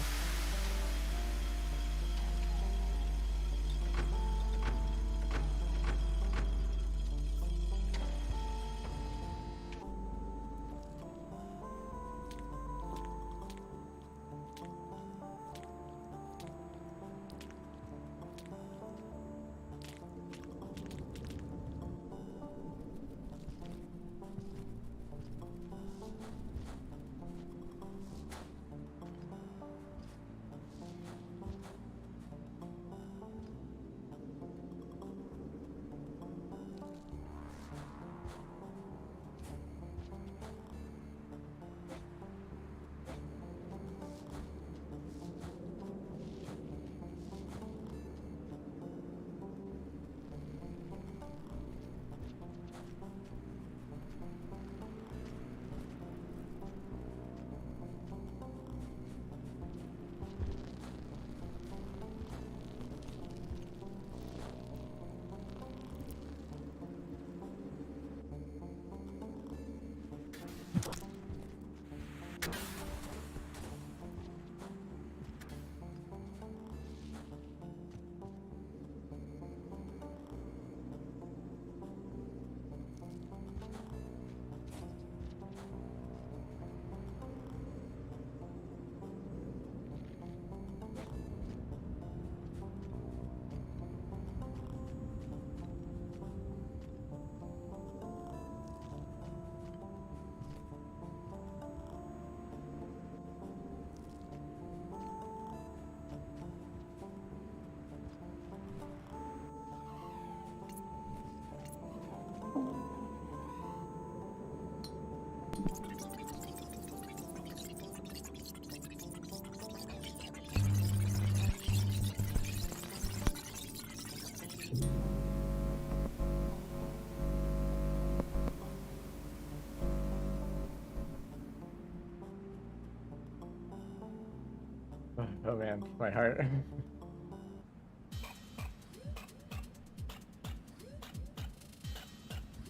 Oh man, my heart.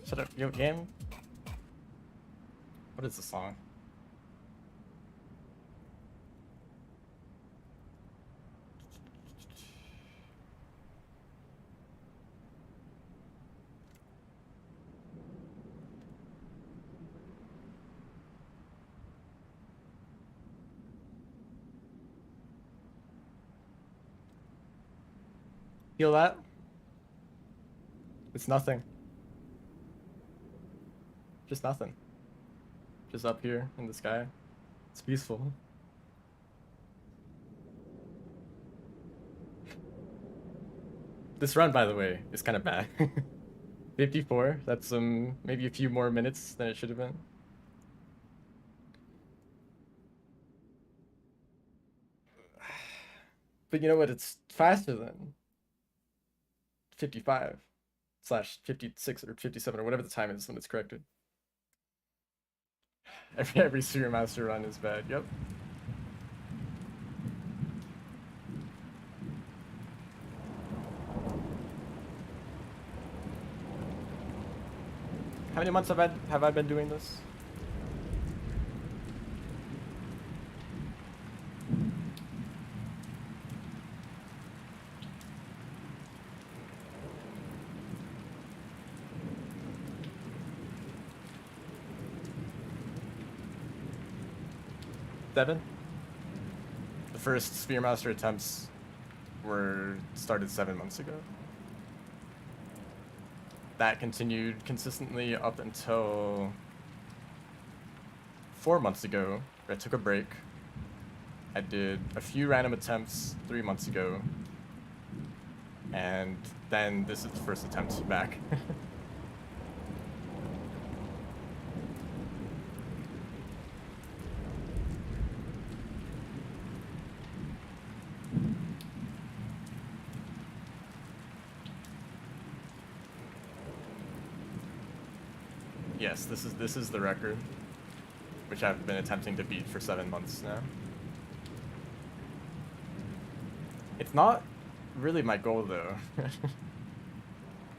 Shut up, yo, game. What is the song? Feel that? It's nothing. Just nothing. Just up here in the sky. It's peaceful. This run, by the way, is kind of bad. 54, that's maybe a few more minutes than it should have been. But you know what? It's faster than 55 / 56 or 57 or whatever the time is when it's corrected. Every Sphere Master run is bad. Yep. How many months have I been doing this? Seven? The first Sphere Master attempts were started 7 months ago. That continued consistently up until 4 months ago, where I took a break. I did a few random attempts 3 months ago. And then this is the first attempt back. Yes, this is the record, which I've been attempting to beat for 7 months now. It's not really my goal though.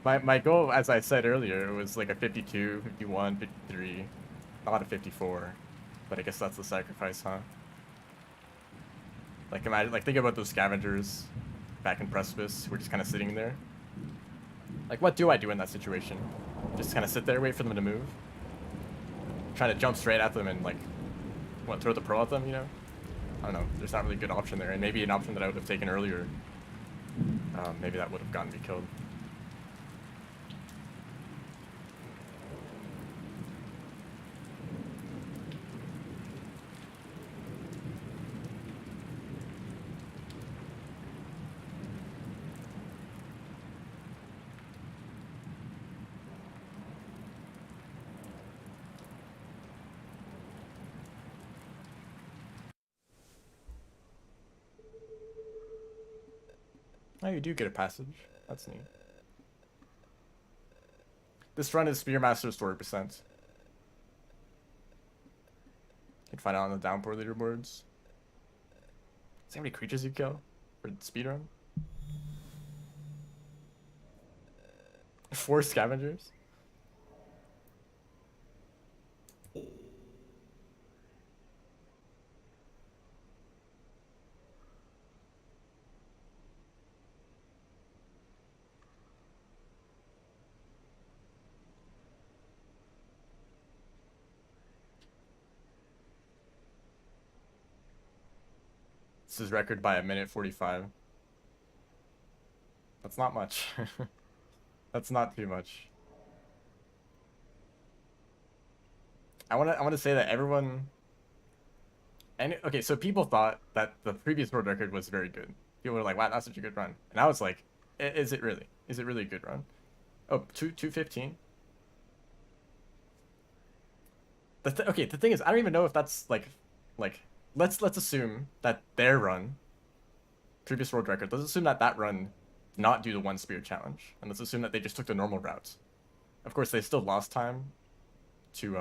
My goal, as I said earlier, was like a 52, 51, 53, not a 54. But I guess that's the sacrifice, huh? Like imagine, like think about those scavengers back in Precipice who are just kind of sitting there. Like what do I do in that situation? Just kind of sit there, wait for them to move? Trying to jump straight at them and like, what, throw the pro at them, you know? I don't know, there's not really a good option there. And maybe an option that I would have taken earlier, maybe that would have gotten me killed. Oh, you do get a passage. That's neat. This run is Spearmaster story percent. You can find out on the downpour leaderboards. See how many creatures you kill for speedrun? 4 scavengers? This is record by 1:45. That's not much. That's not too much. I wanna say that everyone, and okay, so people thought that the previous world record was very good. People were like, "Wow, that's such a good run," and I was like, "Is it really? Is it really a good run?" Oh, 2:15. Okay, the thing is, I don't even know if that's like let's assume that their run, previous world record, let's assume that that run did not do the one spear challenge, and let's assume that they just took the normal route. Of course, they still lost time to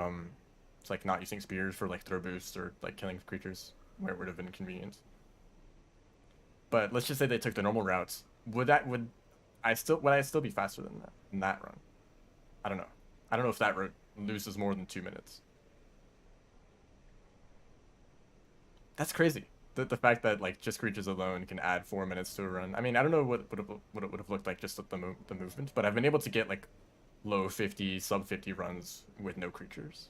it's like not using spears for like throw boosts or like killing creatures where it would have been convenient. But let's just say they took the normal route. Would I still be faster than that run? I don't know. I don't know if that route loses more than 2 minutes. That's crazy. The fact that like just creatures alone can add 4 minutes to a run. I mean, I don't know what it would have looked like just the movement, but I've been able to get like low 50, sub 50 runs with no creatures.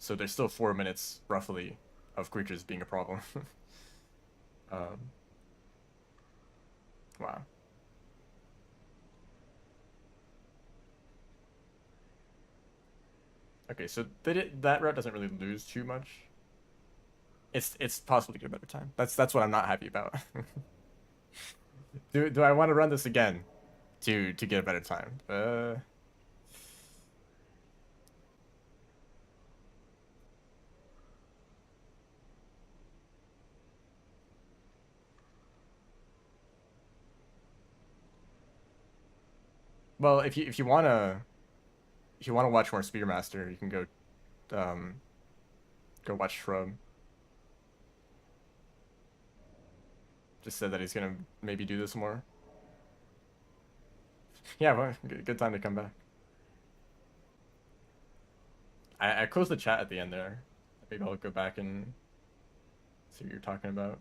So there's still 4 minutes roughly of creatures being a problem. um, wow. Okay, so that route doesn't really lose too much. It's possible to get a better time. That's what I'm not happy about. Do I want to run this again to get a better time? Well, if you wanna watch more Spearmaster, you can um go watch Shrub. Just said that he's gonna maybe do this more. Yeah, well, good time to come back. I closed the chat at the end there. Maybe I'll go back and see what you're talking about.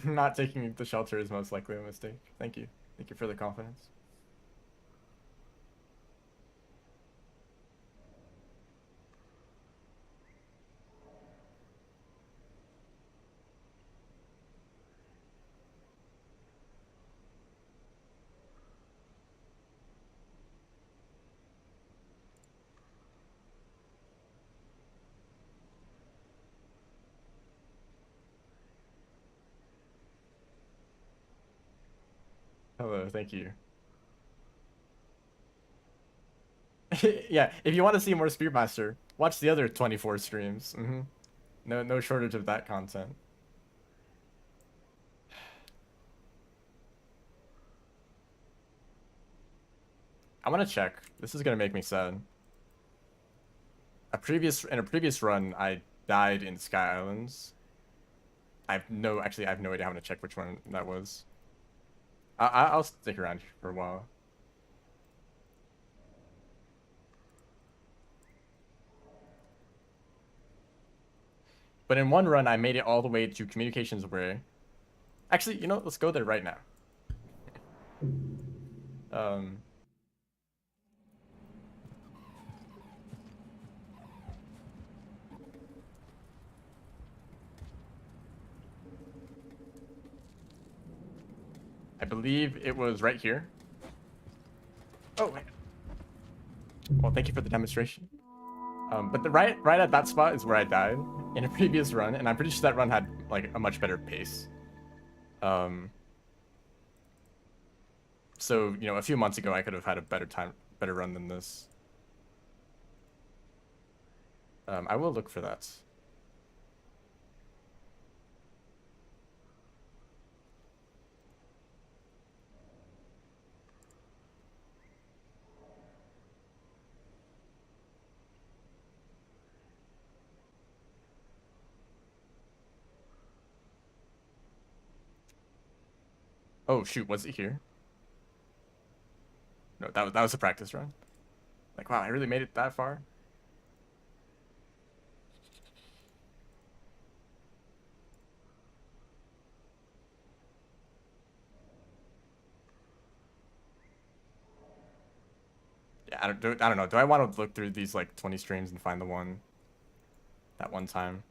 Not taking the shelter is most likely a mistake. Thank you. Thank you for the confidence. Hello, thank you. Yeah, if you want to see more Speedmaster, watch the other 24 streams. No shortage of that content. I want to check. This is gonna make me sad. In a previous run, I died in Sky Islands. Actually, I have no idea. I'm gonna check which one that was. I'll stick around here for a while. But in one run, I made it all the way to Communications Way. Actually, let's go there right now. Um, I believe it was right here. Oh, wait. Well, thank you for the demonstration. But right at that spot is where I died in a previous run, and I'm pretty sure that run had like a much better pace. So a few months ago I could have had a better run than this. I will look for that. Oh shoot, was it here? No, that was a practice run. Like, wow, I really made it that far. Yeah, I don't know. Do I want to look through these like 20 streams and find that one time?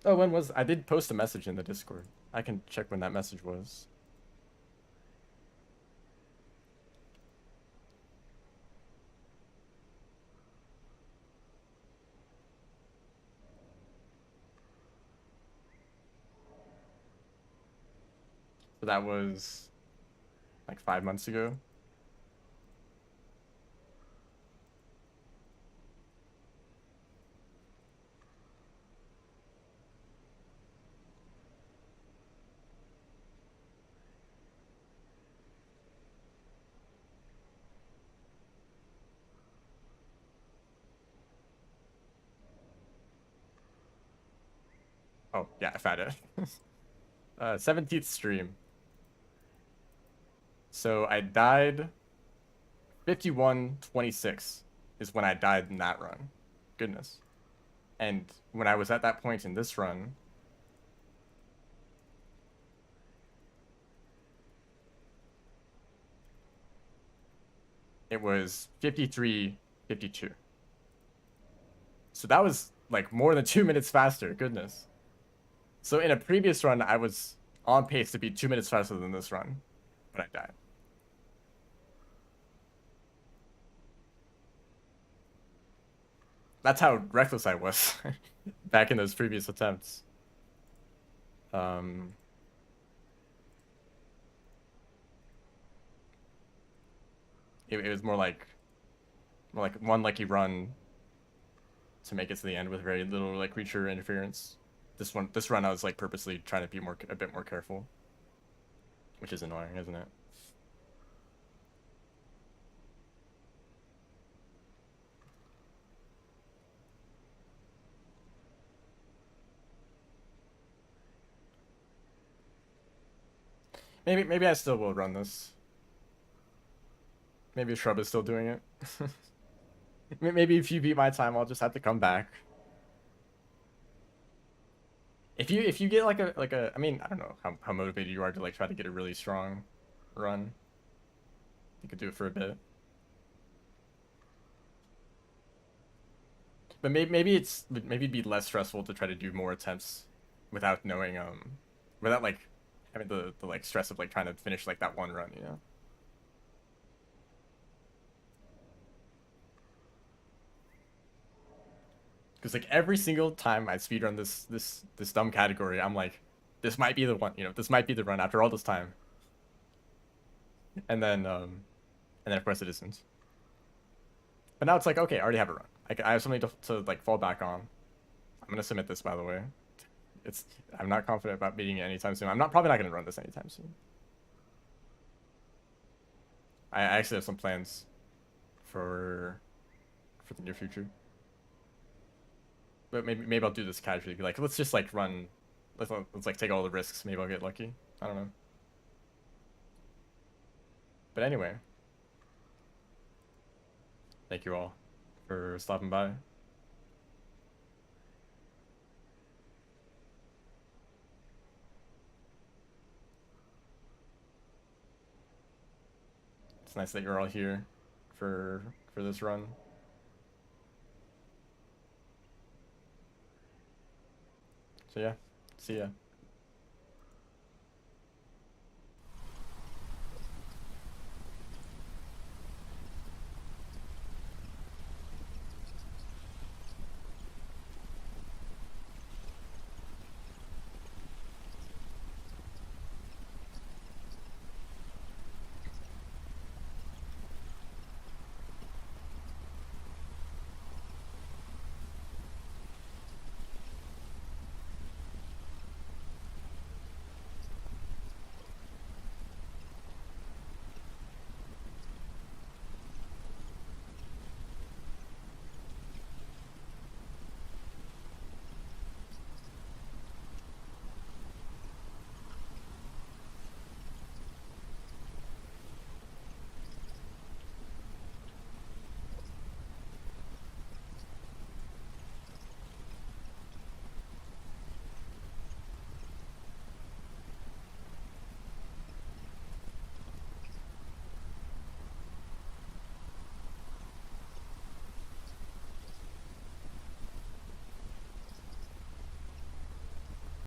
Oh, when was I did post a message in the Discord. I can check when that message was. So that was like 5 months ago. Oh, yeah, I found it. 17th stream. So I died 51:26 is when I died in that run. Goodness. And when I was at that point in this run, it was 53:52. So that was like more than 2 minutes faster. Goodness. So in a previous run, I was on pace to be 2 minutes faster than this run, but I died. That's how reckless I was back in those previous attempts. It was more like one lucky run to make it to the end with very little like creature interference. This run I was like purposely trying to be a bit more careful, which is annoying, isn't it? Maybe I still will run this. Maybe Shrub is still doing it. Maybe if you beat my time, I'll just have to come back. If you get I mean, I don't know how motivated you are to like try to get a really strong run. You could do it for a bit. But maybe it'd be less stressful to try to do more attempts without knowing without like having the like stress of like trying to finish like that one run, Because like every single time I speedrun this dumb category, I'm like, this might be the one, this might be the run after all this time. And then of course it isn't. But now it's like, okay, I already have a run. I have something to like fall back on. I'm gonna submit this, by the way. I'm not confident about beating it anytime soon. Probably not gonna run this anytime soon. I actually have some plans for the near future. But maybe I'll do this casually. Be like, let's just like run. Let's like take all the risks. Maybe I'll get lucky. I don't know. But anyway, thank you all for stopping by. It's nice that you're all here for this run. So yeah, see ya.